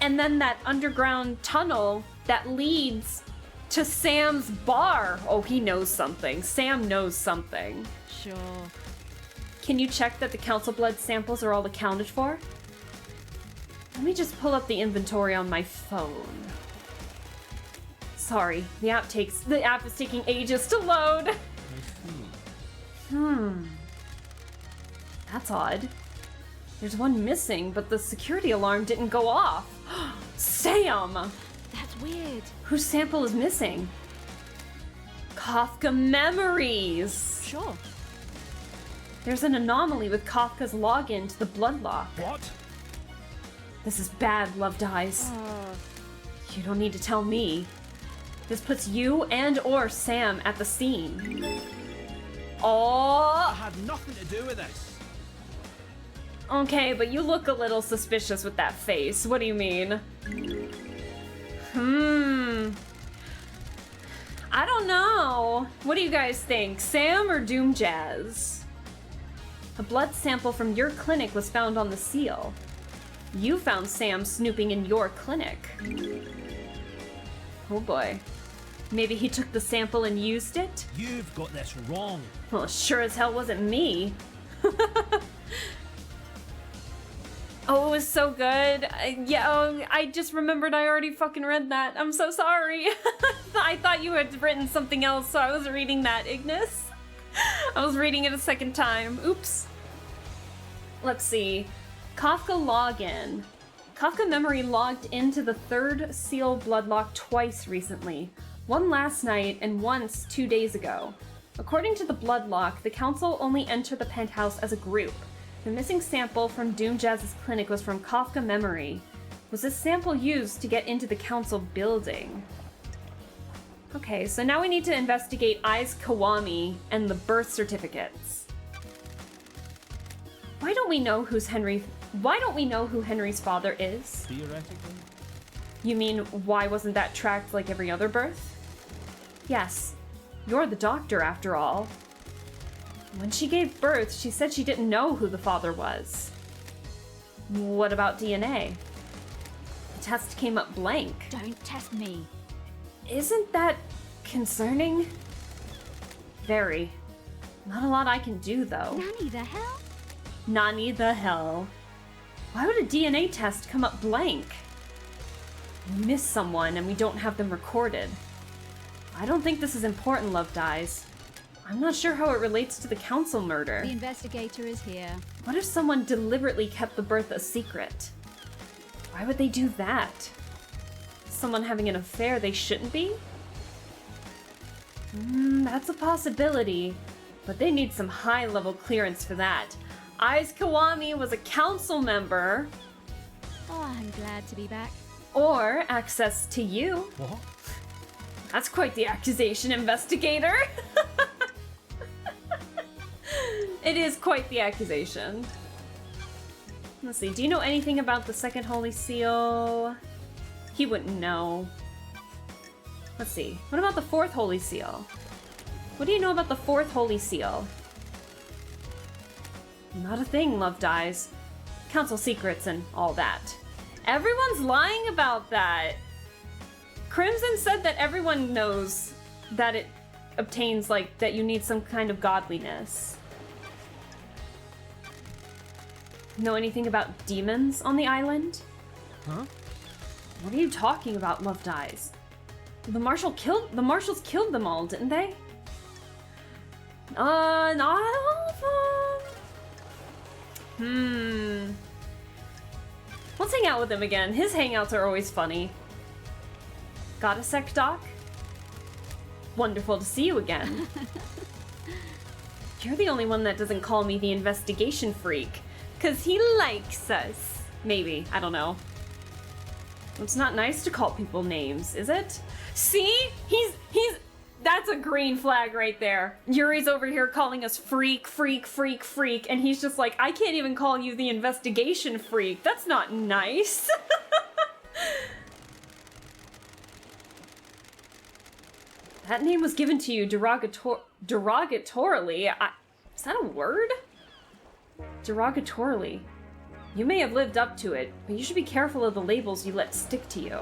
and then that underground tunnel that leads to Sam's bar. Oh, he knows something. Sam knows something. Sure. Can you check that the council blood samples are all accounted for? Let me just pull up the inventory on my phone. Sorry, the app is taking ages to load. That's odd. There's one missing, but the security alarm didn't go off. Sam! That's weird. Whose sample is missing? Kafka Memories! Sure. There's an anomaly with Kafka's login to the bloodlock. What? This is bad, Love Dies. You don't need to tell me. This puts you and or Sam at the scene. I Oh, had nothing to do with this. okay, but you look a little suspicious with that face. What do you mean? I don't know. What do you guys think? Sam or Doom Jazz? A blood sample from your clinic was found on the seal. You found Sam snooping in your clinic. Oh boy. Maybe he took the sample and used it? You've got this wrong. Well, sure as hell wasn't me. Oh, it was so good. I just remembered I already fucking read that. I'm so sorry. I thought you had written something else, so I was reading that, Ignis. I was reading it a second time. Oops. Let's see. Kafka login. Kafka Memory logged into the third seal bloodlock twice recently. One last night and once 2 days ago. According to the bloodlock, the council only entered the penthouse as a group. The missing sample from Doom Jazz's clinic was from Kafka Memory. Was this sample used to get into the council building? Okay, so now we need to investigate Ai's Kawami and the birth certificates. Why don't we know who Henry's father is? Theoretically? You mean, why wasn't that tracked like every other birth? Yes, you're the doctor after all. When she gave birth, she said she didn't know who the father was. What about DNA? The test came up blank. Don't test me. Isn't that concerning? Very. Not a lot I can do, though. Nanny the hell? Nani the hell. Why would a DNA test come up blank? We miss someone and we don't have them recorded. I don't think this is important, Love Dies. I'm not sure how it relates to the council murder. The investigator is here. What if someone deliberately kept the birth a secret? Why would they do that? Someone having an affair they shouldn't be? That's a possibility, but they need some high-level clearance for that. Ai's Kawami was a council member, Oh, I'm glad to be back. or access to you. What? That's quite the accusation, investigator. It is quite the accusation. Let's see, do you know anything about the second Holy Seal? He wouldn't know. Let's see, what about the fourth Holy Seal? What do you know about the fourth Holy Seal? Not a thing, Love Dies. Council secrets and all that. Everyone's lying about that. Crimson said that everyone knows that it obtains, like, that you need some kind of godliness. Know anything about demons on the island? Huh? What are you talking about, Love Dies? The marshals killed them all, didn't they? Not all of them. Let's hang out with him again. His hangouts are always funny. Got a sec, Doc? Wonderful to see you again. You're the only one that doesn't call me the investigation freak, 'cause he likes us. Maybe. I don't know. It's not nice to call people names, is it? See? He's that's a green flag right there. Yuri's over here calling us freak, freak, freak, freak, and he's just like, I can't even call you the investigation freak. That's not nice. That name was given to you derogatorily. Is that a word? Derogatorily. You may have lived up to it, but you should be careful of the labels you let stick to you.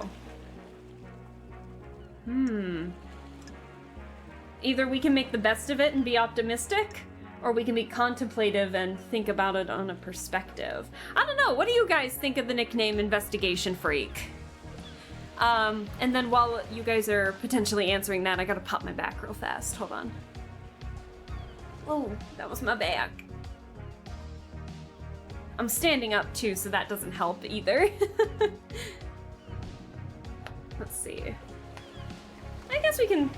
Either we can make the best of it and be optimistic, or we can be contemplative and think about it on a perspective. I don't know, what do you guys think of the nickname Investigation Freak? And then while you guys are potentially answering that, I gotta pop my back real fast. Hold on. Oh, that was my back. I'm standing up too, so that doesn't help either. Let's see. I guess we can...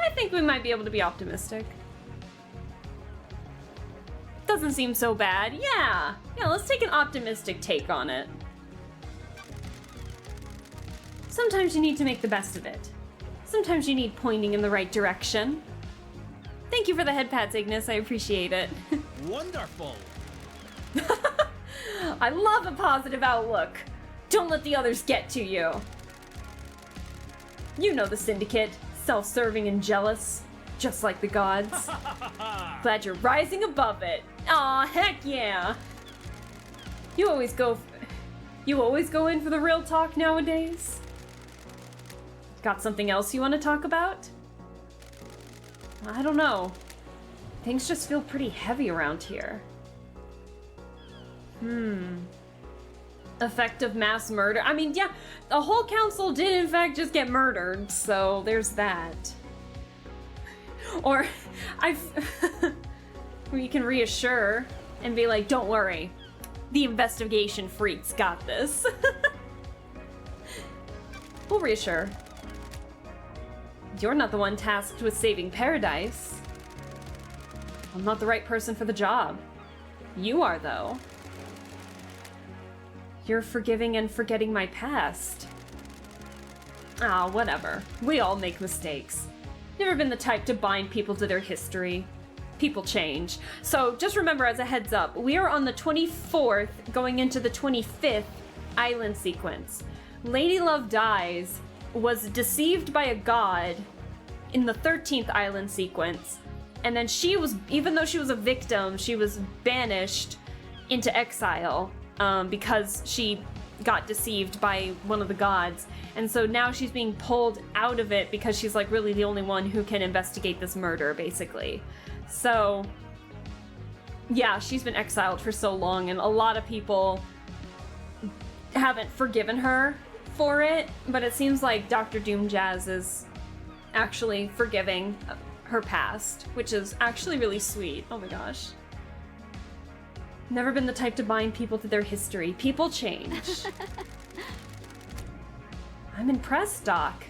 I think we might be able to be optimistic. Doesn't seem so bad. Yeah, let's take an optimistic take on it. Sometimes you need to make the best of it. Sometimes you need pointing in the right direction. Thank you for the head pats, Ignis. I appreciate it. Wonderful. I love a positive outlook. Don't let the others get to you. You know the Syndicate. Self-serving and jealous. Just like the gods. Glad you're rising above it. Aw, heck yeah. You always go in for the real talk nowadays? Got something else you want to talk about? I don't know. Things just feel pretty heavy around here. Effect of mass murder. I mean, yeah, the whole council did in fact just get murdered, so there's that. Or, we can reassure and be like, don't worry, the investigation freaks got this. We'll reassure. You're not the one tasked with saving paradise. I'm not the right person for the job. You are, though. You're forgiving and forgetting my past. Ah, whatever. We all make mistakes. Never been the type to bind people to their history. People change. So just remember, as a heads up, we are on the 24th going into the 25th island sequence. Lady Love Dies was deceived by a god in the 13th island sequence, and then she was, even though she was a victim, she was banished into exile because she got deceived by one of the gods. And so now she's being pulled out of it because she's like really the only one who can investigate this murder, basically. So yeah, she's been exiled for so long, and a lot of people haven't forgiven her for it, but it seems like Dr. Doom Jazz is actually forgiving her past, which is actually really sweet. Oh my gosh. Never been the type to bind people to their history. People change. I'm impressed, Doc.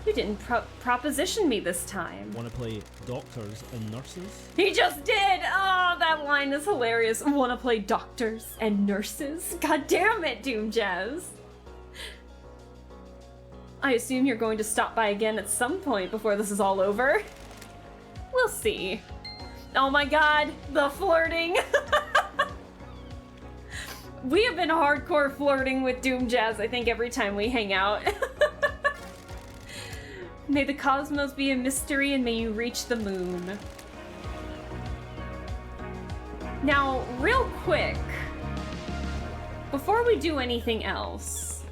You didn't proposition me this time. Want to play doctors and nurses? He just did! Oh, that line is hilarious. Want to play doctors and nurses? God damn it, Doom Jazz. I assume you're going to stop by again at some point before this is all over. We'll see. Oh my god, the flirting. We have been hardcore flirting with Doom Jazz, I think, every time we hang out. May the cosmos be a mystery and may you reach the moon. Now, real quick, before we do anything else,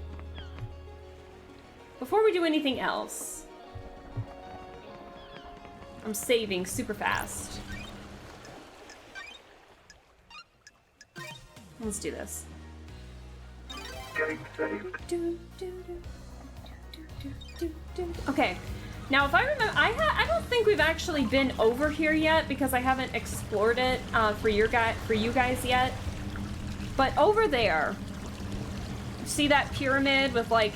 I'm saving super fast. Let's do this. Getting saved. Okay, now if I remember, I don't think we've actually been over here yet because I haven't explored it for you guys yet. But over there, see that pyramid with like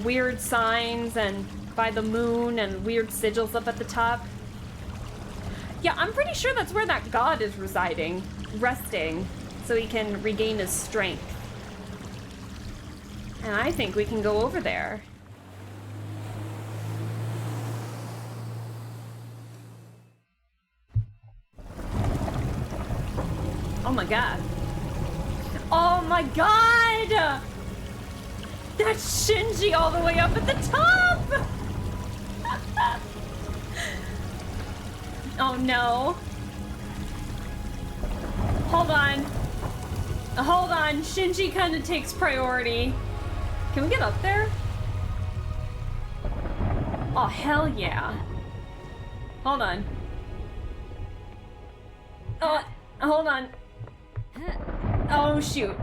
weird signs and by the moon and weird sigils up at the top? Yeah, I'm pretty sure that's where that god is resting. so he can regain his strength. And I think we can go over there. Oh my god. Oh my god! That's Shinji all the way up at the top! Oh no. Hold on. Hold on. Shinji kind of takes priority. Can we get up there? Oh, hell yeah. Hold on. Oh, hold on. Oh, shoot.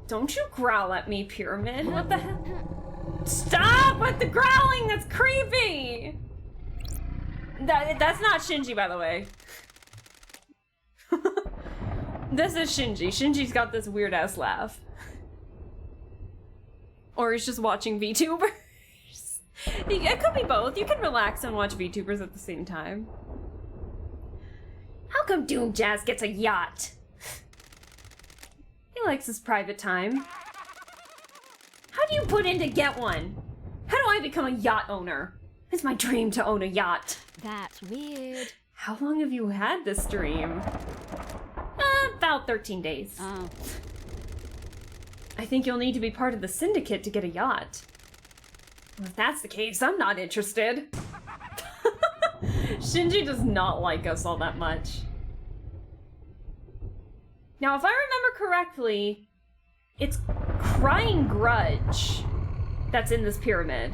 Don't you growl at me, Pyramid. What the hell? Stop with the growling! That's creepy! That's not Shinji, by the way. This is Shinji. Shinji's got this weird-ass laugh. Or he's just watching VTubers. It could be both. You can relax and watch VTubers at the same time. How come Doom Jazz gets a yacht? He likes his private time. How do you put in to get one? How do I become a yacht owner? It's my dream to own a yacht. That's weird. How long have you had this dream? About 13 days. Oh. I think you'll need to be part of the syndicate to get a yacht. Well, if that's the case, I'm not interested. Shinji does not like us all that much. Now, if I remember correctly, it's Crying Grudge that's in this pyramid.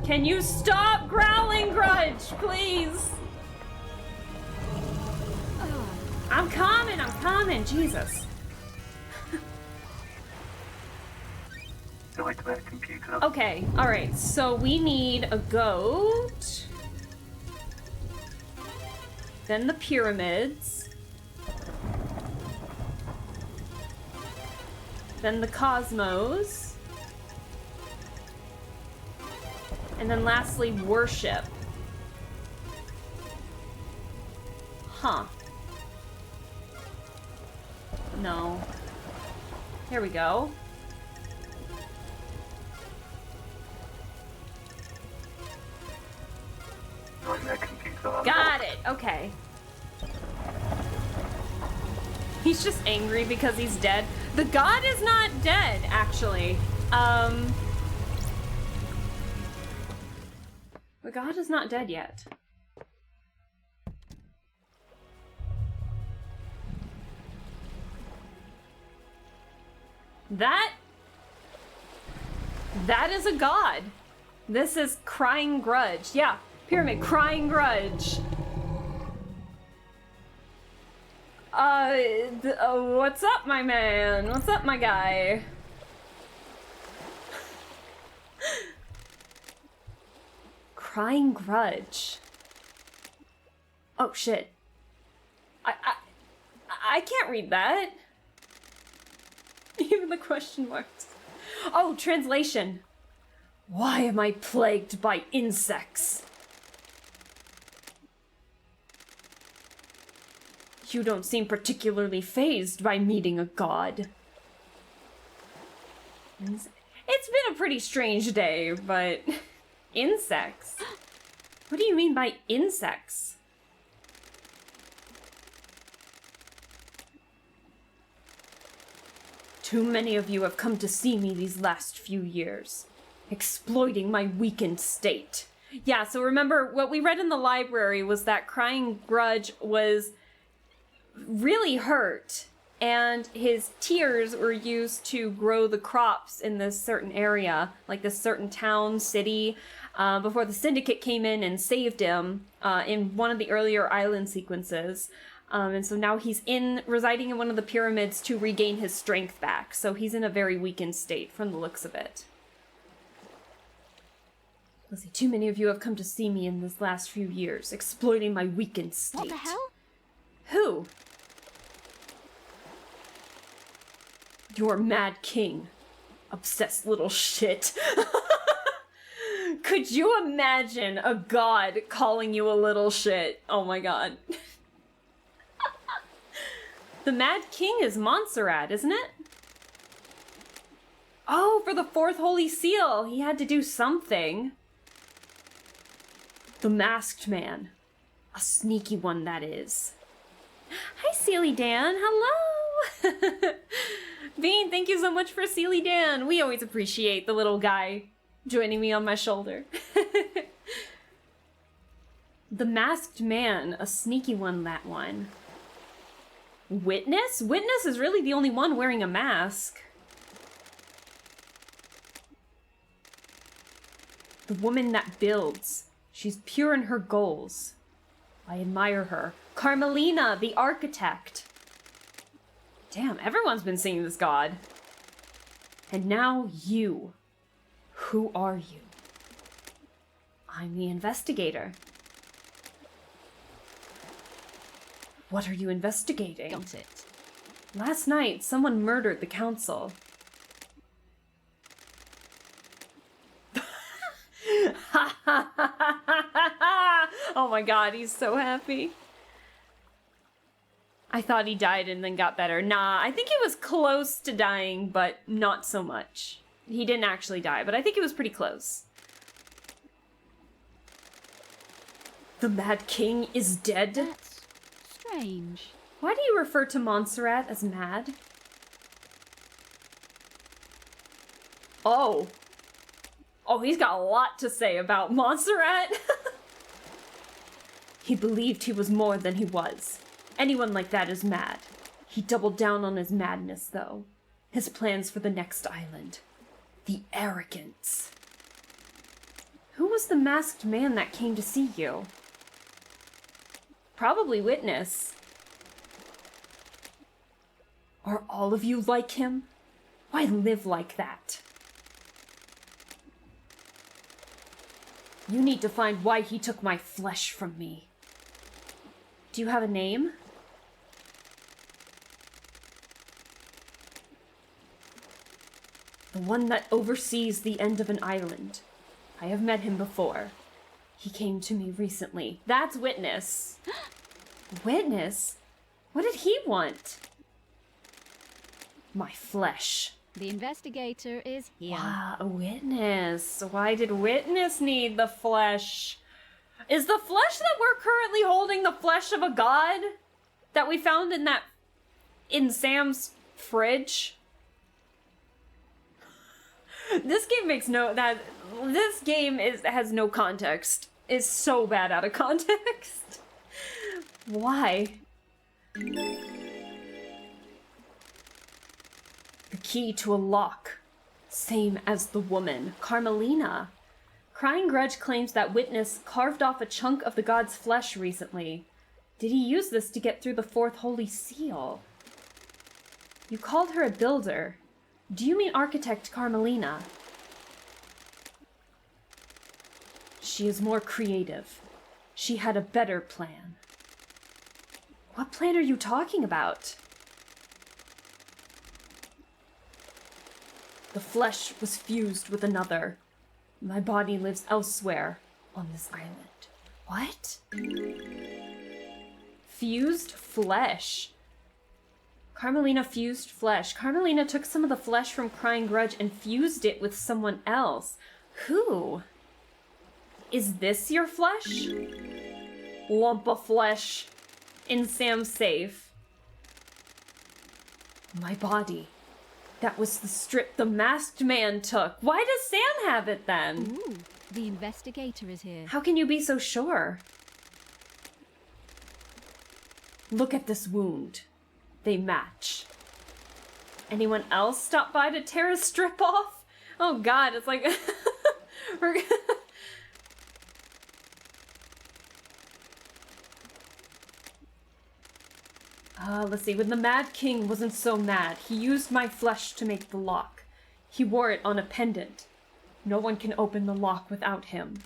Can you stop growling, Grudge, please? I'm coming, Jesus. Like that computer. Okay, alright, so we need a goat. Then the pyramids. Then the cosmos. And then lastly, worship. Huh. No. There we go. Like that computer. Got it. Okay. He's just angry because he's dead. The god is not dead, actually. The god is not dead yet. That is a god. This is Crying Grudge. Yeah, Pyramid, Crying Grudge. What's up, my man? What's up, my guy? Crying Grudge. Oh, shit. I can't read that. Even the question marks. Oh, translation. Why am I plagued by insects? You don't seem particularly fazed by meeting a god. It's been a pretty strange day, but... Insects? What do you mean by insects? Too many of you have come to see me these last few years, exploiting my weakened state. Yeah, so remember, what we read in the library was that Crying Grudge was really hurt, and his tears were used to grow the crops in this certain area, like this certain town, city, before the Syndicate came in and saved him in one of the earlier island sequences. And so now he's residing in one of the pyramids to regain his strength back. So he's in a very weakened state from the looks of it. Let's see, too many of you have come to see me in this last few years, exploiting my weakened state. What the hell? Who? Your mad king. Obsessed little shit. Could you imagine a god calling you a little shit? Oh my god. The Mad King is Montserrat, isn't it? Oh, for the fourth holy seal, he had to do something. The Masked Man. A sneaky one, that is. Hi, Sealy Dan. Hello. Bean, thank you so much for Sealy Dan. We always appreciate the little guy joining me on my shoulder. The Masked Man. A sneaky one, that one. Witness? Witness is really the only one wearing a mask. The woman that builds. She's pure in her goals. I admire her. Carmelina, the architect. Damn, everyone's been singing this god. And now you. Who are you? I'm the investigator. What are you investigating? Got it. Last night, someone murdered the council. Oh my god, he's so happy. I thought he died and then got better. Nah, I think he was close to dying, but not so much. He didn't actually die, but I think it was pretty close. The Mad King is dead? That's strange. Why do you refer to Montserrat as mad? Oh. Oh, he's got a lot to say about Montserrat. He believed he was more than he was. Anyone like that is mad. He doubled down on his madness, though. His plans for the next island. The arrogance. Who was the masked man that came to see you? Probably Witness. Are all of you like him? Why live like that? You need to find why he took my flesh from me. Do you have a name? The one that oversees the end of an island. I have met him before. He came to me recently. That's Witness. Witness? What did he want? My flesh. The investigator is here. Wow, a Witness. Why did Witness need the flesh? Is the flesh that we're currently holding the flesh of a god that we found in Sam's fridge? This game has no context. It's so bad out of context. Why? The key to a lock. Same as the woman, Carmelina. Crying Grudge claims that Witness carved off a chunk of the god's flesh recently. Did he use this to get through the fourth holy seal? You called her a builder. Do you mean architect Carmelina? She is more creative. She had a better plan. What plan are you talking about? The flesh was fused with another. My body lives elsewhere on this island. What? Fused flesh. Carmelina fused flesh. Carmelina took some of the flesh from Crying Grudge and fused it with someone else. Who? Is this your flesh? Lump of flesh in Sam's safe. My body. That was the strip the masked man took. Why does Sam have it then? Ooh, the investigator is here. How can you be so sure? Look at this wound. They match. Anyone else stop by to tear a strip off? Oh god, it's like... we're let's see. When the Mad King wasn't so mad, he used my flesh to make the lock. He wore it on a pendant. No one can open the lock without him.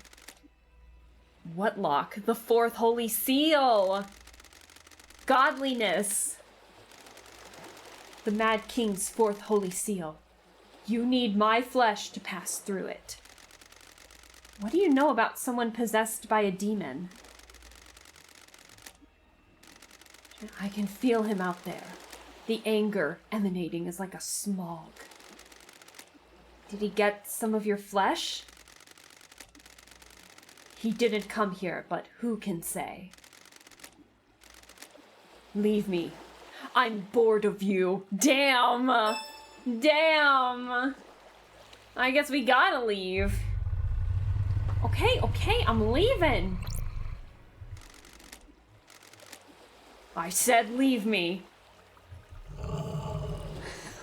What lock? The fourth holy seal! Godliness! The Mad King's fourth holy seal. You need my flesh to pass through it. What do you know about someone possessed by a demon? I can feel him out there. The anger emanating is like a smog. Did he get some of your flesh? He didn't come here, but who can say? Leave me. I'm bored of you. Damn! Damn! I guess we gotta leave. Okay, I'm leaving. I said leave me.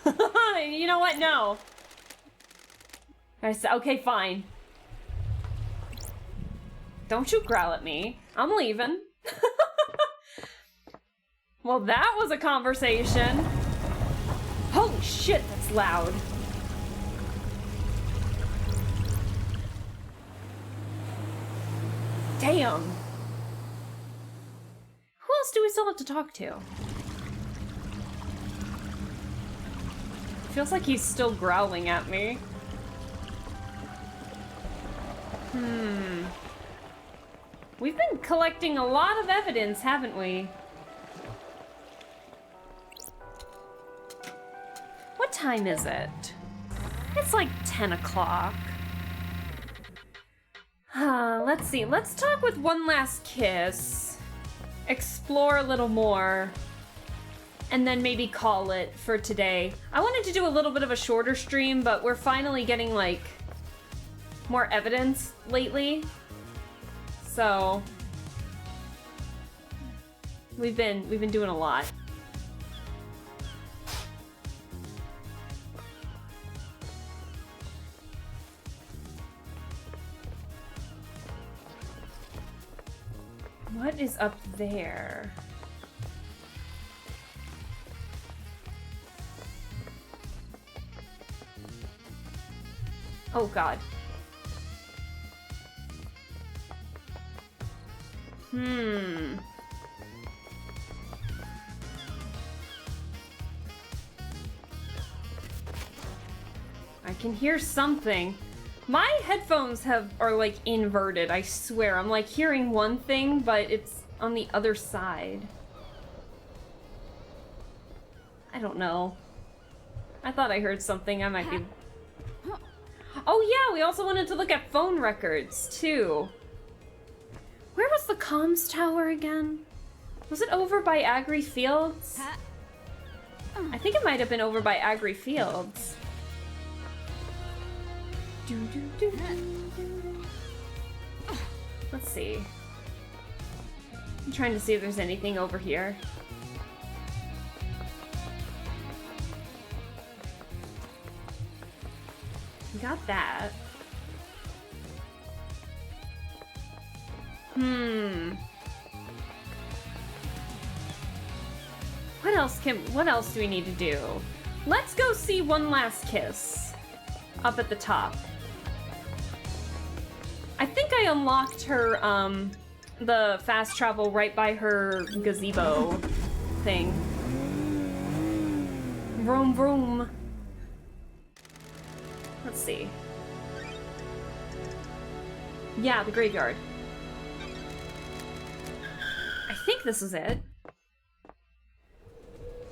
You know what? No. I said, okay, fine. Don't you growl at me. I'm leaving. Well, that was a conversation. Holy shit, that's loud. Damn. Who else do we still have to talk to? Feels like he's still growling at me. We've been collecting a lot of evidence, haven't we? What time is it? It's like 10 o'clock. Let's see. Let's talk with One Last Kiss. Explore a little more. And then maybe call it for today. I wanted to do a little bit of a shorter stream, but we're finally getting, like, more evidence lately. So we've been doing a lot. What is up there? Oh God. I can hear something. My headphones are like inverted, I swear. I'm like hearing one thing, but it's on the other side. I don't know. I thought I heard something. I might be... Oh yeah, we also wanted to look at phone records, too. Where was the comms tower again? Was it over by Agri Fields? I think it might have been over by Agri Fields. Let's see. I'm trying to see if there's anything over here. Got that. What else do we need to do? Let's go see One Last Kiss up at the top. I think I unlocked her the fast travel right by her gazebo thing. Vroom vroom. Let's see. Yeah, the graveyard. I think this is it.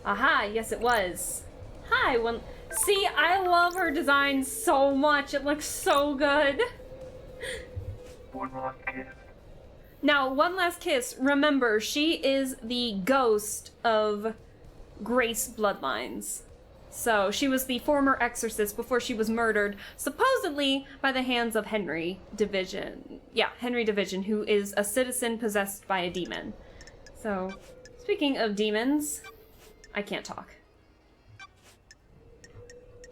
Aha, yes it was. Hi, one. See, I love her design so much. It looks so good. One last kiss. Now, One Last Kiss, remember, she is the ghost of Grace Bloodlines. So, she was the former exorcist before she was murdered, supposedly by the hands of Henry Division. Yeah, Henry Division, who is a citizen possessed by a demon. So, speaking of demons, I can't talk.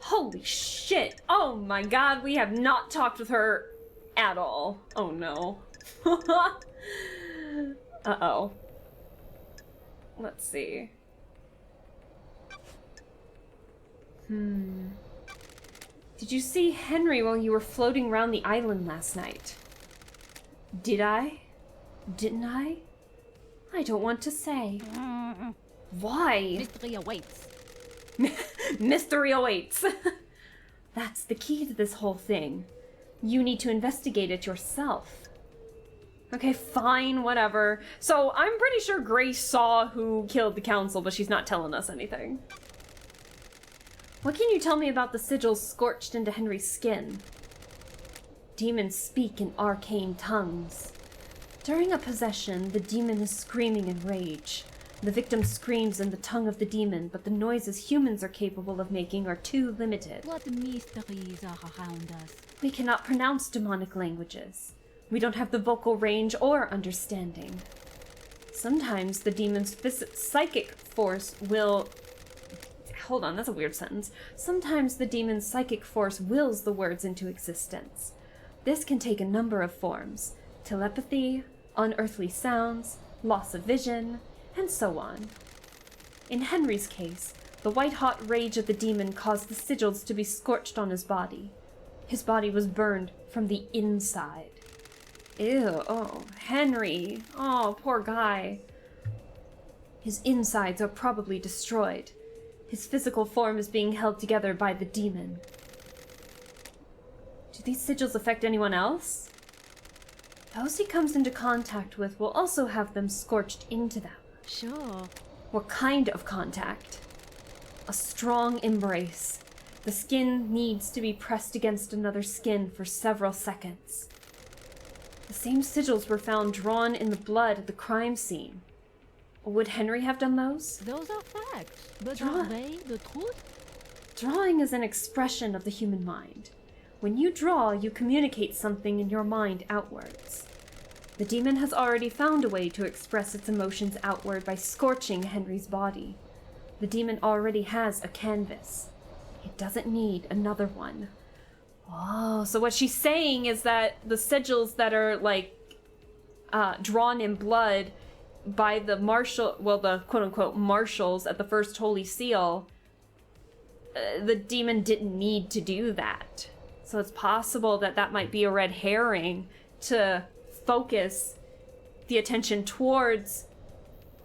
Holy shit! Oh my god, we have not talked with her at all. Oh no. Uh-oh. Let's see. Did you see Henry while you were floating around the island last night? Did I? Didn't I? I don't want to say. Why? Mystery awaits. Mystery awaits. That's the key to this whole thing. You need to investigate it yourself. Okay, fine, whatever. So I'm pretty sure Grace saw who killed the council, but she's not telling us anything. What can you tell me about the sigils scorched into Henry's skin? Demons speak in arcane tongues. During a possession, the demon is screaming in rage. The victim screams in the tongue of the demon, but the noises humans are capable of making are too limited. What mysteries are around us? We cannot pronounce demonic languages. We don't have the vocal range or understanding. Sometimes the demon's psychic force will... Hold on, that's a weird sentence. Sometimes the demon's psychic force wills the words into existence. This can take a number of forms. Telepathy, unearthly sounds, loss of vision, and so on. In Henry's case, the white-hot rage of the demon caused the sigils to be scorched on his body. His body was burned from the inside. Ew, oh, Henry. Oh, poor guy. His insides are probably destroyed. His physical form is being held together by the demon. Do these sigils affect anyone else? Those he comes into contact with will also have them scorched into them. Sure. What kind of contact? A strong embrace. The skin needs to be pressed against another skin for several seconds. The same sigils were found drawn in the blood at the crime scene. Would Henry have done those? Those are facts. But Draw- are they the truth? Drawing is an expression of the human mind. When you draw, you communicate something in your mind outwards. The demon has already found a way to express its emotions outward by scorching Henry's body. The demon already has a canvas. It doesn't need another one. Oh, so what she's saying is that the sigils that are, like, drawn in blood by the the quote-unquote marshals at the First Holy Seal, the demon didn't need to do that. So it's possible that that might be a red herring to focus the attention towards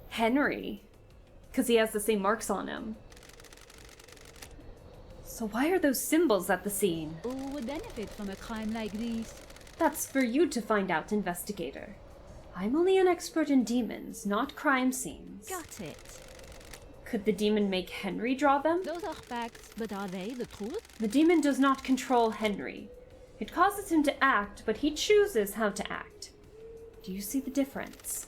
Henry, because he has the same marks on him. So why are those symbols at the scene? Who would benefit from a crime like this? That's for you to find out, investigator. I'm only an expert in demons, not crime scenes. Got it. Could the demon make Henry draw them? Those are facts, but are they the truth? The demon does not control Henry. It causes him to act, but he chooses how to act. Do you see the difference?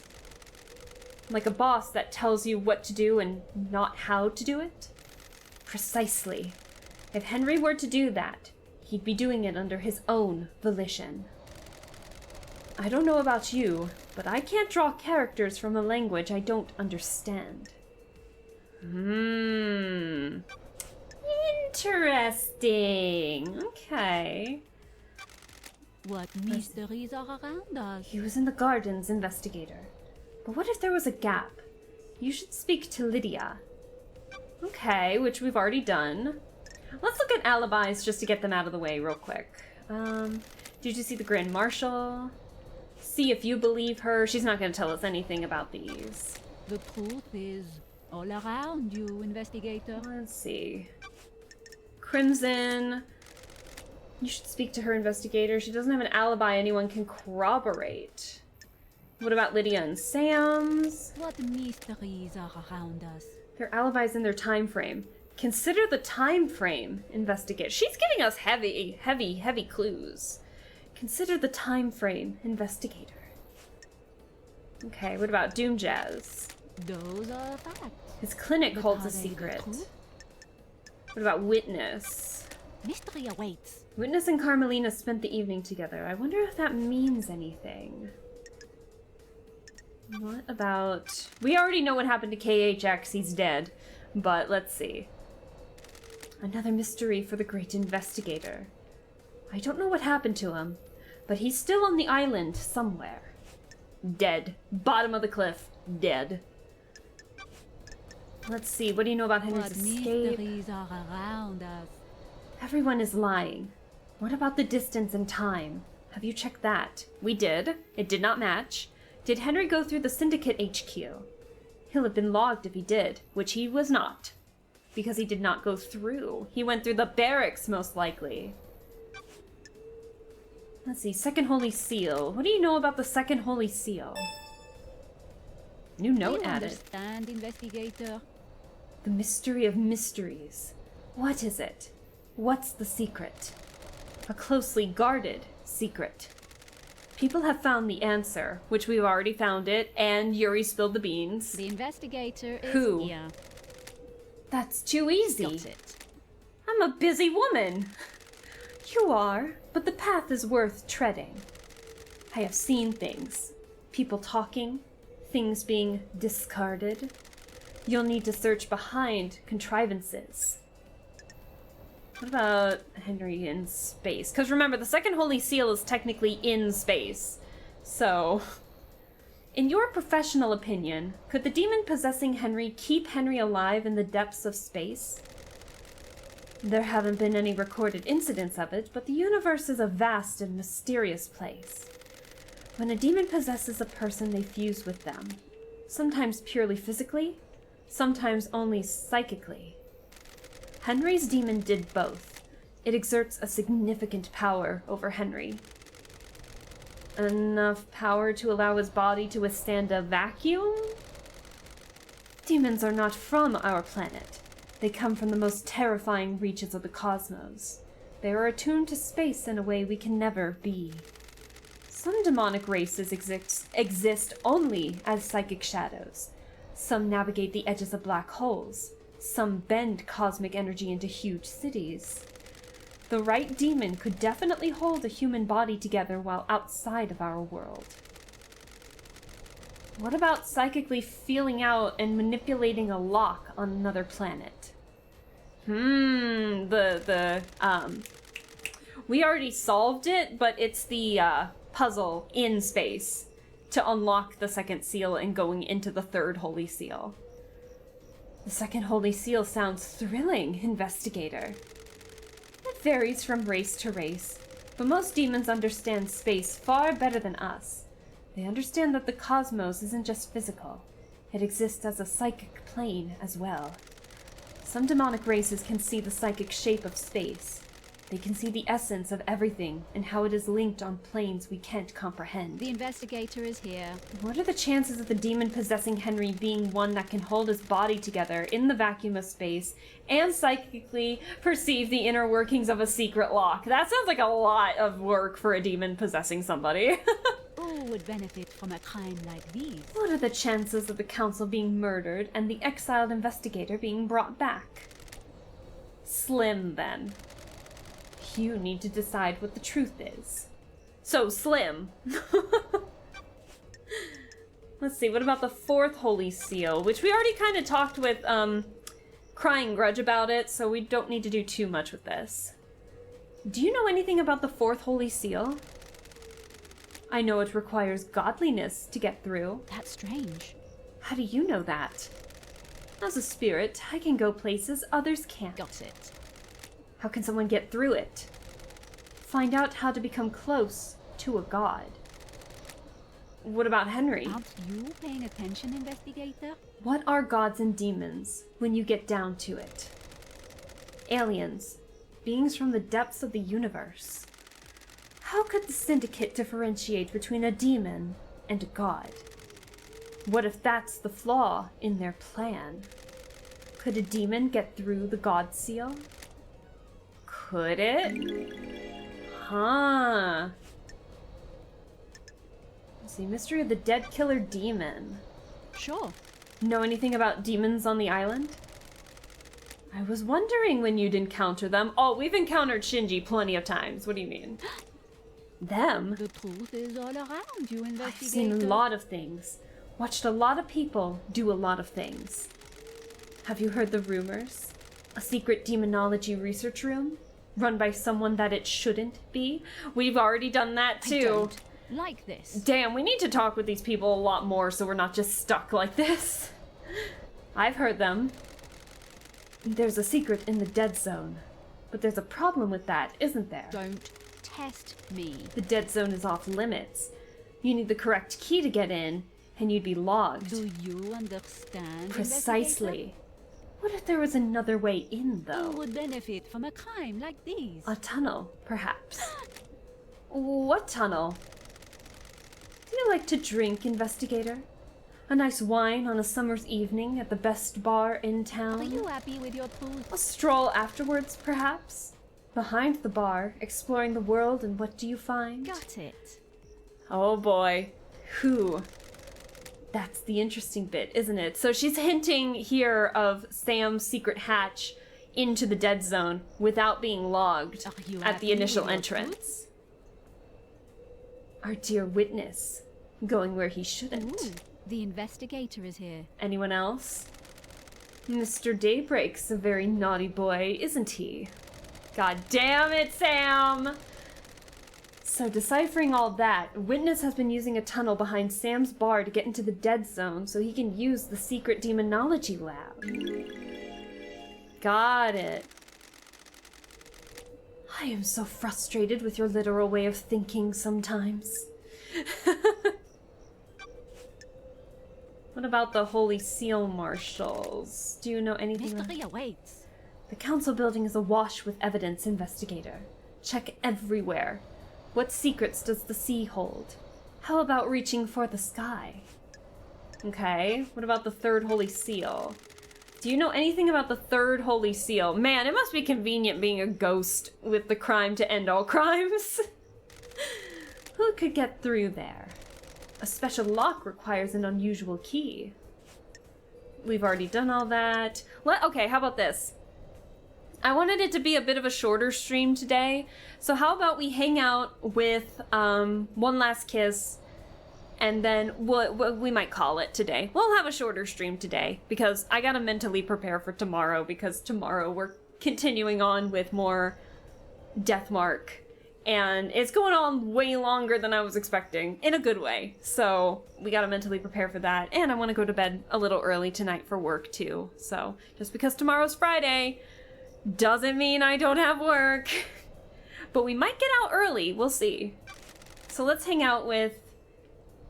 Like a boss that tells you what to do and not how to do it? Precisely. If Henry were to do that, he'd be doing it under his own volition. I don't know about you, but I can't draw characters from a language I don't understand. Interesting. Okay. What mysteries are around us? He was in the gardens, investigator. But what if there was a gap? You should speak to Lydia. Okay, which we've already done. Let's look at alibis just to get them out of the way real quick. Did you see the Grand Marshal? See if you believe her. She's not going to tell us anything about these. The truth is all around you, investigator. Let's see. Crimson. You should speak to her, investigator. She doesn't have an alibi anyone can corroborate. What about Lydia and Sam's? What mysteries are around us? Their alibis in their time frame. Consider the time frame, investigate. She's giving us heavy clues. Consider the time frame, investigator. Okay, what about Doom Jazz? Those are facts. His clinic But holds are a they the secret. truth? What about Witness? Mystery awaits. Witness and Carmelina spent the evening together. I wonder if that means anything. What about... We already know what happened to KHX. He's dead. But let's see. Another mystery for the great investigator. I don't know what happened to him, but he's still on the island somewhere. Dead. Bottom of the cliff. Dead. Let's see. What do you know about Henry's What escape? mysteries are around us? Everyone is lying. What about the distance and time? Have you checked that? We did. It did not match. Did Henry go through the Syndicate HQ? He'll have been logged if he did, which he was not. Because he did not go through. He went through the barracks, most likely. Let's see, Second Holy Seal. What do you know about the Second Holy Seal? New Do note you added. understand, investigator? The mystery of mysteries. What is it? What's the secret? A closely guarded secret. People have found the answer, which we've already found it, and Yuri spilled the beans. The investigator is Who? here. That's too easy. Got it. I'm a busy woman. You are, but the path is worth treading. I have seen things. People talking, things being discarded. You'll need to search behind contrivances. What about Henry in space? Because remember, the Second Holy Seal is technically in space. So, in your professional opinion, could the demon possessing Henry keep Henry alive in the depths of space? There haven't been any recorded incidents of it, but the universe is a vast and mysterious place. When a demon possesses a person, they fuse with them. Sometimes purely physically, sometimes only psychically. Henry's demon did both. It exerts a significant power over Henry. Enough power to allow his body to withstand a vacuum? Demons are not from our planet. They come from the most terrifying reaches of the cosmos. They are attuned to space in a way we can never be. Some demonic races exist only as psychic shadows. Some navigate the edges of black holes. Some bend cosmic energy into huge cities. The right demon could definitely hold a human body together while outside of our world. What about psychically feeling out and manipulating a lock on another planet? We already solved it, but it's the puzzle in space to unlock the second seal and going into the third holy seal. The Second Holy Seal sounds thrilling, investigator. It varies from race to race, but most demons understand space far better than us. They understand that the cosmos isn't just physical. It exists as a psychic plane as well. Some demonic races can see the psychic shape of space. They can see the essence of everything and how it is linked on planes we can't comprehend. The investigator is here. What are the chances of the demon possessing Henry being one that can hold his body together in the vacuum of space and psychically perceive the inner workings of a secret lock? That sounds like a lot of work for a demon possessing somebody. Who would benefit from a crime like these? What are the chances of the council being murdered and the exiled investigator being brought back? Slim, then. You need to decide what the truth is. So, Slim. Let's see, what about the fourth Holy Seal? Which we already kind of talked with, Crying Grudge about it, so we don't need to do too much with this. Do you know anything about the fourth Holy Seal? I know it requires godliness to get through. That's strange. How do you know that? As a spirit, I can go places others can't. Got it. How can someone get through it? Find out how to become close to a god. What about Henry? Aren't you paying attention, investigator? What are gods and demons when you get down to it? Aliens, beings from the depths of the universe. How could the Syndicate differentiate between a demon and a god? What if that's the flaw in their plan? Could a demon get through the god seal? Could it? Huh. Let's see, Mystery of the Dead Killer Demon. Sure. Know anything about demons on the island? I was wondering when you'd encounter them. Oh, we've encountered Shinji plenty of times. What do you mean? Them? The truth is all around you, investigator. I've seen a lot of things. Watched a lot of people do a lot of things. Have you heard the rumors? A secret demonology research room? Run by someone that it shouldn't be? We've already done that too. I don't like this. Damn, we need to talk with these people a lot more so we're not just stuck like this. I've heard them. There's a secret in the dead zone. But there's a problem with that, isn't there? Don't test me. The dead zone is off limits. You need the correct key to get in, and you'd be logged. Do you understand? Precisely. What if there was another way in, though? Who would benefit from a crime like these? A tunnel, perhaps. What tunnel? Do you like to drink, investigator? A nice wine on a summer's evening at the best bar in town? Are you happy with your pool? A stroll afterwards, perhaps? Behind the bar, exploring the world, and what do you find? Got it. Oh boy. Who? That's the interesting bit, isn't it? So she's hinting here of Sam's secret hatch into the dead zone without being logged Are you at the happy initial with your entrance. Our dear witness, going where he shouldn't. Ooh, the investigator is here. Anyone else? Mr. Daybreak's a very naughty boy, isn't he? God damn it, Sam! So deciphering all that, Witness has been using a tunnel behind Sam's bar to get into the dead zone so he can use the secret demonology lab. Got it. I am so frustrated with your literal way of thinking sometimes. What about the Holy Seal Marshals? Do you know anything about... Mystery awaits. The council building is awash with evidence, investigator. Check everywhere. What secrets does the sea hold? How about reaching for the sky? Okay, what about the third Holy Seal? Do you know anything about the third Holy Seal? Man, it must be convenient being a ghost with the crime to end all crimes. Who could get through there? A special lock requires an unusual key. We've already done all that. Okay, how about this? I wanted it to be a bit of a shorter stream today, so how about we hang out with One Last Kiss, and then we might call it today. We'll have a shorter stream today, because I gotta mentally prepare for tomorrow, because tomorrow we're continuing on with more Deathmark, and it's going on way longer than I was expecting, in a good way, so we gotta mentally prepare for that, and I want to go to bed a little early tonight for work too, so just because tomorrow's Friday doesn't mean I don't have work. But we might get out early, we'll see. So let's hang out with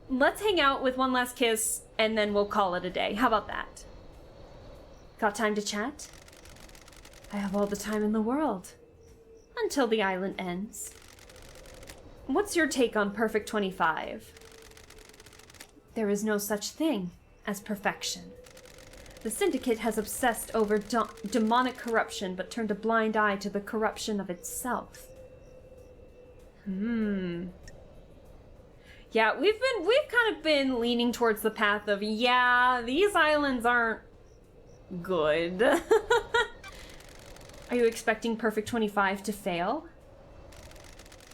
One Last Kiss, and then we'll call it a day. How about that? Got time to chat? I have all the time in the world. Until the island ends. What's your take on Perfect 25? There is no such thing as perfection. The Syndicate has obsessed over demonic corruption, but turned a blind eye to the corruption of itself. Yeah, we've kind of been leaning towards the path of, yeah, these islands aren't good. Are you expecting Perfect 25 to fail?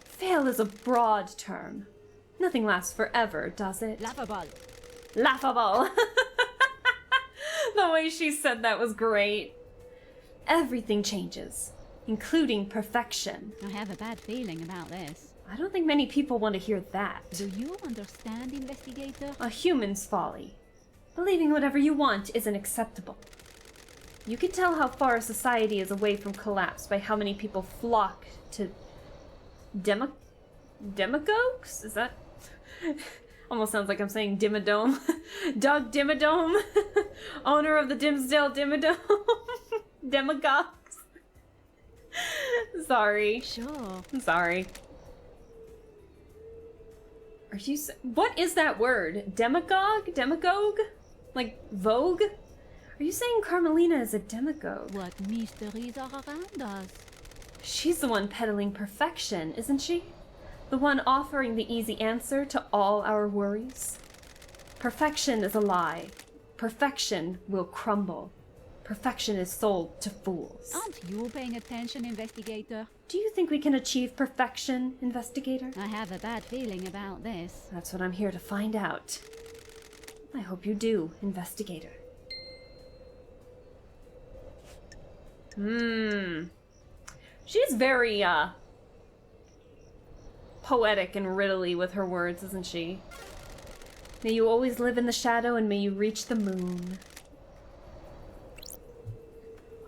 Fail is a broad term. Nothing lasts forever, does it? Laughable. Laughable. The way she said that was great. Everything changes, including perfection. I have a bad feeling about this. I don't think many people want to hear that. Do you understand, investigator? A human's folly. Believing whatever you want isn't acceptable. You can tell how far a society is away from collapse by how many people flock to demagogues? Is that... Almost sounds like I'm saying Dimmadome. Doug Dimmadome, owner of the Dimsdale Dimmadome. Demagogues. Sorry. Sure. I'm sorry. Are you... What is that word? Demagogue? Demagogue? Like Vogue? Are you saying Carmelina is a demagogue? What mysteries are around us? She's the one peddling perfection, isn't she? The one offering the easy answer to all our worries. Perfection is a lie. Perfection will crumble. Perfection is sold to fools. Aren't you paying attention, investigator? Do you think we can achieve perfection, investigator? I have a bad feeling about this. That's what I'm here to find out. I hope you do, investigator. She's very, poetic and riddly with her words, isn't she? May you always live in the shadow and may you reach the moon.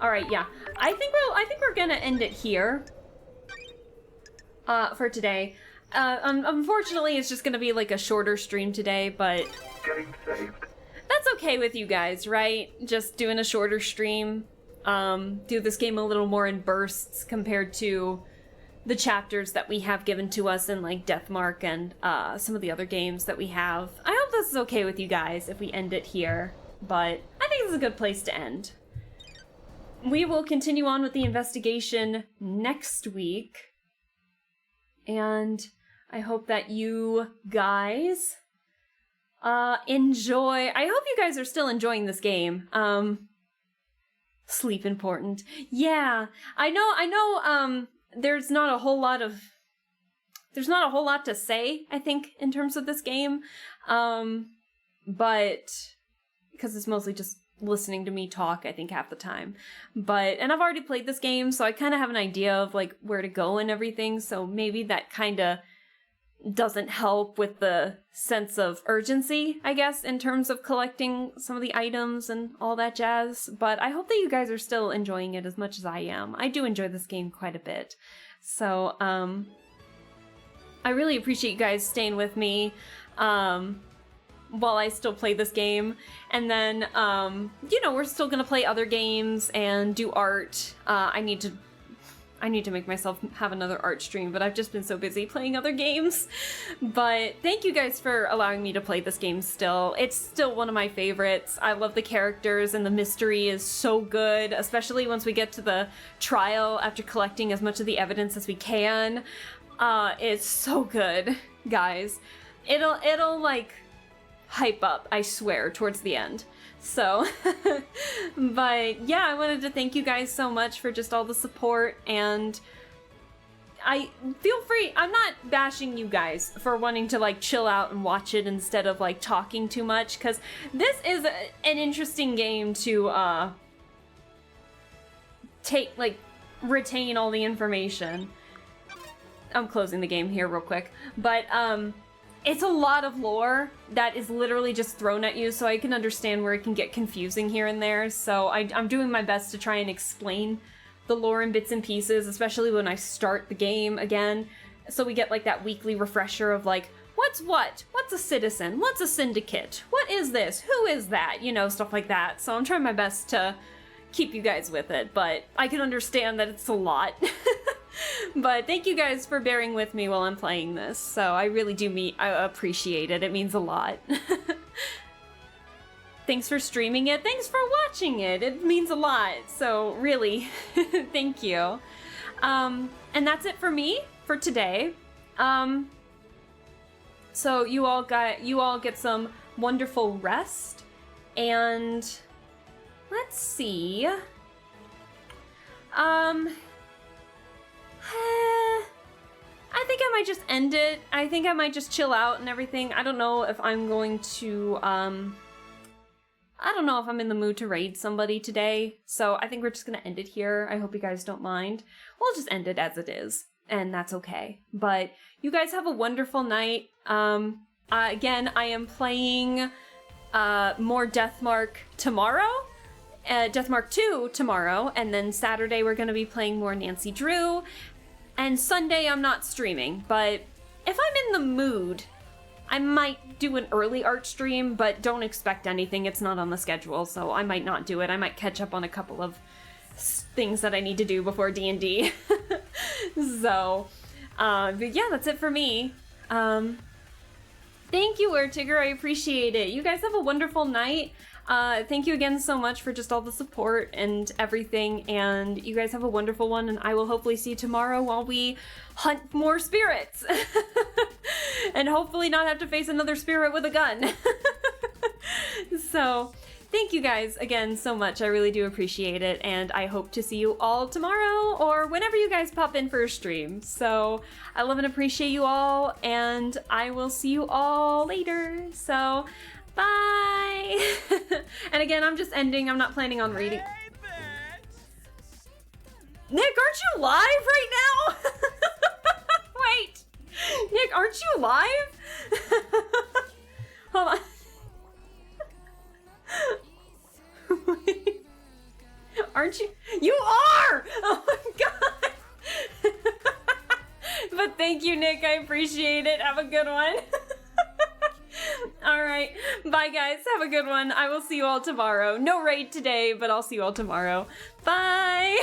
Alright, yeah. I think we're gonna end it here. For today. Unfortunately, it's just gonna be like a shorter stream today, but Getting saved. that's okay with you guys, right? Just doing a shorter stream. Do this game a little more in bursts compared to the chapters that we have given to us in like Deathmark and some of the other games that we have. I hope this is okay with you guys if we end it here, but I think this is a good place to end. We will continue on with the investigation next week, and I hope that you guys enjoy. I hope you guys are still enjoying this game. Sleep important. Yeah, I know, there's not a whole lot to say, I think, in terms of this game. But because it's mostly just listening to me talk, I think, half the time. And I've already played this game, so I kind of have an idea of like where to go and everything, so maybe that kind of doesn't help with the sense of urgency, I guess, in terms of collecting some of the items and all that jazz. But I hope that you guys are still enjoying it as much as I am. I do enjoy this game quite a bit. So, I really appreciate you guys staying with me, while I still play this game. And then, we're still gonna play other games and do art. I need to make myself have another art stream, but I've just been so busy playing other games. But thank you guys for allowing me to play this game still. It's still one of my favorites. I love the characters, and the mystery is so good, especially once we get to the trial after collecting as much of the evidence as we can. It's so good, guys. It'll like hype up, I swear, towards the end. So, but yeah, I wanted to thank you guys so much for just all the support, and I feel free. I'm not bashing you guys for wanting to like chill out and watch it instead of like talking too much, because this is an interesting game to retain all the information. I'm closing the game here real quick, but it's a lot of lore that is literally just thrown at you, so I can understand where it can get confusing here and there. So I'm doing my best to try and explain the lore in bits and pieces, especially when I start the game again. So we get like that weekly refresher of like, what's what? What's a citizen? What's a syndicate? What is this? Who is that? You know, stuff like that. So I'm trying my best to keep you guys with it, but I can understand that it's a lot. But thank you guys for bearing with me while I'm playing this. So I really do I appreciate it. It means a lot. Thanks for streaming it. Thanks for watching it. It means a lot. So really, thank you. And that's it for me for today. So you all get some wonderful rest, and let's see. I think I might just end it. I think I might just chill out and everything. I don't know if I'm going to, I don't know if I'm in the mood to raid somebody today. So I think we're just gonna end it here. I hope you guys don't mind. We'll just end it as it is, and that's okay. But you guys have a wonderful night. Again, I am playing more Deathmark tomorrow. Deathmark 2 tomorrow, and then Saturday we're gonna be playing more Nancy Drew. And Sunday I'm not streaming, but if I'm in the mood, I might do an early art stream, but don't expect anything. It's not on the schedule, so I might not do it. I might catch up on a couple of things that I need to do before D&D. So, but yeah, that's it for me. Thank you, Urtiger. I appreciate it. You guys have a wonderful night. Thank you again so much for just all the support and everything, and you guys have a wonderful one, and I will hopefully see you tomorrow while we hunt more spirits. And hopefully not have to face another spirit with a gun. So, thank you guys again so much. I really do appreciate it, and I hope to see you all tomorrow or whenever you guys pop in for a stream. So, I love and appreciate you all, and I will see you all later. So, bye! And again, I'm just ending. I'm not planning on reading. Nick, aren't you live right now? Wait! Nick, aren't you live? Hold on. Wait. Aren't you? You are! Oh my god! But thank you, Nick. I appreciate it. Have a good one. Alright, bye guys, have a good one. I will see you all tomorrow. No raid today, but I'll see you all tomorrow. Bye!